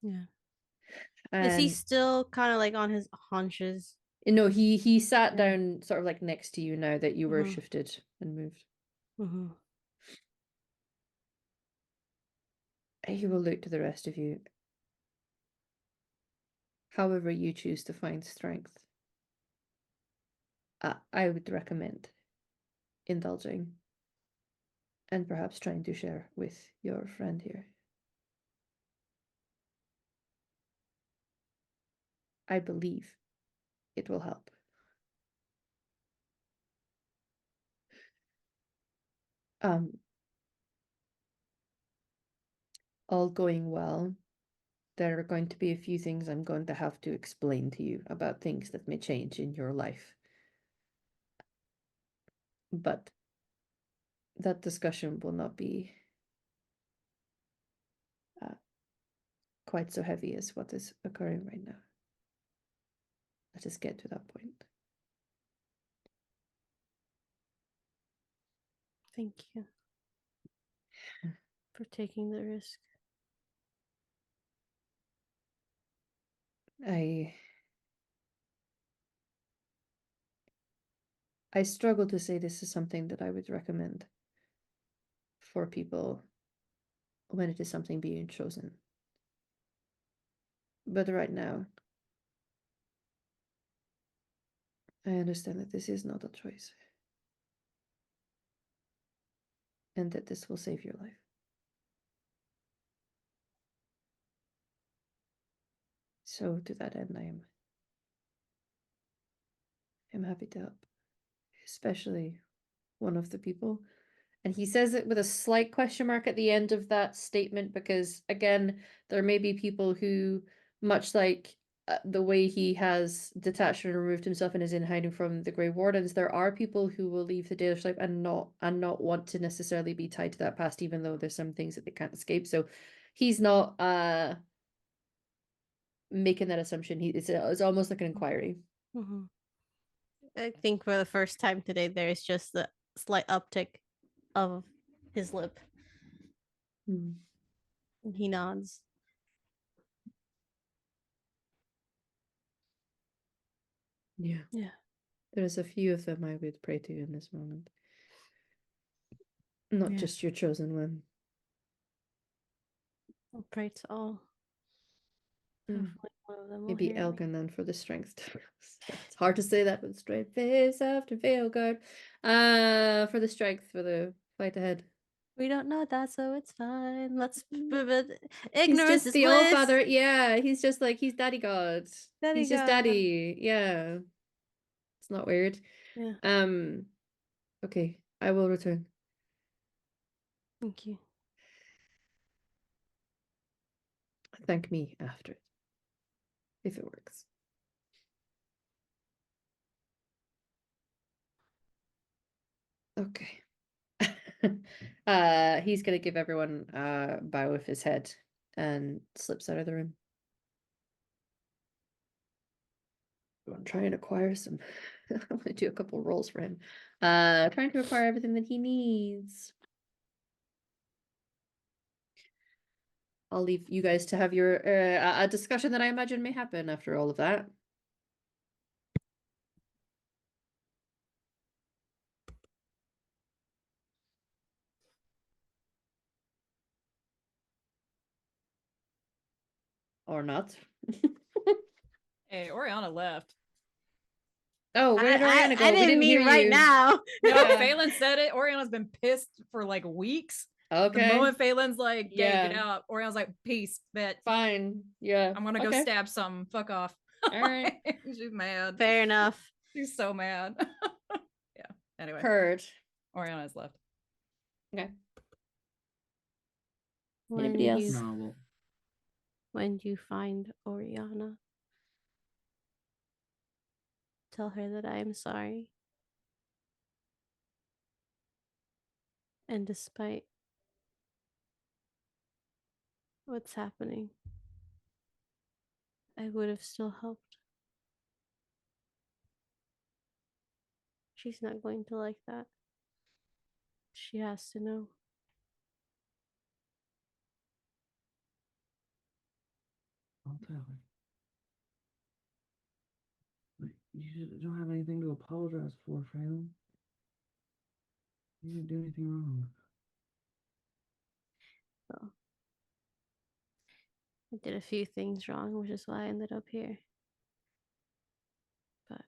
Yeah. And is he still kind of like on his haunches? no, he sat down sort of like next to you now that you were Mhm. shifted and moved. He will look to the rest of you. However you choose to find strength, I would recommend indulging and perhaps trying to share with your friend here. I believe it will help. All going well, there are going to be a few things I'm going to have to explain to you about things that may change in your life. But that discussion will not be quite so heavy as what is occurring right now. Let us get to that point. Thank you for taking the risk. I struggle to say this is something that I would recommend for people when it is something being chosen. But right now, I understand that this is not a choice. And that this will save your life. So to that end, I'm happy to help. Especially one of the people. And he says it with a slight question mark at the end of that statement, because again, there may be people who, much like the way he has detached and removed himself and is in hiding from the Grey Wardens, there are people who will leave the Dalish life and not want to necessarily be tied to that past, even though there's some things that they can't escape. So he's not making that assumption. It's almost like an inquiry. Mm-hmm. I think for the first time today, there is just the slight uptick of his lip. And he nods. Yeah. There's a few of them I would pray to in this moment. Not just your chosen one. I'll pray to all. Hopefully one of them will Maybe hear me. Elgin then for the strength. It's hard to say that with straight face after Veilguard. For the strength for the fight ahead. We don't know that, so it's fine. Let's He's ignorance just is the bliss. all father. Yeah, he's just like he's daddy god. He's just God. daddy. Yeah. It's not weird. Yeah. Okay, I will return. Thank you. Thank me after it. If it works. Okay. He's gonna give everyone a bow with his head and slips out of the room. I'm trying to acquire some. I'm gonna do a couple rolls for him. Trying to acquire everything that he needs. I'll leave you guys to have your a discussion that I imagine may happen after all of that. Or not. Hey, Oriana left. Oh, where did Oriana go? I We didn't hear mean right you. now. No, Yeah. Phelan said it. Oriana's been pissed for like weeks. Okay. The moment Phelan's like, "Dave, Yeah. get out," Oriana's like, "Peace, bet. Fine. Yeah. I'm gonna go stab some. Fuck off." All right. She's mad. Fair enough. She's so mad. Yeah. Anyway, Heard. Oriana's left. Okay. When Anybody else? Novel. When you find Oriana, tell her that I am sorry. And despite what's happening, I would have still helped. She's not going to like that. She has to know. I'll tell her. Like, you don't have anything to apologize for, Phelan. You didn't do anything wrong. So, I did a few things wrong, which is why I ended up here. But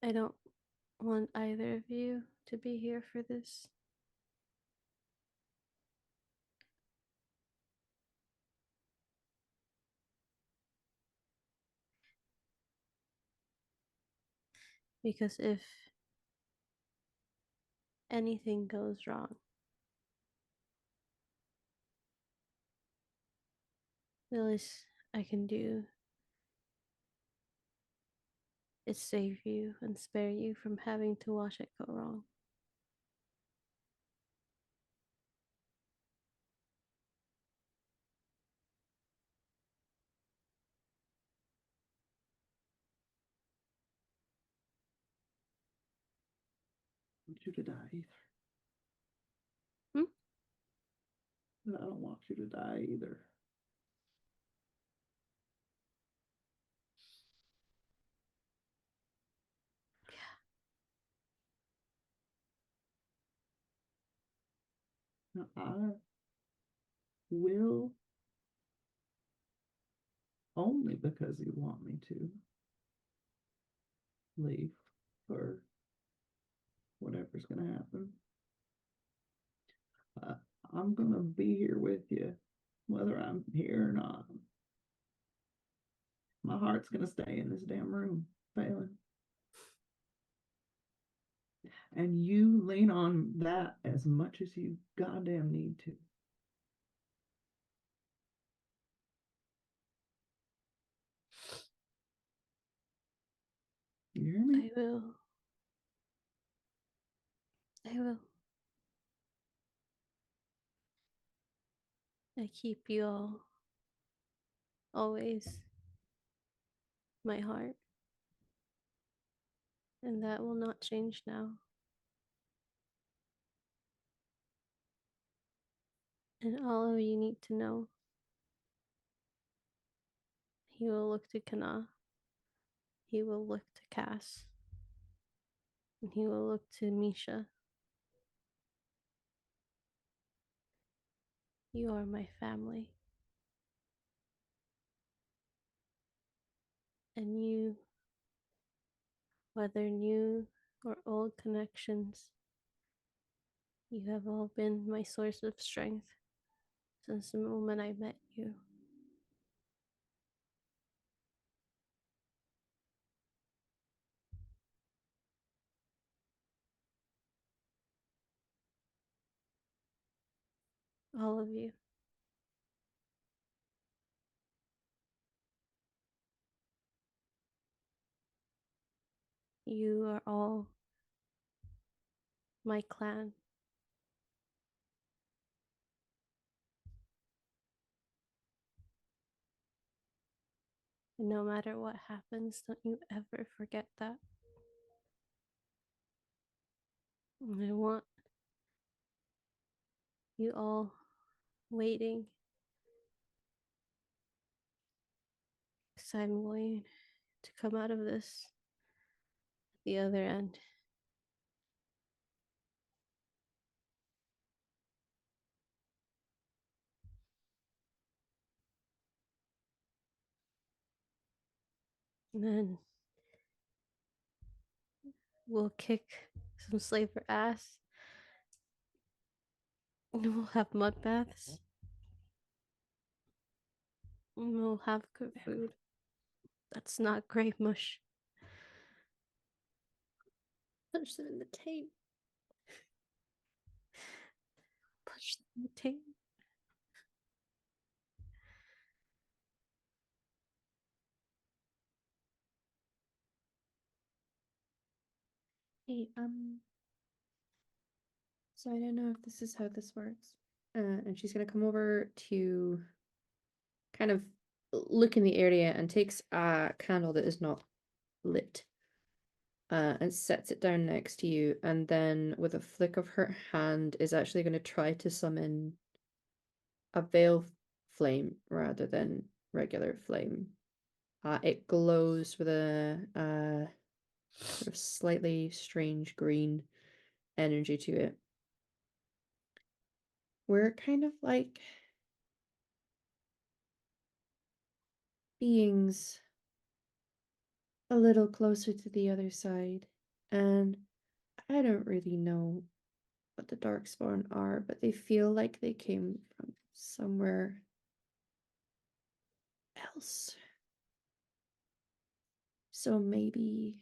I don't want either of you to be here for this. Because if anything goes wrong, the least I can do is save you and spare you from having to watch it go wrong. I don't want you to die either. I don't want you to die either. Now, I will, only because you want me to, leave for whatever's gonna happen. I'm gonna be here with you, whether I'm here or not. My heart's gonna stay in this damn room, Phelan. And you lean on that as much as you goddamn need to. You hear me? I will. I will. I keep you all always my heart. And that will not change now. And all of you need to know he will look to Kana. He will look to Cass. And he will look to Misha. You are my family. And you, whether new or old connections, you have all been my source of strength since the moment I met you. All of you. You are all my clan. And no matter what happens, don't you ever forget that. And I want you all waiting, because I'm going to come out of this the other end. And then we'll kick some slaver ass. And we'll have mud baths. And we'll have good food. That's not grave mush. Punch them in the taint. Punch them in the taint. Hey, so I don't know if this is how this works. And she's gonna come over to kind of look in the area and takes a candle that is not lit. And sets it down next to you, and then with a flick of her hand is actually going to try to summon a veil flame rather than regular flame. It glows with a sort of slightly strange green energy to it. We're kind of like beings a little closer to the other side, and I don't really know what the darkspawn are, but they feel like they came from somewhere else. So maybe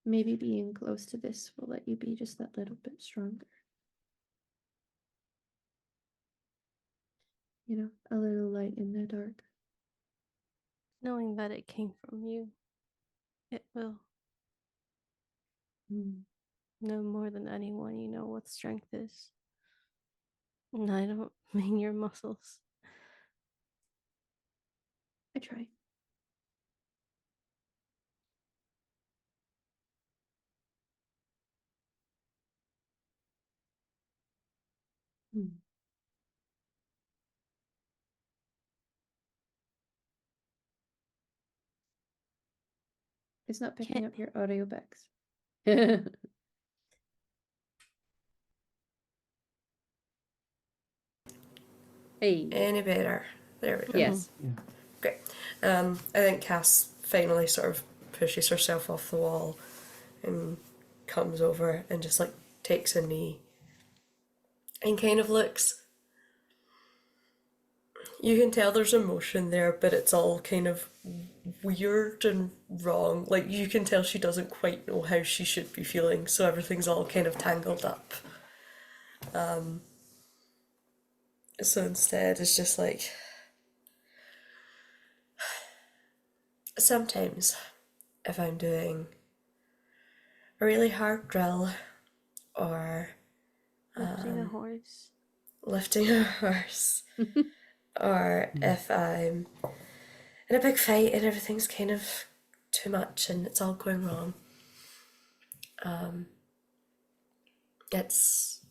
being close to this will let you be just that little bit stronger. You know, a little light in the dark. Knowing that it came from you, it will. No more than anyone, you know what strength is. And I don't mean your muscles. I try. It's not picking Can't- up your audiobacks. Hey. Any better? There we go. Yes. Yeah. Great. I think Cass finally sort of pushes herself off the wall and comes over and just like takes a knee and kind of looks. You can tell there's emotion there, but it's all kind of weird and wrong. Like, you can tell she doesn't quite know how she should be feeling, so everything's all kind of tangled up. So instead, it's just like, sometimes if I'm doing a really hard drill or Lifting a horse. lifting a horse, or if I'm in a big fight and everything's kind of too much and it's all going wrong, it's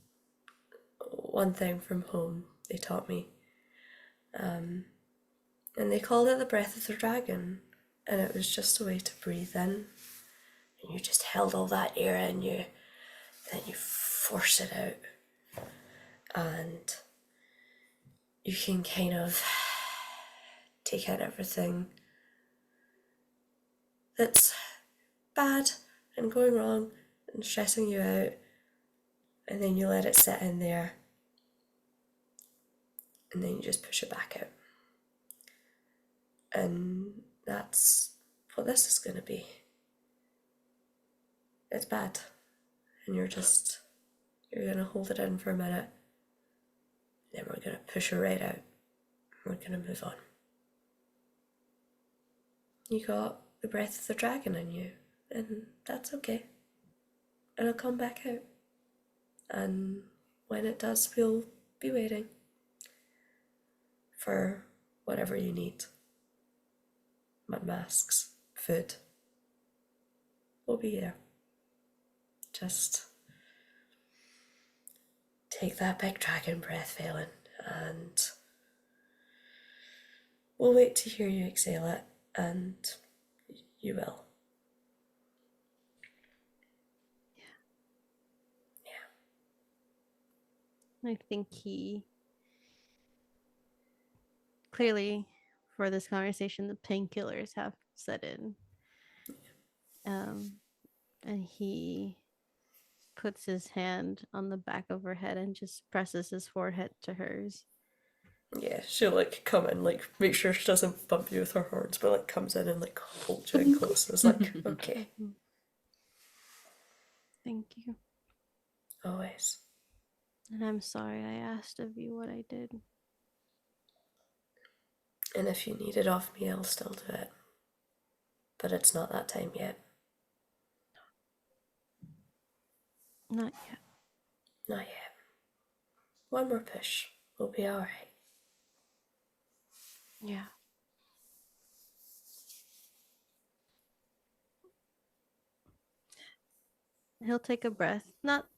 one thing from home they taught me. And they called it the breath of the dragon, and it was just a way to breathe in, and you just held all that air in you, then you force it out, and you can kind of take out everything that's bad and going wrong and stressing you out, and then you let it sit in there, and then you just push it back out. And that's what this is going to be. It's bad, and you're going to hold it in for a minute, then we're going to push it right out, and we're going to move on. You got the breath of the dragon in you, and that's okay. It'll come back out, and when it does, we'll be waiting for whatever you need. Mud masks, food. We'll be there. Just take that big dragon breath, Phelan, and we'll wait to hear you exhale it, and you will. I think he clearly, for this conversation, the painkillers have set in. And he puts his hand on the back of her head and just presses his forehead to hers. Yeah, she'll like come in, like make sure she doesn't bump you with her horns, but like comes in and like holds you in close. It's like, okay, Thank you. always. And I'm sorry I asked of you what I did. And if you need it off me, I'll still do it. But it's not that time yet. Not yet. Not yet. One more push. We'll be alright. Yeah. He'll take a breath. Not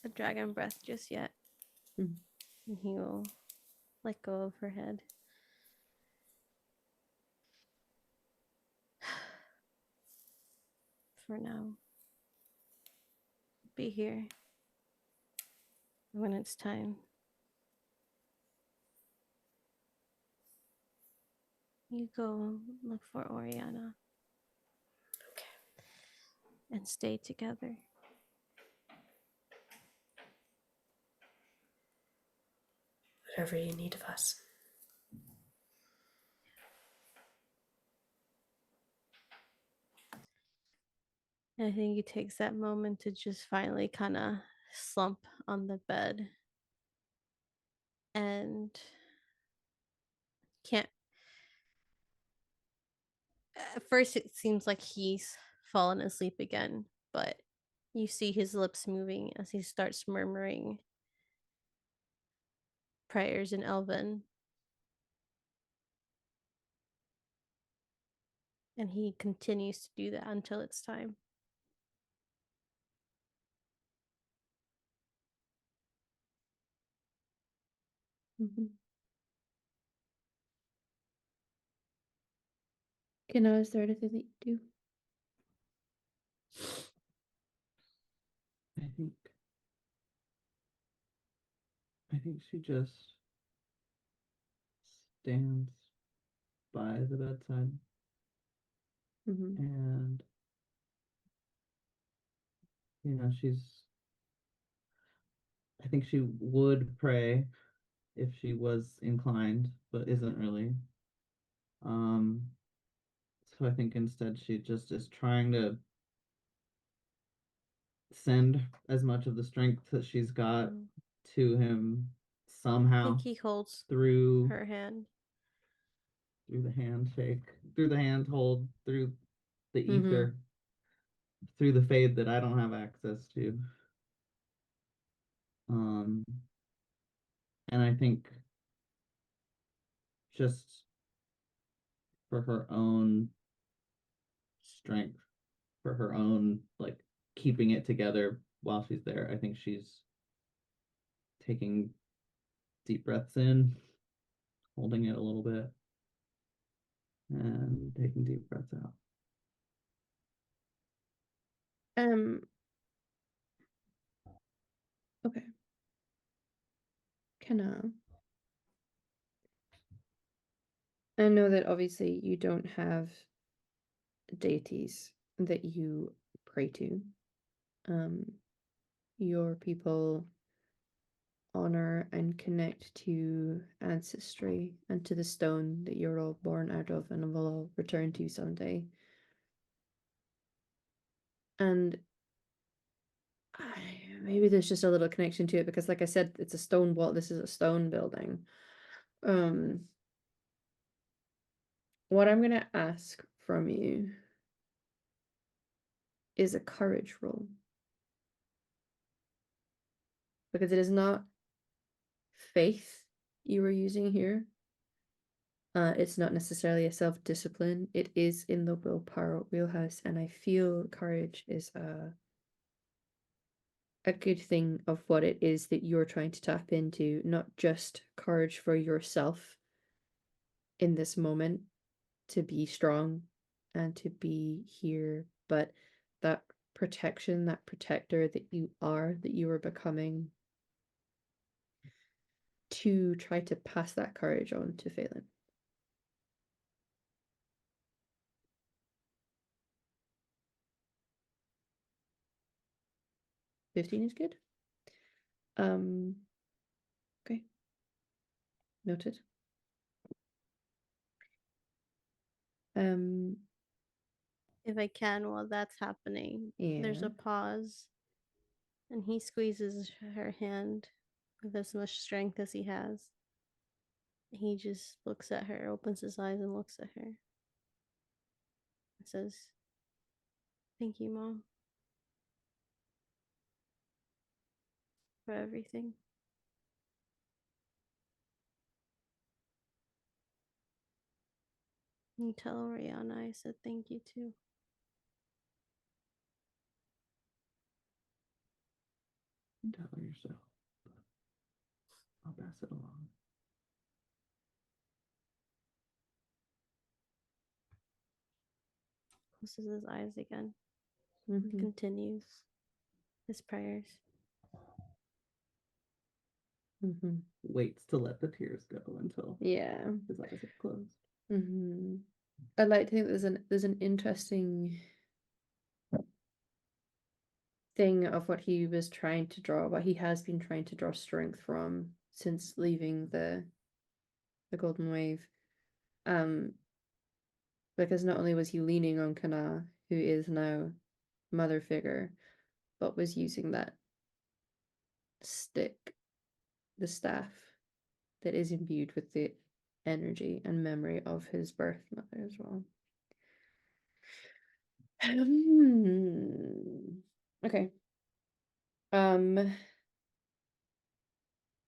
a dragon breath just yet. Mhm. And he will let go of her head. for now. Be here when it's time. You go look for Oriana. Okay. And stay together. Whatever you need of us. I think he takes that moment to just finally kind of slump on the bed and can't. At first, it seems like he's fallen asleep again, but you see his lips moving as he starts murmuring prayers in Elven. And he continues to do that until it's time. Kina, is there anything that you do? I think she just stands by the bedside and I think she would pray if she was inclined, but isn't really. So I think instead she just is trying to send as much of the strength that she's got to him I somehow think he holds through her hand. through the handshake, through the handhold, through the ether, through the fade that I don't have access to. And I think just for her own strength, for her own like keeping it together while she's there, I think she's taking deep breaths in, holding it a little bit, and taking deep breaths out. Okay. I know that obviously you don't have deities that you pray to. Your people honor and connect to ancestry and to the stone that you're all born out of and will all return to someday. And maybe there's just a little connection to it because, like I said, it's a stone wall. This is a stone building. What I'm gonna ask from you is a courage roll, because it is not faith you are using here. It's not necessarily a self-discipline. It is in the willpower wheelhouse, and I feel courage is a good thing of what it is that you're trying to tap into, not just courage for yourself in this moment to be strong and to be here, but that protection, that protector that you are becoming, to try to pass that courage on to Phelan. $15 is good. Okay. Noted. If I can, while that's happening, there's Yeah. a pause, and he squeezes her hand with as much strength as he has. He just looks at her, opens his eyes and looks at her. And says, "Thank you, Mom, for everything." You tell Oriana I said thank you too. You tell her yourself. I'll pass it along. Closes his eyes again. Mhm. Continues his prayers. Mhm. Waits to let the tears go until Yeah. his eyes have closed. Mhm. I'd like to think there's an interesting thing of what he was trying to draw, what he has been trying to draw strength from since leaving the Golden Wave. Because not only was he leaning on Kana, who is now mother figure, but was using that stick, the staff, that is imbued with the energy and memory of his birth mother as well. Okay.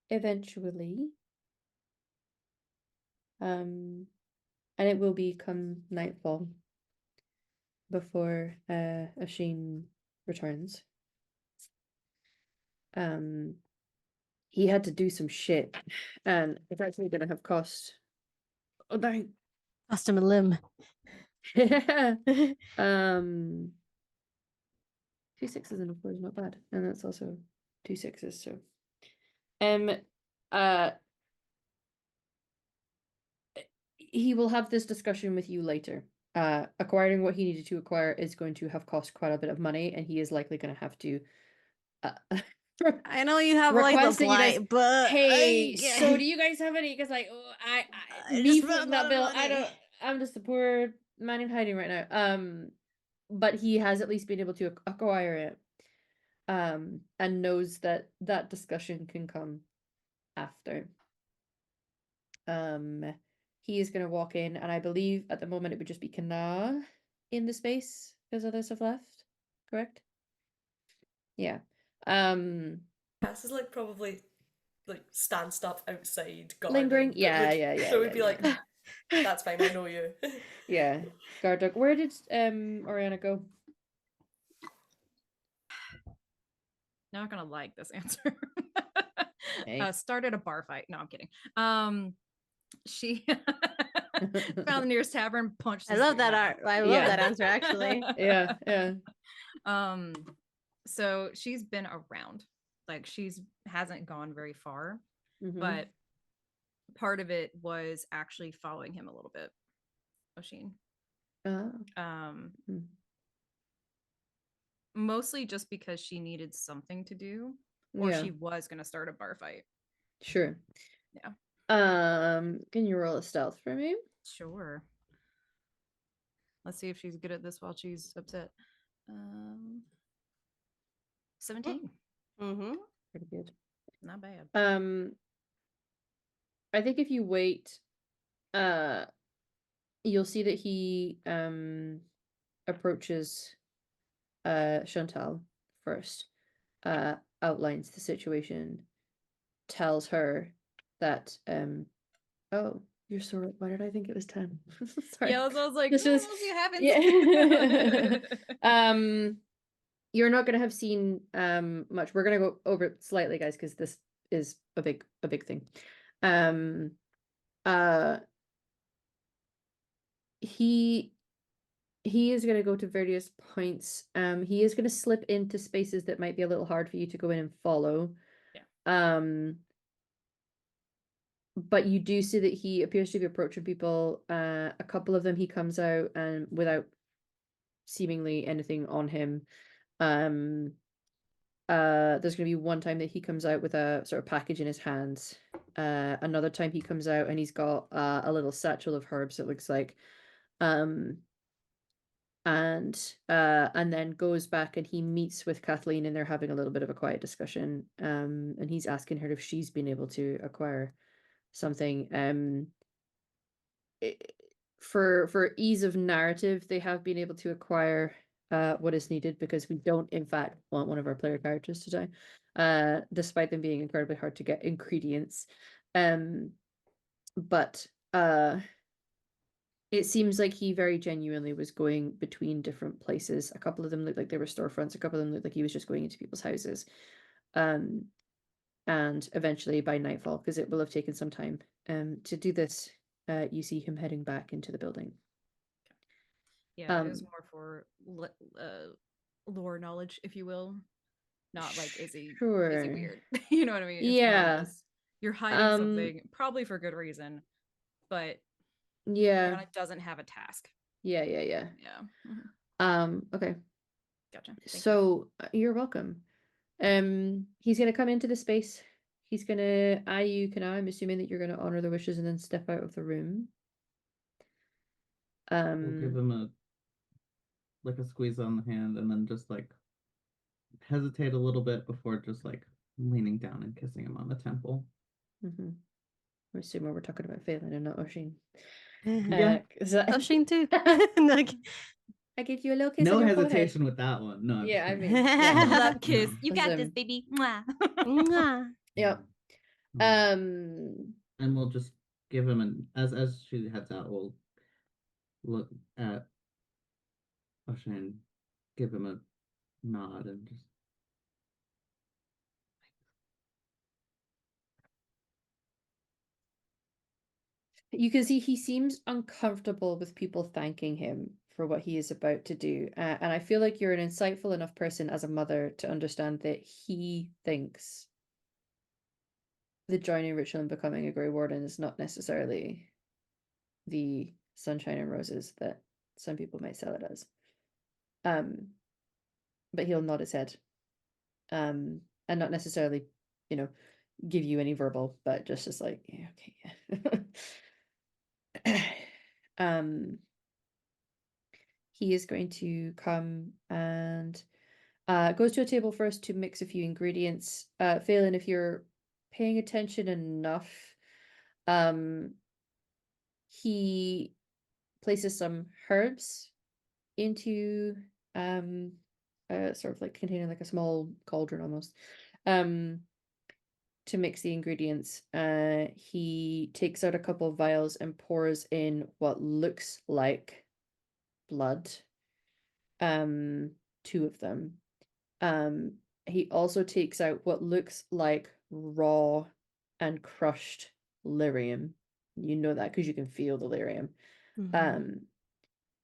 Eventually, and it will become nightfall before Ashin returns. He had to do some shit, and it's actually gonna have cost. Oh dang! Lost him a limb. um, 2 6s and a 4 is not bad, and that's also 2 6s. So, he will have this discussion with you later. Acquiring what he needed to acquire is going to have cost quite a bit of money, and he is likely going to have to. I know you have like the request that you guys. blight, but Hey, so do you guys have any? Because like, I me just footing ran that out of bill. money. I'm just a poor man in hiding right now. But he has at least been able to acquire it. And knows that that discussion can come after. He is going to walk in, and I believe at the moment it would just be Kana in the space because others have left. Correct? Yeah. Cass is like probably like stand up outside guarding. Lingering. but, Yeah, like, yeah. So we'd be yeah. like, that's fine, I know you. Yeah. Guard dog. Where did Oriana go? Not gonna like this answer. Hey. Started a bar fight. No, I'm kidding. She found the nearest tavern, punched. I love that art. I love that answer actually. Yeah. So she's been around. Like she's hasn't gone very far, Mhm. but part of it was actually following him a little bit. Oshin. Hmm. Mostly just because she needed something to do, or Yeah. she was gonna start a bar fight. Sure. Yeah. Can you roll a stealth for me? Sure. Let's see if she's good at this while she's upset. 17. Mm-hmm. Pretty good. Not bad. I think if you wait, you'll see that he approaches Chantal first, outlines the situation, tells her that oh, you're so right. Why did I think it was 10? Sorry. Yeah, I was like, This is we'll see what happens. yeah. You're not gonna have seen much. We're gonna go over it slightly, guys, because this is a big thing. He is going to go to various points. He is going to slip into spaces that might be a little hard for you to go in and follow. Yeah. But you do see that he appears to be approaching people. A couple of them he comes out and without seemingly anything on him. There's going to be one time that he comes out with a sort of package in his hands. Another time he comes out and he's got a little satchel of herbs, it looks like. And then goes back and he meets with Kathleen and they're having a little bit of a quiet discussion. And he's asking her if she's been able to acquire something. For ease of narrative, they have been able to acquire what is needed because we don't in fact want one of our player characters to die, despite them being incredibly hard to get ingredients. But it seems like he very genuinely was going between different places. A couple of them looked like they were storefronts. A couple of them looked like he was just going into people's houses. And eventually by nightfall, because it will have taken some time to do this, you see him heading back into the building. Yeah, it was more for lore knowledge, if you will. Not like is he Sure. weird? You know what I mean? It's more Yeah. just, you're hiding something, probably for good reason, but Yeah. Rihanna doesn't have a task. Yeah. Yeah. Okay. Gotcha. Thank you. So you're welcome. He's gonna come into the space. He's gonna eye you, Kana. I'm assuming that you're gonna honor the wishes and then step out of the room. We'll give him a squeeze on the hand and then just like hesitate a little bit before just like leaning down and kissing him on the temple. Mm-hmm. I'm assuming we're talking about Phelan and not Oshin. Yeah. Ocean too. Like, I gave you a little kiss No on your hesitation with that one. No. I'm Yeah, I just mean, kidding. yeah. No, Love kiss. no. You got this, Listen. baby. Mwah. mwah. Yep. And we'll just give him an as she heads out, we'll look at Oshin, give him a nod and just You can see he seems uncomfortable with people thanking him for what he is about to do. And I feel like you're an insightful enough person as a mother to understand that he thinks the joining ritual and becoming a Grey Warden is not necessarily the sunshine and roses that some people might sell it as. But he'll nod his head. And not necessarily, give you any verbal, but just like, yeah, okay, yeah. He is going to come and goes to a table first to mix a few ingredients. Phelan, if you're paying attention enough, he places some herbs into sort of like containing like a small cauldron almost. To mix the ingredients, he takes out a couple of vials and pours in what looks like blood. 2 of them. He also takes out what looks like raw and crushed lyrium. You know that because you can feel the lyrium. Mhm.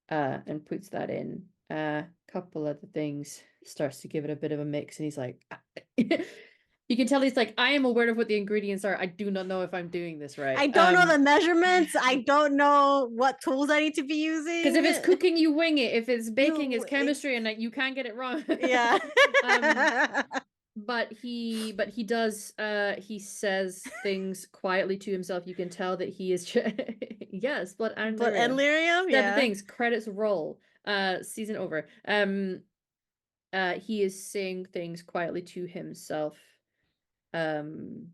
And puts that in. Couple other things, starts to give it a bit of a mix, and he's like, you can tell he's like, I am aware of what the ingredients are. I do not know if I'm doing this right. I don't know the measurements. I don't know what tools I need to be using. Because if it's cooking, you wing it. If it's baking, it's You- chemistry, and you can't get it wrong. Yeah. But he does he says things quietly to himself. You can tell that he is yes, blood and But and lyrium. lyrium, The yeah. things, credits roll. Season over. He is saying things quietly to himself. And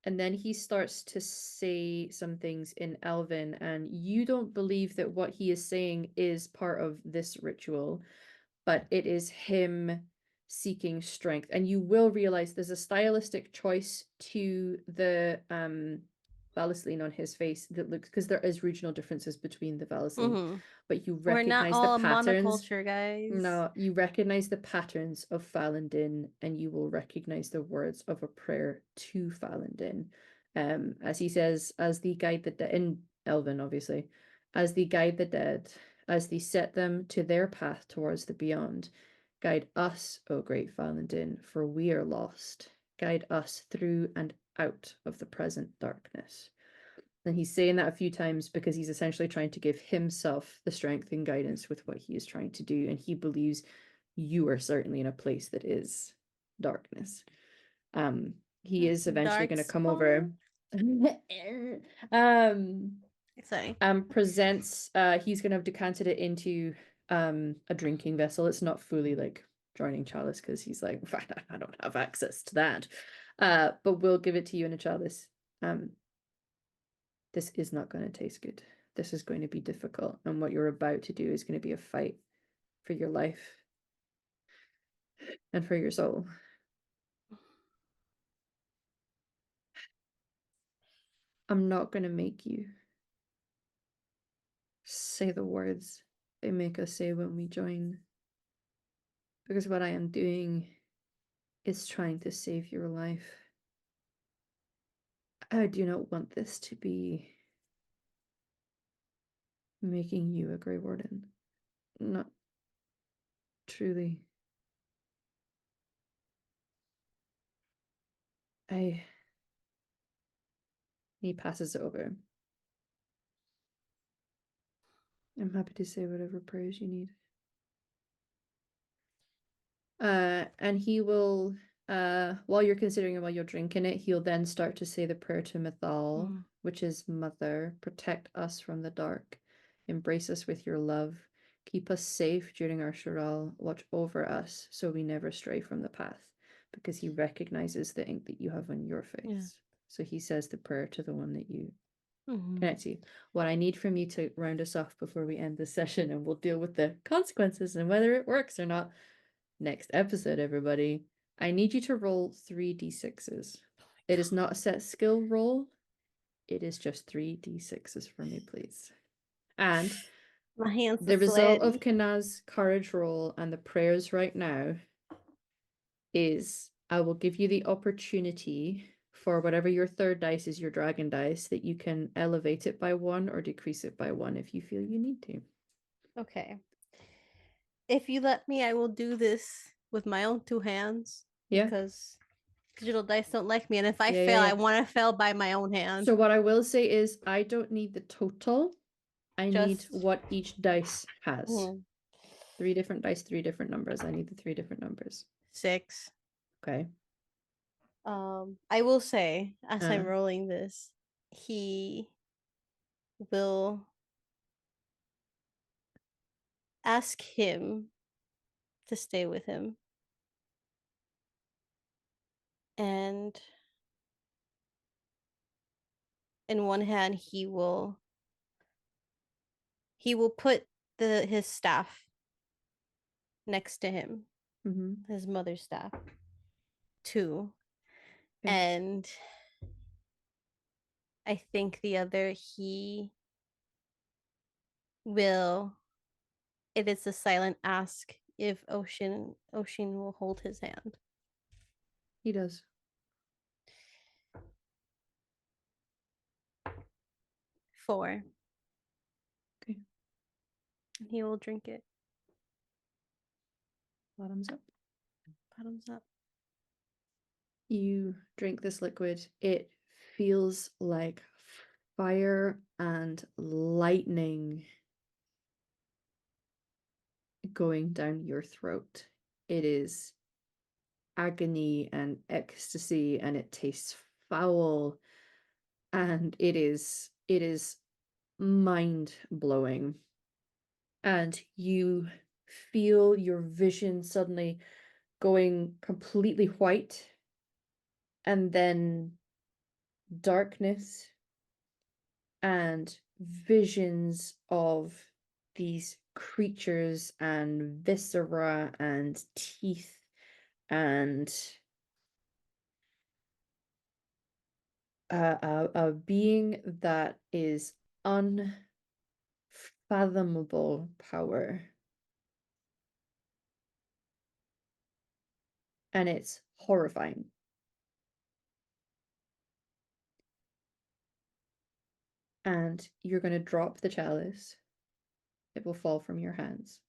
then he starts to say some things in Elven, and you don't believe that what he is saying is part of this ritual, but it is him seeking strength. And you will realize there's a stylistic choice to the Valisline on his face that looks, because there is regional differences between the Valisline, but you We're not recognize all the patterns. monoculture, guys. No, you recognize the patterns of Falandin, and you will recognize the words of a prayer to Falandin. As he says, as they guide the dead, in Elven, obviously, as they guide the dead, as they set them to their path towards the beyond, guide us, O great Falandin, for we are lost. Guide us through and out of the present darkness. And he's saying that a few times because he's essentially trying to give himself the strength and guidance with what he is trying to do. And he believes you are certainly in a place that is darkness. He is eventually going to come over. Sorry. Presents, he's going to have decanted it into a drinking vessel. It's not fully like joining chalice because he's like, I don't have access to that. But we'll give it to you in a chalice. This is not going to taste good. This is going to be difficult. And what you're about to do is going to be a fight for your life and for your soul. I'm not going to make you say the words they make us say when we join. Because what I am doing is trying to save your life. I do not want this to be making you a Grey Warden. Not truly. He passes it over. I'm happy to say whatever prayers you need. And he will, while you're considering it, while you're drinking it, he'll then start to say the prayer to Mythal, which is Mother, protect us from the dark, embrace us with your love, keep us safe during our Shiral, watch over us so we never stray from the path, because he recognizes the ink that you have on your face. Yeah. So he says the prayer to the one that you connect to. What I need from you to round us off before we end this session, and we'll deal with the consequences and whether it works or not next episode, everybody. I need you to roll 3d6s. It is not a set skill roll. It is just 3d6s for me, please. And My hands the are result of sweaty. Kana's courage roll and the prayers right now is I will give you the opportunity for whatever your third dice is, your dragon dice, that you can elevate it by 1 or decrease it by 1 if you feel you need to. Okay. If you let me, I will do this with my own 2 hands. Yeah. Because digital dice don't like me. And if I Yeah, fail, yeah. I want to fail by my own hand. So what I will say is I don't need the total. I need Just- what each dice has. Mhm. 3 different dice, 3 different numbers. I need the 3 different numbers. 6. Okay. I will say, as I'm rolling this, he will ask him to stay with him. And in one hand he will put his staff next to him, his mother's staff, too. Okay. And I think the other he will, it is a silent ask if Ocean will hold his hand. He does. 4. Okay. And he will drink it. Bottoms up. Bottoms up. You drink this liquid. It feels like fire and lightning going down your throat. It is agony and ecstasy, and it tastes foul, and it is mind blowing. And you feel your vision suddenly going completely white, and then darkness and visions of these creatures and viscera and teeth and a being that is unfathomable power. And it's horrifying. And you're going to drop the chalice. It will fall from your hands.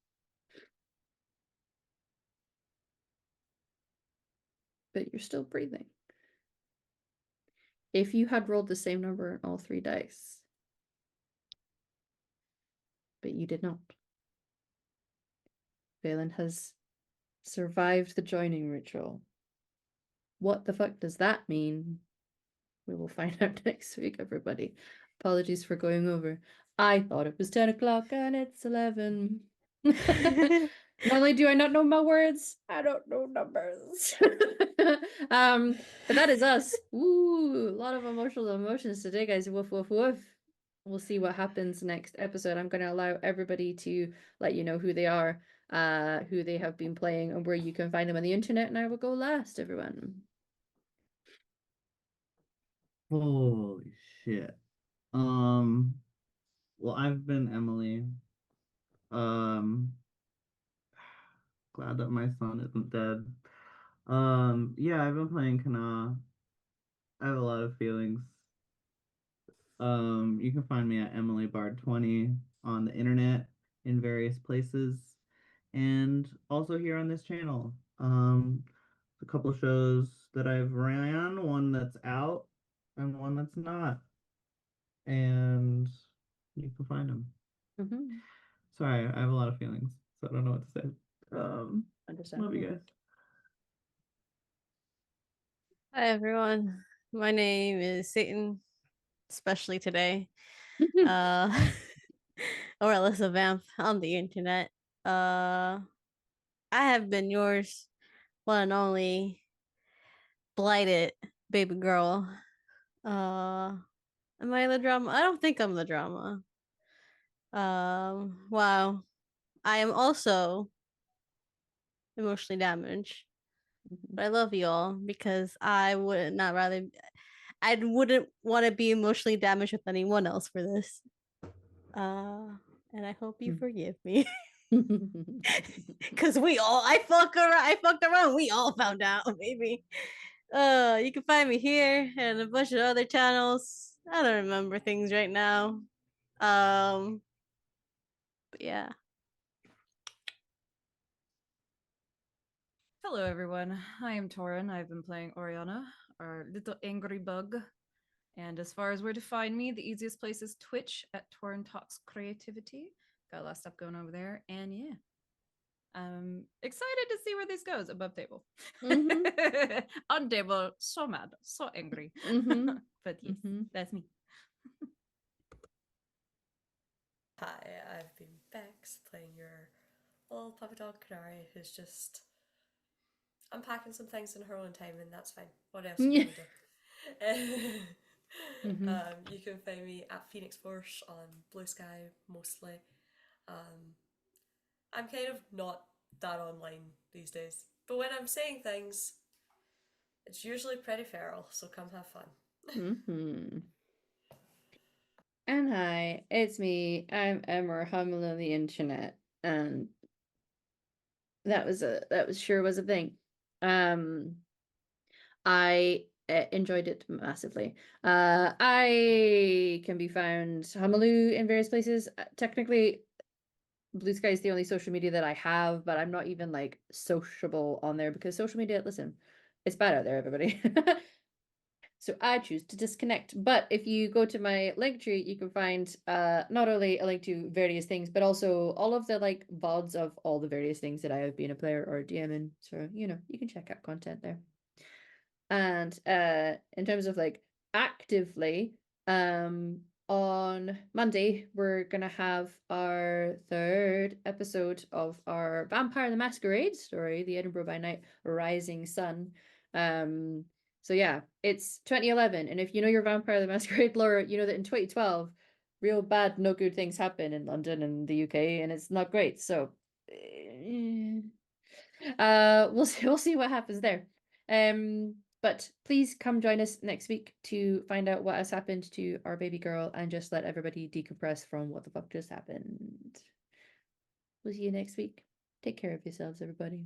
But you're still breathing. If you had rolled the same number on all 3 dice, but you did not, Valen has survived the joining ritual. What the fuck does that mean? We will find out next week, everybody. Apologies for going over. I thought it was 10 o'clock and it's 11. Not only do I not know my words, I don't know numbers. But that is us. Ooh, a lot of emotions today, guys. Woof, woof, woof. We'll see what happens next episode. I'm going to allow everybody to let you know who they are, who they have been playing, and where you can find them on the internet. And I will go last, everyone. Holy shit. Well, I've been Emily. Glad that my son isn't dead. Yeah, I've been playing Kana. I have a lot of feelings. You can find me at EmilyBard20 on the internet in various places, and also here on this channel. A couple shows that I've ran, one that's out, and one that's not. And you can find them. Mhm. Sorry, I have a lot of feelings, so I don't know what to say. Love you Understandable. guys. Hi everyone. My name is Satan, especially today. Or Alyssa Vamp on the internet. I have been yours, one and only blighted baby girl. Am I the drama? I don't think I'm the drama. Wow. I am also emotionally damaged. But I love you all because I would not rather I wouldn't want to be emotionally damaged with anyone else for this. And I hope you forgive me. Cause I fucked around. We all found out, baby. You can find me here and a bunch of other channels. I don't remember things right now. But yeah. Hello, everyone. I am Torin. I've been playing Oriana, our little angry bug. And as far as where to find me, the easiest place is Twitch at Torin Talks Creativity. Got a lot of stuff going over there. And yeah, I'm excited to see where this goes above table. On table, so mad, so angry. But yes, that's me. Hi, I've been Bex, playing your little puppy dog Canary, who's just unpacking some things in her own time, and that's fine. What else are you gonna do? You can find me at Phoenix Force on Blue Sky mostly. I'm kind of not that online these days, but when I'm saying things, it's usually pretty feral, so come have fun. And hi, it's me. I'm Emma, humble on the internet, and that was a thing. I enjoyed it massively. I can be found Hamalu in various places. Technically, Blue Sky is the only social media that I have, but I'm not even like sociable on there because social media, listen, it's bad out there, everybody. So I choose to disconnect. But if you go to my link tree, you can find not only a link to various things, but also all of the like VODs of all the various things that I have been a player or DM in. So, you can check out content there. And in terms of like actively, on Monday, we're gonna have our third episode of our Vampire the Masquerade story, The Edinburgh by Night Rising Sun. So yeah, it's 2011, and if you know your Vampire the Masquerade lore, you know that in 2012, real bad, no good things happen in London and the UK, and it's not great. So, we'll see what happens there. But please come join us next week to find out what has happened to our baby girl and just let everybody decompress from what the fuck just happened. We'll see you next week. Take care of yourselves, everybody.